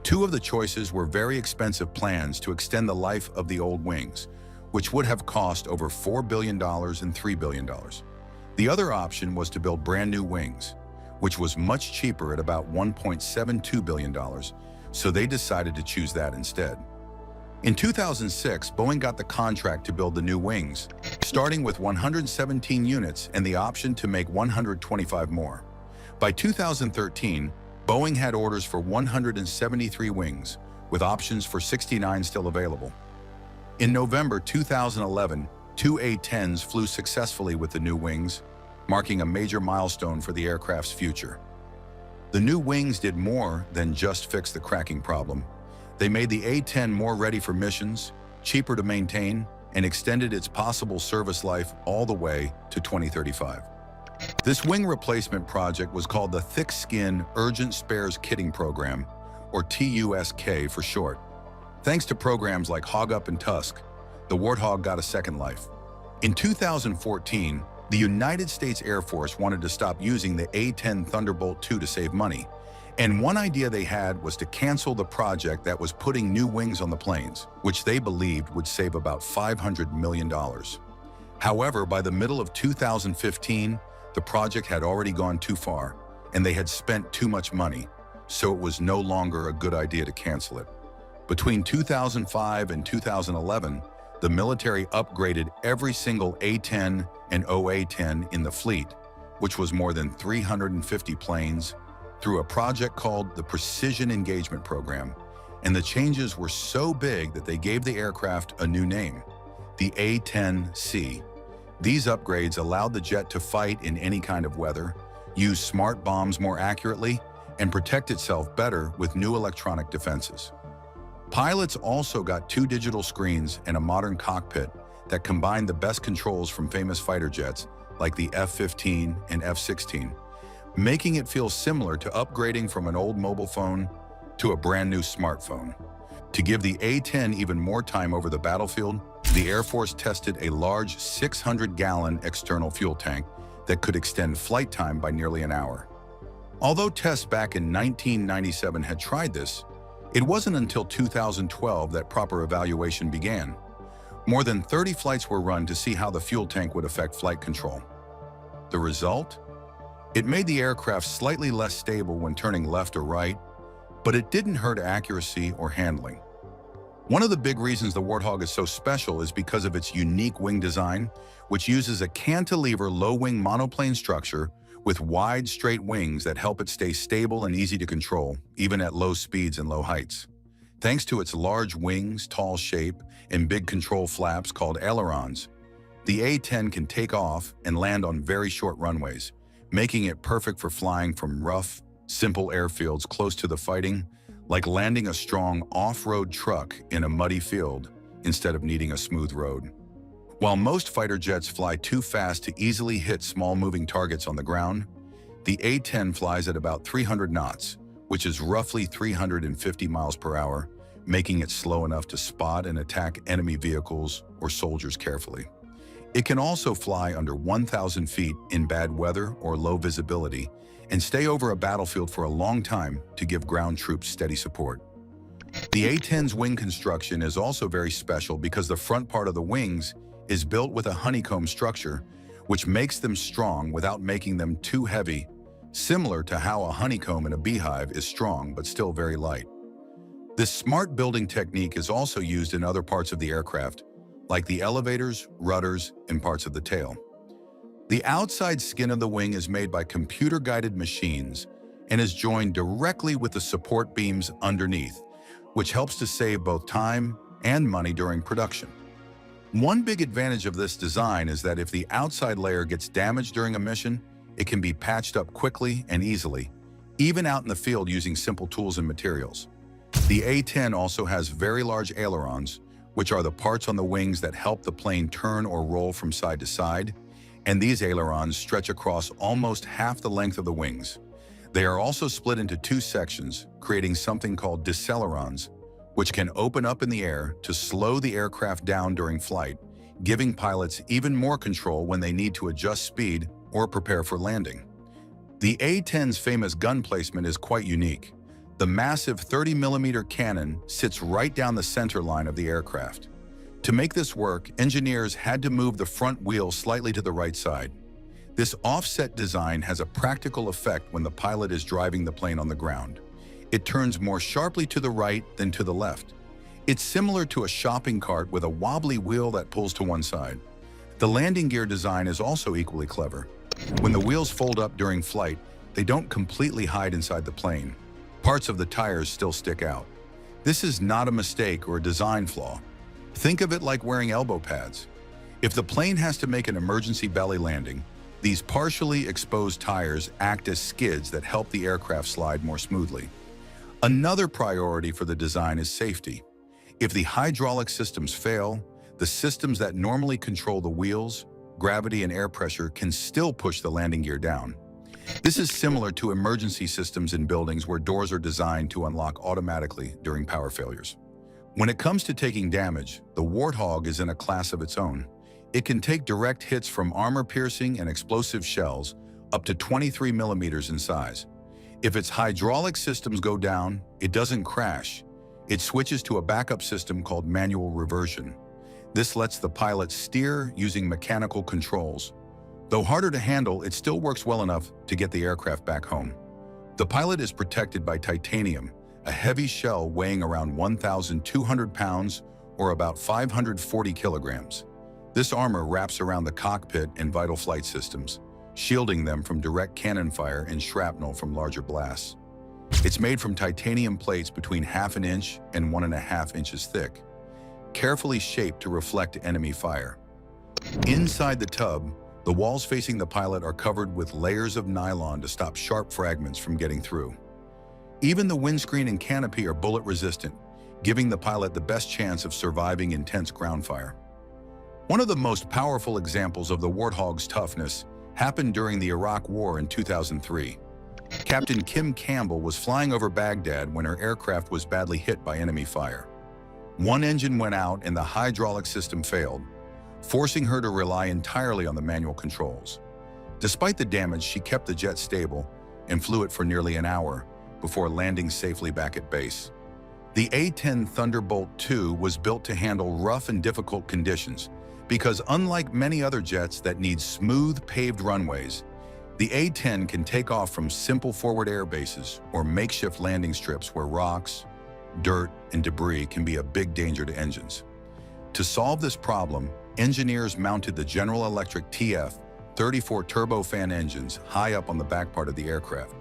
Two of the choices were very expensive plans to extend the life of the old wings, which would have cost over $4 billion and $3 billion. The other option was to build brand new wings, which was much cheaper at about $1.72 billion, so they decided to choose that instead. In 2006, Boeing got the contract to build the new wings, starting with 117 units and the option to make 125 more. By 2013, Boeing had orders for 173 wings, with options for 69 still available. In November 2011, two A-10s flew successfully with the new wings, marking a major milestone for the aircraft's future. The new wings did more than just fix the cracking problem. They made the A-10 more ready for missions, cheaper to maintain, and extended its possible service life all the way to 2035. This wing replacement project was called the Thick Skin Urgent Spares Kitting Program, or TUSK for short. Thanks to programs like Hog Up and Tusk, the Warthog got a second life. In 2014, the United States Air Force wanted to stop using the A-10 Thunderbolt II to save money, and one idea they had was to cancel the project that was putting new wings on the planes, which they believed would save about $500 million. However, by the middle of 2015, the project had already gone too far, and they had spent too much money, so it was no longer a good idea to cancel it. Between 2005 and 2011, the military upgraded every single A-10 and OA-10 in the fleet, which was more than 350 planes, through a project called the Precision Engagement Program, and the changes were so big that they gave the aircraft a new name, the A-10C. These upgrades allowed the jet to fight in any kind of weather, use smart bombs more accurately, and protect itself better with new electronic defenses. Pilots also got two digital screens and a modern cockpit that combined the best controls from famous fighter jets like the F-15 and F-16, making it feel similar to upgrading from an old mobile phone to a brand new smartphone. To give the A-10 even more time over the battlefield, the Air Force tested a large 600-gallon external fuel tank that could extend flight time by nearly an hour. Although tests back in 1997 had tried this, it wasn't until 2012 that proper evaluation began. More than 30 flights were run to see how the fuel tank would affect flight control. The result? It made the aircraft slightly less stable when turning left or right, but it didn't hurt accuracy or handling. One of the big reasons the Warthog is so special is because of its unique wing design, which uses a cantilever low-wing monoplane structure with wide, straight wings that help it stay stable and easy to control, even at low speeds and low heights. Thanks to its large wings, tall shape, and big control flaps called ailerons, the A-10 can take off and land on very short runways, making it perfect for flying from rough, simple airfields close to the fighting, like landing a strong off-road truck in a muddy field instead of needing a smooth road. While most fighter jets fly too fast to easily hit small moving targets on the ground, the A-10 flies at about 300 knots, which is roughly 350 miles per hour, making it slow enough to spot and attack enemy vehicles or soldiers carefully. It can also fly under 1,000 feet in bad weather or low visibility and stay over a battlefield for a long time to give ground troops steady support. The A-10's wing construction is also very special because the front part of the wings is built with a honeycomb structure, which makes them strong without making them too heavy, similar to how a honeycomb in a beehive is strong but still very light. This smart building technique is also used in other parts of the aircraft, like the elevators, rudders, and parts of the tail. The outside skin of the wing is made by computer-guided machines and is joined directly with the support beams underneath, which helps to save both time and money during production. One big advantage of this design is that if the outside layer gets damaged during a mission, it can be patched up quickly and easily, even out in the field using simple tools and materials. The A-10 also has very large ailerons, which are the parts on the wings that help the plane turn or roll from side to side, and these ailerons stretch across almost half the length of the wings. They are also split into two sections, creating something called deceleronds, which can open up in the air to slow the aircraft down during flight, giving pilots even more control when they need to adjust speed or prepare for landing. The A-10's famous gun placement is quite unique. The massive 30mm cannon sits right down the center line of the aircraft. To make this work, engineers had to move the front wheel slightly to the right side. This offset design has a practical effect when the pilot is driving the plane on the ground. It turns more sharply to the right than to the left. It's similar to a shopping cart with a wobbly wheel that pulls to one side. The landing gear design is also equally clever. When the wheels fold up during flight, they don't completely hide inside the plane. Parts of the tires still stick out. This is not a mistake or a design flaw. Think of it like wearing elbow pads. If the plane has to make an emergency belly landing, these partially exposed tires act as skids that help the aircraft slide more smoothly. Another priority for the design is safety. If the hydraulic systems fail, the systems that normally control the wheels, gravity, and air pressure can still push the landing gear down. This is similar to emergency systems in buildings where doors are designed to unlock automatically during power failures. When it comes to taking damage, the Warthog is in a class of its own. It can take direct hits from armor-piercing and explosive shells up to 23mm in size. If its hydraulic systems go down, it doesn't crash. It switches to a backup system called manual reversion. This lets the pilot steer using mechanical controls. Though harder to handle, it still works well enough to get the aircraft back home. The pilot is protected by titanium, a heavy shell weighing around 1,200 pounds or about 540 kilograms. This armor wraps around the cockpit and vital flight systems, shielding them from direct cannon fire and shrapnel from larger blasts. It's made from titanium plates between 1/2 inch and 1.5 inches thick, carefully shaped to reflect enemy fire. Inside the tub, the walls facing the pilot are covered with layers of nylon to stop sharp fragments from getting through. Even the windscreen and canopy are bullet-resistant, giving the pilot the best chance of surviving intense ground fire. One of the most powerful examples of the Warthog's toughness happened during the Iraq War in 2003. Captain Kim Campbell was flying over Baghdad when her aircraft was badly hit by enemy fire. One engine went out and the hydraulic system failed, forcing her to rely entirely on the manual controls. Despite the damage, she kept the jet stable and flew it for nearly an hour before landing safely back at base. The A-10 Thunderbolt II was built to handle rough and difficult conditions because unlike many other jets that need smooth, paved runways, the A-10 can take off from simple forward air bases or makeshift landing strips where rocks, dirt, and debris can be a big danger to engines. To solve this problem, engineers mounted the General Electric TF-34 turbofan engines high up on the back part of the aircraft,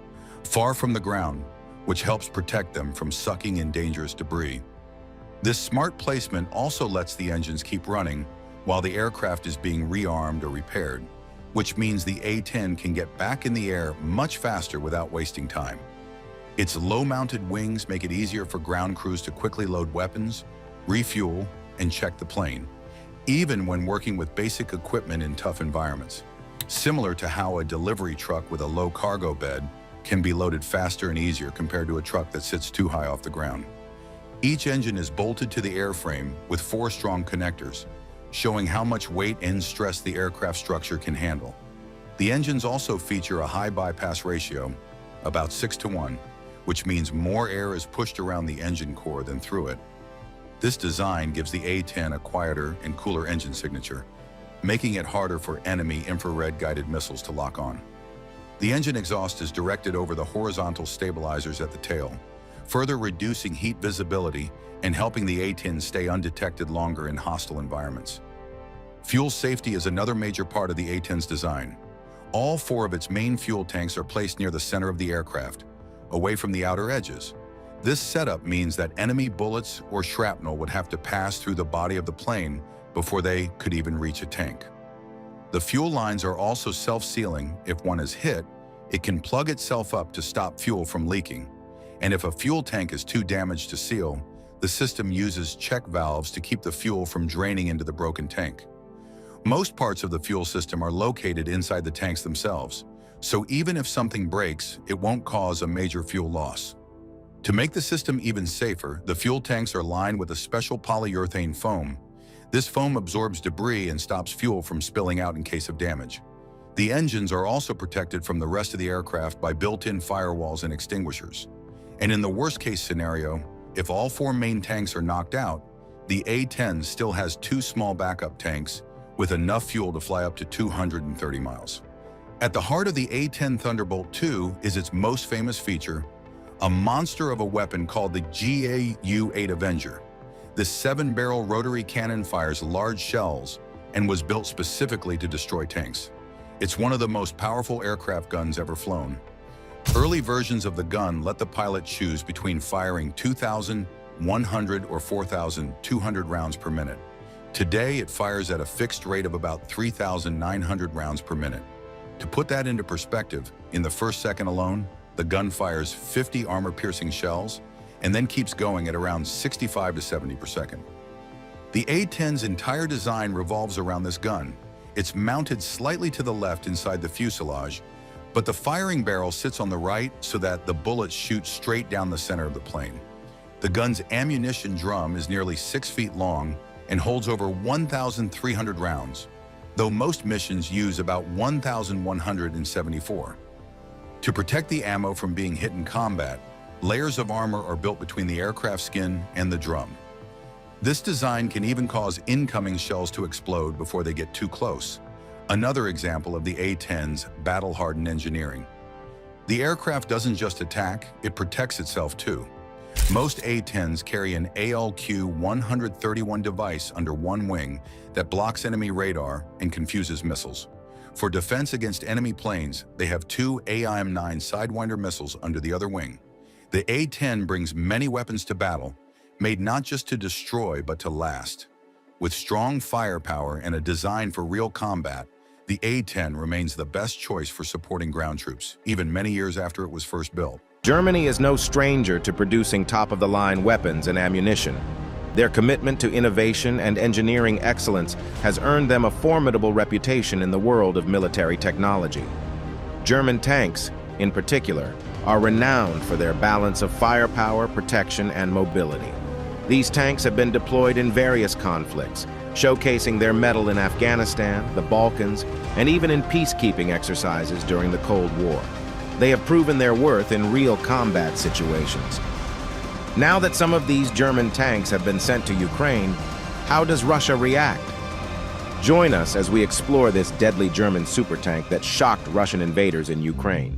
far from the ground, which helps protect them from sucking in dangerous debris. This smart placement also lets the engines keep running while the aircraft is being rearmed or repaired, which means the A-10 can get back in the air much faster without wasting time. Its low-mounted wings make it easier for ground crews to quickly load weapons, refuel, and check the plane, even when working with basic equipment in tough environments. Similar to how a delivery truck with a low cargo bed can be loaded faster and easier compared to a truck that sits too high off the ground. Each engine is bolted to the airframe with 4 strong connectors, showing how much weight and stress the aircraft structure can handle. The engines also feature a high bypass ratio, about 6:1, which means more air is pushed around the engine core than through it. This design gives the A-10 a quieter and cooler engine signature, making it harder for enemy infrared-guided missiles to lock on. The engine exhaust is directed over the horizontal stabilizers at the tail, further reducing heat visibility and helping the A-10 stay undetected longer in hostile environments. Fuel safety is another major part of the A-10's design. All 4 of its main fuel tanks are placed near the center of the aircraft, away from the outer edges. This setup means that enemy bullets or shrapnel would have to pass through the body of the plane before they could even reach a tank. The fuel lines are also self-sealing. If one is hit, it can plug itself up to stop fuel from leaking. And if a fuel tank is too damaged to seal, the system uses check valves to keep the fuel from draining into the broken tank. Most parts of the fuel system are located inside the tanks themselves, so even if something breaks, it won't cause a major fuel loss. To make the system even safer, the fuel tanks are lined with a special polyurethane foam. This foam absorbs debris and stops fuel from spilling out in case of damage. The engines are also protected from the rest of the aircraft by built-in firewalls and extinguishers. And in the worst-case scenario, if all 4 main tanks are knocked out, the A-10 still has 2 small backup tanks with enough fuel to fly up to 230 miles. At the heart of the A-10 Thunderbolt II is its most famous feature, a monster of a weapon called the GAU-8 Avenger. This 7-barrel rotary cannon fires large shells and was built specifically to destroy tanks. It's one of the most powerful aircraft guns ever flown. Early versions of the gun let the pilot choose between firing 2,100 or 4,200 rounds per minute. Today, it fires at a fixed rate of about 3,900 rounds per minute. To put that into perspective, in the first second alone, the gun fires 50 armor-piercing shells and then keeps going at around 65 to 70 per second. The A-10's entire design revolves around this gun. It's mounted slightly to the left inside the fuselage, but the firing barrel sits on the right so that the bullets shoot straight down the center of the plane. The gun's ammunition drum is nearly 6 feet long and holds over 1,300 rounds, though most missions use about 1,174. To protect the ammo from being hit in combat, layers of armor are built between the aircraft skin and the drum. This design can even cause incoming shells to explode before they get too close. Another example of the A-10's battle-hardened engineering. The aircraft doesn't just attack, it protects itself too. Most A-10s carry an ALQ-131 device under one wing that blocks enemy radar and confuses missiles. For defense against enemy planes, they have 2 AIM-9 Sidewinder missiles under the other wing. The A-10 brings many weapons to battle, made not just to destroy but to last. With strong firepower and a design for real combat, the A-10 remains the best choice for supporting ground troops, even many years after it was first built. Germany is no stranger to producing top-of-the-line weapons and ammunition. Their commitment to innovation and engineering excellence has earned them a formidable reputation in the world of military technology. German tanks, in particular, are renowned for their balance of firepower, protection, and mobility. These tanks have been deployed in various conflicts, showcasing their mettle in Afghanistan, the Balkans, and even in peacekeeping exercises during the Cold War. They have proven their worth in real combat situations. Now that some of these German tanks have been sent to Ukraine, how does Russia react? Join us as we explore this deadly German supertank that shocked Russian invaders in Ukraine.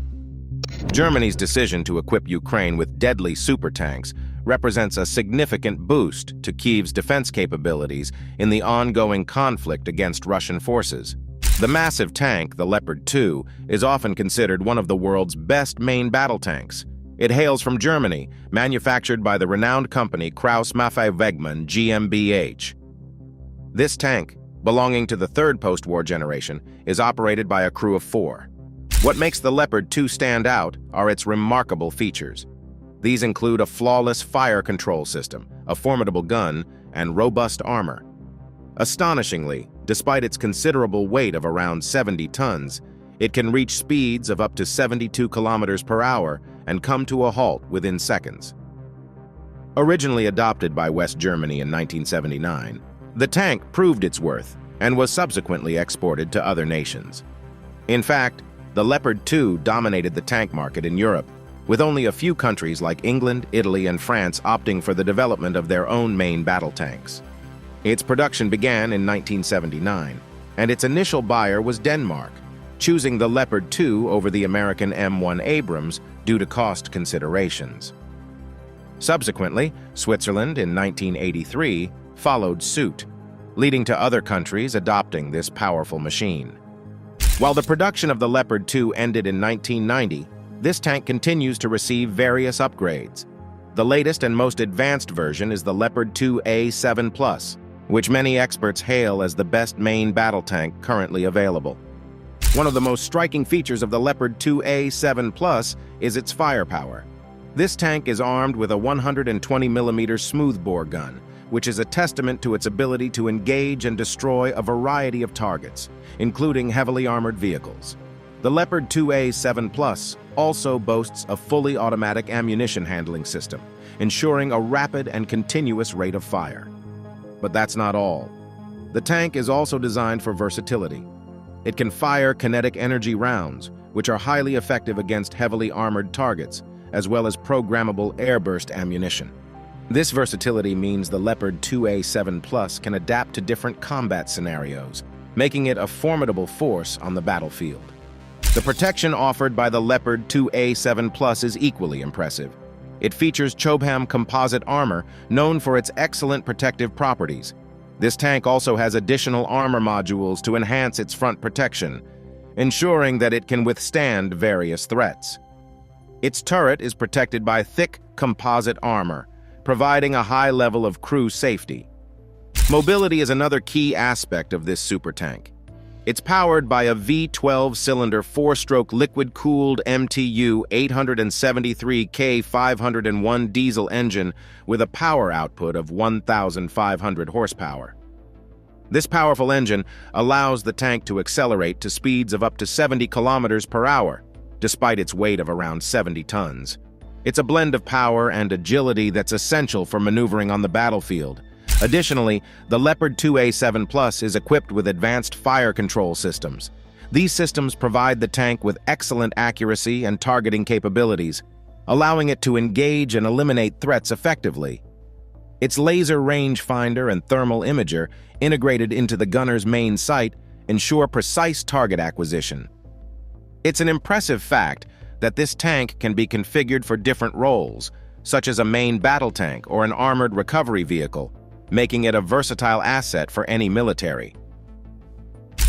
Germany's decision to equip Ukraine with deadly supertanks represents a significant boost to Kyiv's defense capabilities in the ongoing conflict against Russian forces. The massive tank, the Leopard 2, is often considered one of the world's best main battle tanks. It hails from Germany, manufactured by the renowned company Krauss-Maffei-Wegmann GmbH. This tank, belonging to the third post-war generation, is operated by a crew of 4. What makes the Leopard 2 stand out are its remarkable features. These include a flawless fire control system, a formidable gun, and robust armor. Astonishingly, despite its considerable weight of around 70 tons, it can reach speeds of up to 72 kilometers per hour and come to a halt within seconds. Originally adopted by West Germany in 1979, the tank proved its worth and was subsequently exported to other nations. In fact, the Leopard 2 dominated the tank market in Europe, with only a few countries like England, Italy, and France opting for the development of their own main battle tanks. Its production began in 1979, and its initial buyer was Denmark, choosing the Leopard 2 over the American M1 Abrams due to cost considerations. Subsequently, Switzerland in 1983 followed suit, leading to other countries adopting this powerful machine. While the production of the Leopard 2 ended in 1990, this tank continues to receive various upgrades. The latest and most advanced version is the Leopard 2A7+, which many experts hail as the best main battle tank currently available. One of the most striking features of the Leopard 2A7+ is its firepower. This tank is armed with a 120mm smoothbore gun, which is a testament to its ability to engage and destroy a variety of targets, including heavily armored vehicles. The Leopard 2A7 Plus also boasts a fully automatic ammunition handling system, ensuring a rapid and continuous rate of fire. But that's not all. The tank is also designed for versatility. It can fire kinetic energy rounds, which are highly effective against heavily armored targets, as well as programmable airburst ammunition. This versatility means the Leopard 2A7 Plus can adapt to different combat scenarios, making it a formidable force on the battlefield. The protection offered by the Leopard 2A7 Plus is equally impressive. It features Chobham composite armor, known for its excellent protective properties. This tank also has additional armor modules to enhance its front protection, ensuring that it can withstand various threats. Its turret is protected by thick composite armor, providing a high level of crew safety. Mobility is another key aspect of this super tank. It's powered by a V12-cylinder 4-stroke liquid-cooled MTU 873K 501 diesel engine with a power output of 1,500 horsepower. This powerful engine allows the tank to accelerate to speeds of up to 70 kilometers per hour, despite its weight of around 70 tons. It's a blend of power and agility that's essential for maneuvering on the battlefield. Additionally, the Leopard 2A7 Plus is equipped with advanced fire control systems. These systems provide the tank with excellent accuracy and targeting capabilities, allowing it to engage and eliminate threats effectively. Its laser rangefinder and thermal imager, integrated into the gunner's main sight, ensure precise target acquisition. It's an impressive fact that this tank can be configured for different roles, such as a main battle tank or an armored recovery vehicle, making it a versatile asset for any military.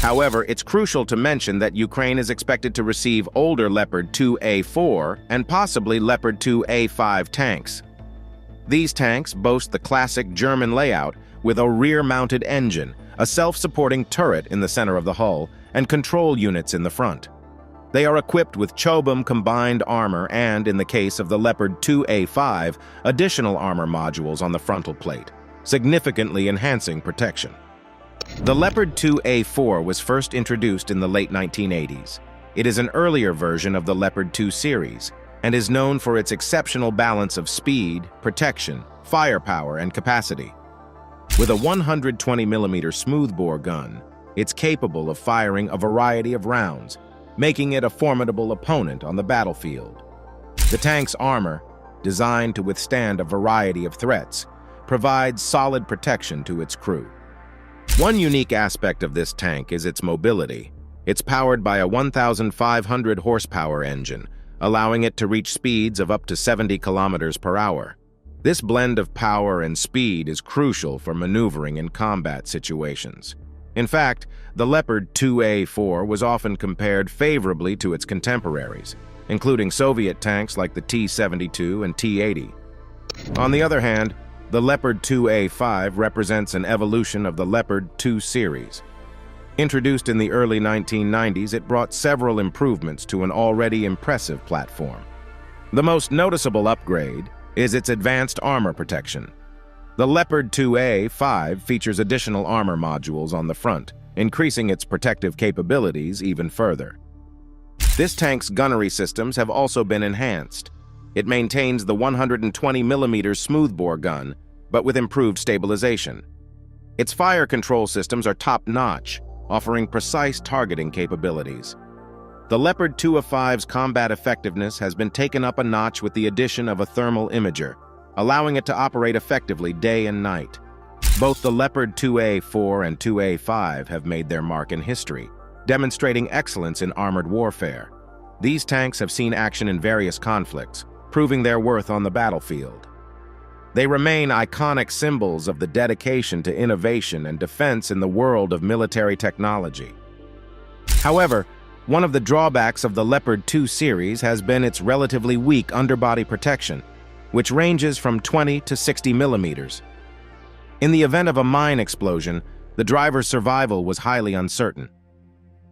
However, it's crucial to mention that Ukraine is expected to receive older Leopard 2A4 and possibly Leopard 2A5 tanks. These tanks boast the classic German layout with a rear-mounted engine, a self-supporting turret in the center of the hull, and control units in the front. They are equipped with Chobham combined armor and, in the case of the Leopard 2A5, additional armor modules on the frontal plate, significantly enhancing protection. The Leopard 2A4 was first introduced in the late 1980s. It is an earlier version of the Leopard 2 series and is known for its exceptional balance of speed, protection, firepower, and capacity. With a 120mm smoothbore gun, it's capable of firing a variety of rounds, making it a formidable opponent on the battlefield. The tank's armor, designed to withstand a variety of threats, provides solid protection to its crew. One unique aspect of this tank is its mobility. It's powered by a 1,500 horsepower engine, allowing it to reach speeds of up to 70 kilometers per hour. This blend of power and speed is crucial for maneuvering in combat situations. In fact, the Leopard 2A4 was often compared favorably to its contemporaries, including Soviet tanks like the T-72 and T-80. On the other hand, the Leopard 2A5 represents an evolution of the Leopard 2 series. Introduced in the early 1990s, it brought several improvements to an already impressive platform. The most noticeable upgrade is its advanced armor protection. The Leopard 2A5 features additional armor modules on the front, increasing its protective capabilities even further. This tank's gunnery systems have also been enhanced. It maintains the 120mm smoothbore gun, but with improved stabilization. Its fire control systems are top-notch, offering precise targeting capabilities. The Leopard 2A5's combat effectiveness has been taken up a notch with the addition of a thermal imager, allowing it to operate effectively day and night. Both the Leopard 2A4 and 2A5 have made their mark in history, demonstrating excellence in armored warfare. These tanks have seen action in various conflicts, proving their worth on the battlefield. They remain iconic symbols of the dedication to innovation and defense in the world of military technology. However, one of the drawbacks of the Leopard 2 series has been its relatively weak underbody protection, which ranges from 20 to 60 millimeters. In the event of a mine explosion, the driver's survival was highly uncertain.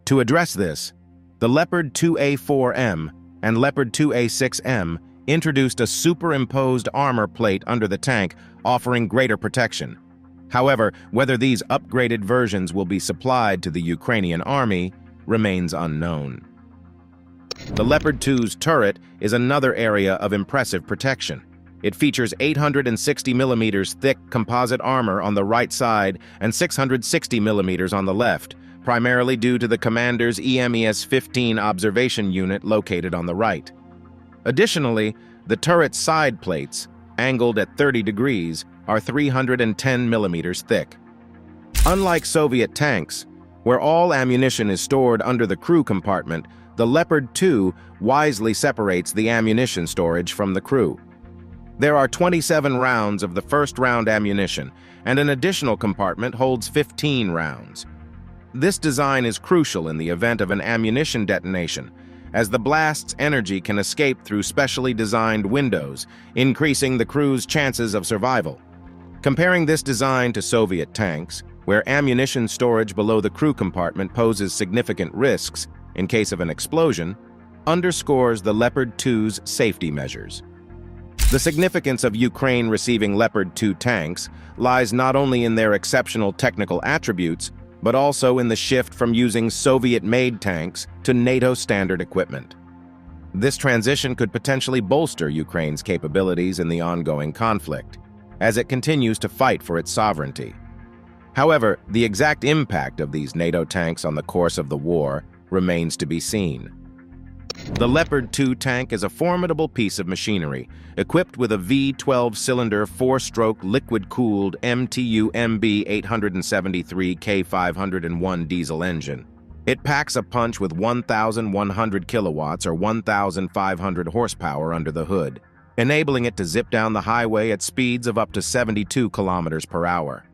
To address this, the Leopard 2A4M and Leopard 2A6M introduced a superimposed armor plate under the tank, offering greater protection. However, whether these upgraded versions will be supplied to the Ukrainian army remains unknown. The Leopard 2's turret is another area of impressive protection. It features 860 millimeters thick composite armor on the right side and 660 millimeters on the left, primarily due to the commander's EMES-15 observation unit located on the right. Additionally, the turret's side plates, angled at 30 degrees, are 310 millimeters thick. Unlike Soviet tanks, where all ammunition is stored under the crew compartment, the Leopard 2 wisely separates the ammunition storage from the crew. There are 27 rounds of the first-round ammunition, and an additional compartment holds 15 rounds. This design is crucial in the event of an ammunition detonation, as the blast's energy can escape through specially designed windows, increasing the crew's chances of survival. Comparing this design to Soviet tanks, where ammunition storage below the crew compartment poses significant risks in case of an explosion, underscores the Leopard 2's safety measures. The significance of Ukraine receiving Leopard 2 tanks lies not only in their exceptional technical attributes, but also in the shift from using Soviet-made tanks to NATO-standard equipment. This transition could potentially bolster Ukraine's capabilities in the ongoing conflict, as it continues to fight for its sovereignty. However, the exact impact of these NATO tanks on the course of the war remains to be seen. The Leopard 2 tank is a formidable piece of machinery, equipped with a V12-cylinder 4-stroke liquid-cooled MTU-MB 873 K501 diesel engine. It packs a punch with 1,100 kilowatts or 1,500 horsepower under the hood, enabling it to zip down the highway at speeds of up to 72 kilometers per hour.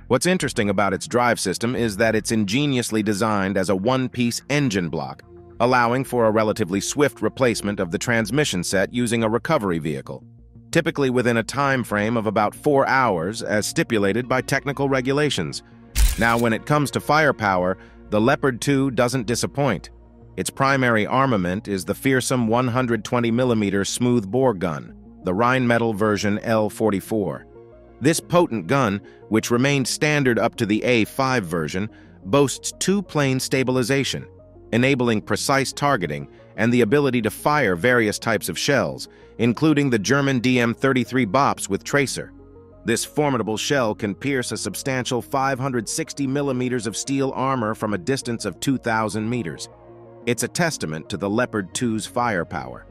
What's interesting about its drive system is that it's ingeniously designed as a one-piece engine block, allowing for a relatively swift replacement of the transmission set using a recovery vehicle, typically within a time frame of about 4 hours as stipulated by technical regulations. Now, when it comes to firepower, the Leopard 2 doesn't disappoint. Its primary armament is the fearsome 120mm smoothbore gun, the Rheinmetall version L44. This potent gun, which remained standard up to the A5 version, boasts two-plane stabilization, enabling precise targeting and the ability to fire various types of shells, including the German DM-33 Bops with tracer. This formidable shell can pierce a substantial 560 millimeters of steel armor from a distance of 2,000 meters. It's a testament to the Leopard 2's firepower.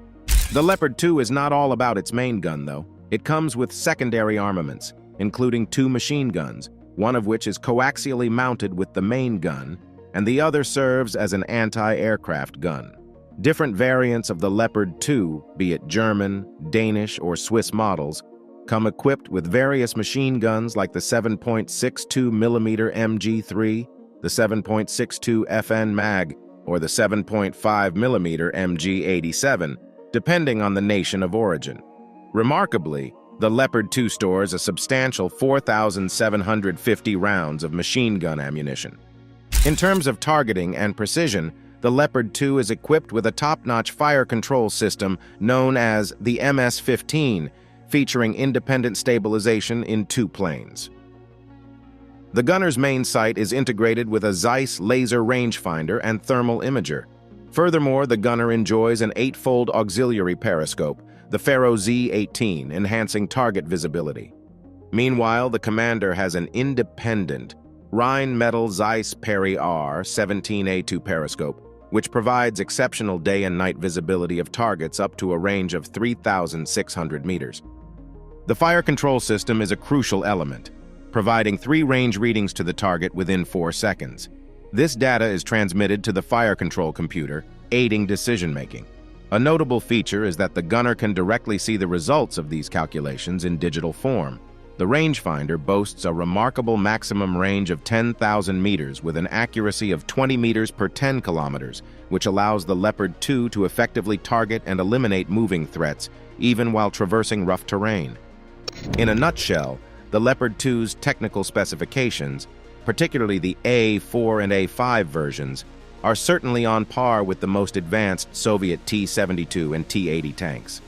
The Leopard 2 is not all about its main gun, though. It comes with secondary armaments, including 2 machine guns, one of which is coaxially mounted with the main gun, and the other serves as an anti-aircraft gun. Different variants of the Leopard 2, be it German, Danish, or Swiss models, come equipped with various machine guns like the 7.62mm MG3, the 7.62 FN Mag, or the 7.5mm MG87, depending on the nation of origin. Remarkably, the Leopard 2 stores a substantial 4,750 rounds of machine gun ammunition. In terms of targeting and precision, the Leopard 2 is equipped with a top-notch fire control system known as the MS-15, featuring independent stabilization in 2 planes. The gunner's main sight is integrated with a Zeiss laser rangefinder and thermal imager. Furthermore, the gunner enjoys an 8-fold auxiliary periscope, the Faro Z18, enhancing target visibility. Meanwhile, the commander has an independent Rheinmetall Zeiss Peri R 17A2 periscope, which provides exceptional day and night visibility of targets up to a range of 3,600 meters. The fire control system is a crucial element, providing 3 range readings to the target within 4 seconds. This data is transmitted to the fire control computer, aiding decision-making. A notable feature is that the gunner can directly see the results of these calculations in digital form. The rangefinder boasts a remarkable maximum range of 10,000 meters with an accuracy of 20 meters per 10 kilometers, which allows the Leopard 2 to effectively target and eliminate moving threats, even while traversing rough terrain. In a nutshell, the Leopard 2's technical specifications, particularly the A4 and A5 versions, are certainly on par with the most advanced Soviet T-72 and T-80 tanks.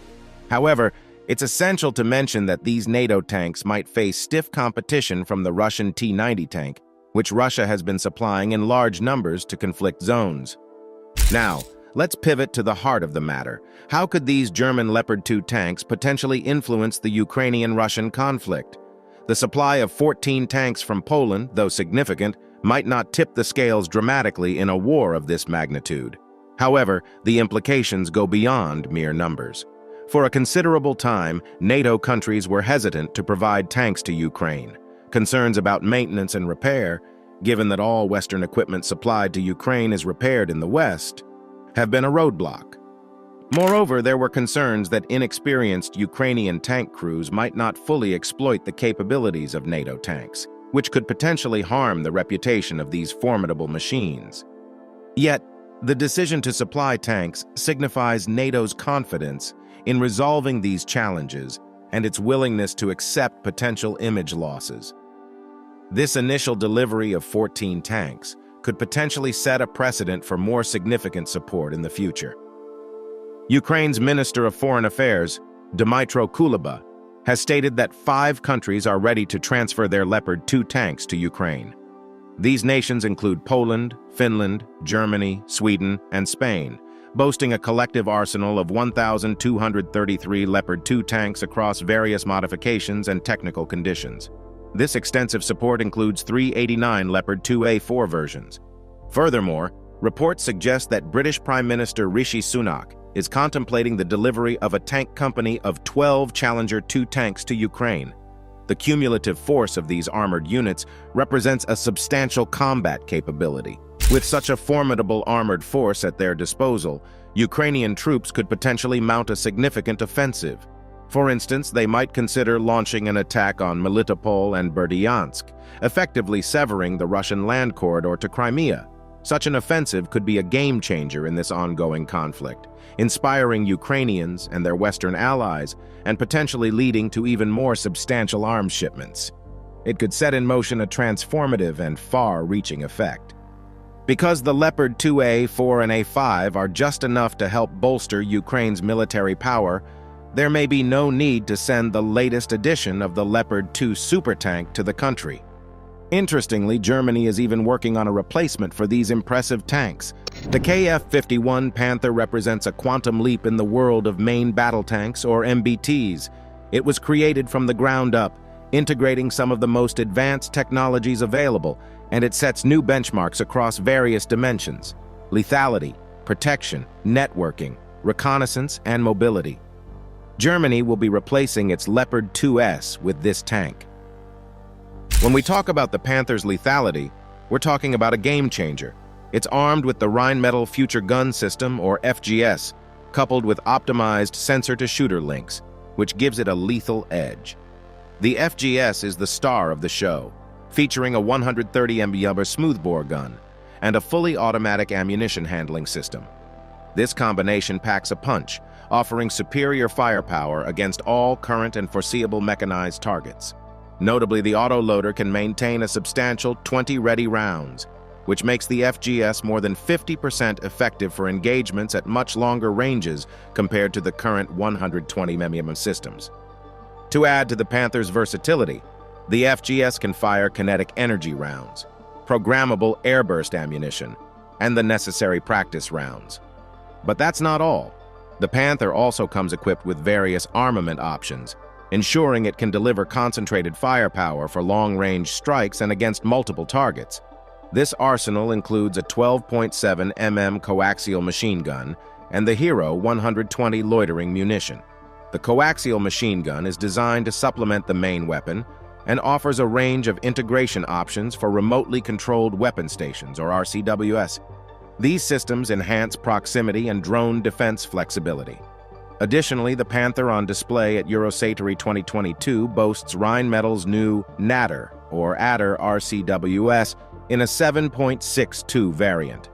However, it's essential to mention that these NATO tanks might face stiff competition from the Russian T-90 tank, which Russia has been supplying in large numbers to conflict zones. Now, let's pivot to the heart of the matter. How could these German Leopard 2 tanks potentially influence the Ukrainian-Russian conflict? The supply of 14 tanks from Poland, though significant, might not tip the scales dramatically in a war of this magnitude. However, the implications go beyond mere numbers. For a considerable time, NATO countries were hesitant to provide tanks to Ukraine. Concerns about maintenance and repair, given that all Western equipment supplied to Ukraine is repaired in the West, have been a roadblock. Moreover, there were concerns that inexperienced Ukrainian tank crews might not fully exploit the capabilities of NATO tanks, which could potentially harm the reputation of these formidable machines. Yet, the decision to supply tanks signifies NATO's confidence in resolving these challenges and its willingness to accept potential image losses. This initial delivery of 14 tanks could potentially set a precedent for more significant support in the future. Ukraine's Minister of Foreign Affairs, Dmytro Kuleba, has stated that 5 countries are ready to transfer their Leopard 2 tanks to Ukraine. These nations include Poland, Finland, Germany, Sweden, and Spain, boasting a collective arsenal of 1,233 Leopard 2 tanks across various modifications and technical conditions. This extensive support includes 389 Leopard 2A4 versions. Furthermore, reports suggest that British Prime Minister Rishi Sunak is contemplating the delivery of a tank company of 12 Challenger 2 tanks to Ukraine. The cumulative force of these armored units represents a substantial combat capability. With such a formidable armored force at their disposal, Ukrainian troops could potentially mount a significant offensive. For instance, they might consider launching an attack on Melitopol and Berdyansk, effectively severing the Russian land corridor to Crimea. Such an offensive could be a game-changer in this ongoing conflict, inspiring Ukrainians and their Western allies and potentially leading to even more substantial arms shipments. It could set in motion a transformative and far-reaching effect. Because the Leopard 2A, 4, and A5 are just enough to help bolster Ukraine's military power, there may be no need to send the latest edition of the Leopard 2 supertank to the country. Interestingly, Germany is even working on a replacement for these impressive tanks. The Kf-51 Panther represents a quantum leap in the world of main battle tanks, or MBTs. It was created from the ground up, integrating some of the most advanced technologies available, and it sets new benchmarks across various dimensions: lethality, protection, networking, reconnaissance, and mobility. Germany will be replacing its Leopard 2S with this tank. When we talk about the Panther's lethality, we're talking about a game-changer. It's armed with the Rheinmetall Future Gun System, or FGS, coupled with optimized sensor-to-shooter links, which gives it a lethal edge. The FGS is the star of the show, featuring a 130 mm smoothbore gun and a fully automatic ammunition handling system. This combination packs a punch, offering superior firepower against all current and foreseeable mechanized targets. Notably, the autoloader can maintain a substantial 20 ready rounds, which makes the FGS more than 50% effective for engagements at much longer ranges compared to the current 120 mm systems. To add to the Panther's versatility, the FGS can fire kinetic energy rounds, programmable airburst ammunition, and the necessary practice rounds. But that's not all. The Panther also comes equipped with various armament options, ensuring it can deliver concentrated firepower for long-range strikes and against multiple targets. This arsenal includes a 12.7 mm coaxial machine gun and the Hero 120 loitering munition. The coaxial machine gun is designed to supplement the main weapon and offers a range of integration options for remotely controlled weapon stations, or RCWS. These systems enhance proximity and drone defense flexibility. Additionally, the Panther on display at Eurosatory 2022 boasts Rheinmetall's new Natter, or Adder RCWS, in a 7.62 variant.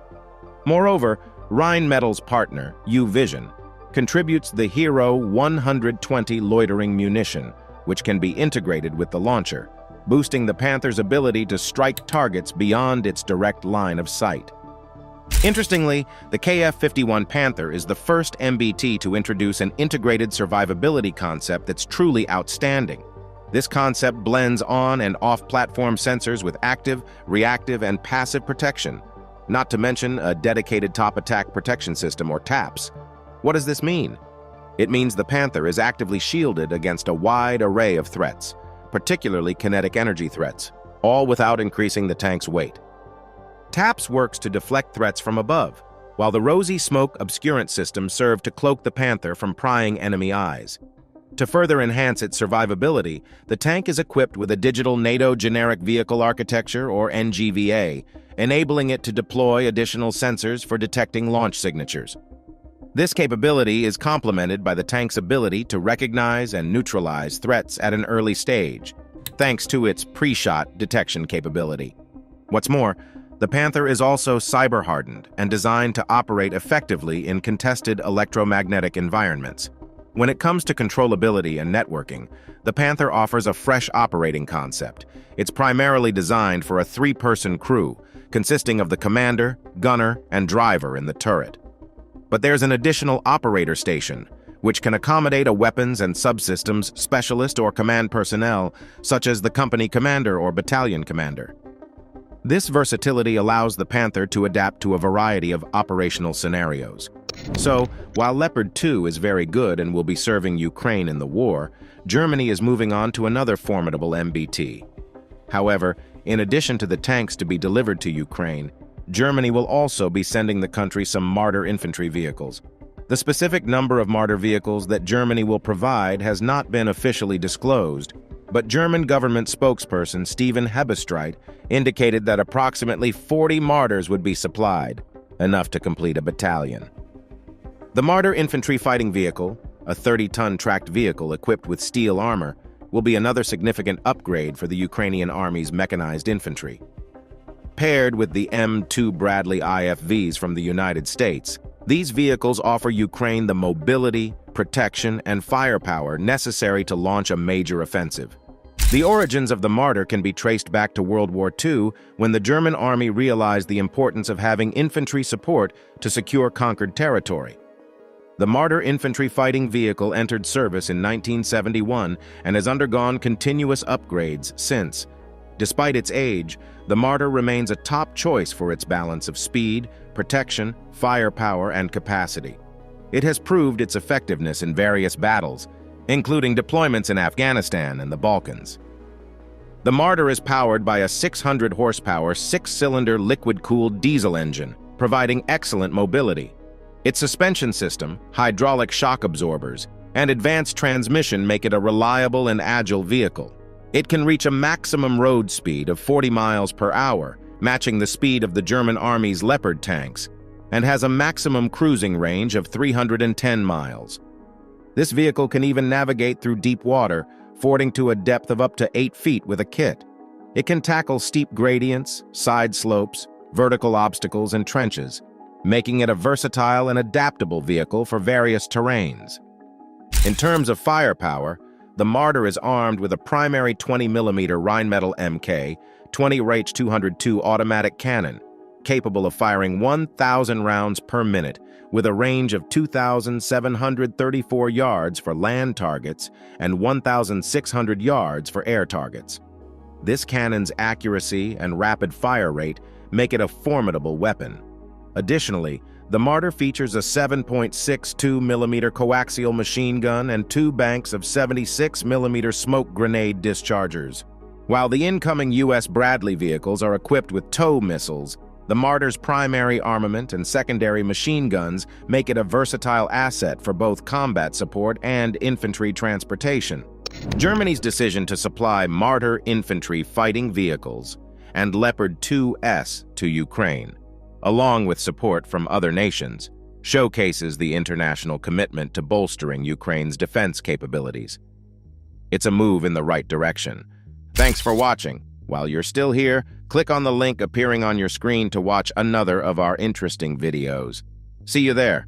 Moreover, Rheinmetall's partner, U-Vision, contributes the Hero 120 loitering munition, which can be integrated with the launcher, boosting the Panther's ability to strike targets beyond its direct line of sight. Interestingly, the Kf-51 Panther is the first MBT to introduce an integrated survivability concept that's truly outstanding. This concept blends on and off-platform sensors with active, reactive, and passive protection. not to mention a dedicated top attack protection system or TAPS. What does this mean? It means the Panther is actively shielded against a wide array of threats, particularly kinetic energy threats, all without increasing the tank's weight. TAPS works to deflect threats from above, while the rosy smoke obscurant system served to cloak the Panther from prying enemy eyes. To further enhance its survivability, the tank is equipped with a digital NATO Generic Vehicle Architecture, or NGVA, enabling it to deploy additional sensors for detecting launch signatures. This capability is complemented by the tank's ability to recognize and neutralize threats at an early stage, thanks to its pre-shot detection capability. What's more, the Panther is also cyber-hardened and designed to operate effectively in contested electromagnetic environments. When it comes to controllability and networking, the Panther offers a fresh operating concept. It's primarily designed for a three-person crew, consisting of the commander, gunner, and driver in the turret. But there's an additional operator station, which can accommodate a weapons and subsystems specialist or command personnel, such as the company commander or battalion commander. This versatility allows the Panther to adapt to a variety of operational scenarios. So, while Leopard 2 is very good and will be serving Ukraine in the war, Germany is moving on to another formidable MBT. However, in addition to the tanks to be delivered to Ukraine, Germany will also be sending the country some Marder infantry vehicles. The specific number of Marder vehicles that Germany will provide has not been officially disclosed, but German government spokesperson Steven Hebestreit indicated that approximately 40 Marders would be supplied, enough to complete a battalion. The Marder infantry fighting vehicle, a 30-ton tracked vehicle equipped with steel armor, will be another significant upgrade for the Ukrainian Army's mechanized infantry. Paired with the M2 Bradley IFVs from the United States, these vehicles offer Ukraine the mobility, protection, and firepower necessary to launch a major offensive. The origins of the Marder can be traced back to World War II, when the German army realized the importance of having infantry support to secure conquered territory. The Marder infantry fighting vehicle entered service in 1971 and has undergone continuous upgrades since. Despite its age, the Marder remains a top choice for its balance of speed, protection, firepower, and capacity. It has proved its effectiveness in various battles, including deployments in Afghanistan and the Balkans. The Marder is powered by a 600-horsepower, 6-cylinder liquid-cooled diesel engine, providing excellent mobility. Its suspension system, hydraulic shock absorbers, and advanced transmission make it a reliable and agile vehicle. It can reach a maximum road speed of 40 miles per hour, matching the speed of the German Army's Leopard tanks, and has a maximum cruising range of 310 miles. This vehicle can even navigate through deep water, fording to a depth of up to 8 feet with a kit. It can tackle steep gradients, side slopes, vertical obstacles, and trenches, making it a versatile and adaptable vehicle for various terrains. In terms of firepower, the Marder is armed with a primary 20mm Rheinmetall Mk 20H202 automatic cannon, capable of firing 1,000 rounds per minute, with a range of 2,734 yards for land targets and 1,600 yards for air targets. This cannon's accuracy and rapid fire rate make it a formidable weapon. Additionally, the Marder features a 7.62mm coaxial machine gun and 2 banks of 76mm smoke grenade dischargers. While the incoming U.S. Bradley vehicles are equipped with TOW missiles, the Marder's primary armament and secondary machine guns make it a versatile asset for both combat support and infantry transportation. Germany's decision to supply Marder infantry fighting vehicles and Leopard 2S to Ukraine, along with support from other nations, showcases the international commitment to bolstering Ukraine's defense capabilities. It's a move in the right direction. Thanks for watching. While you're still here, click on the link appearing on your screen to watch another of our interesting videos. See you there.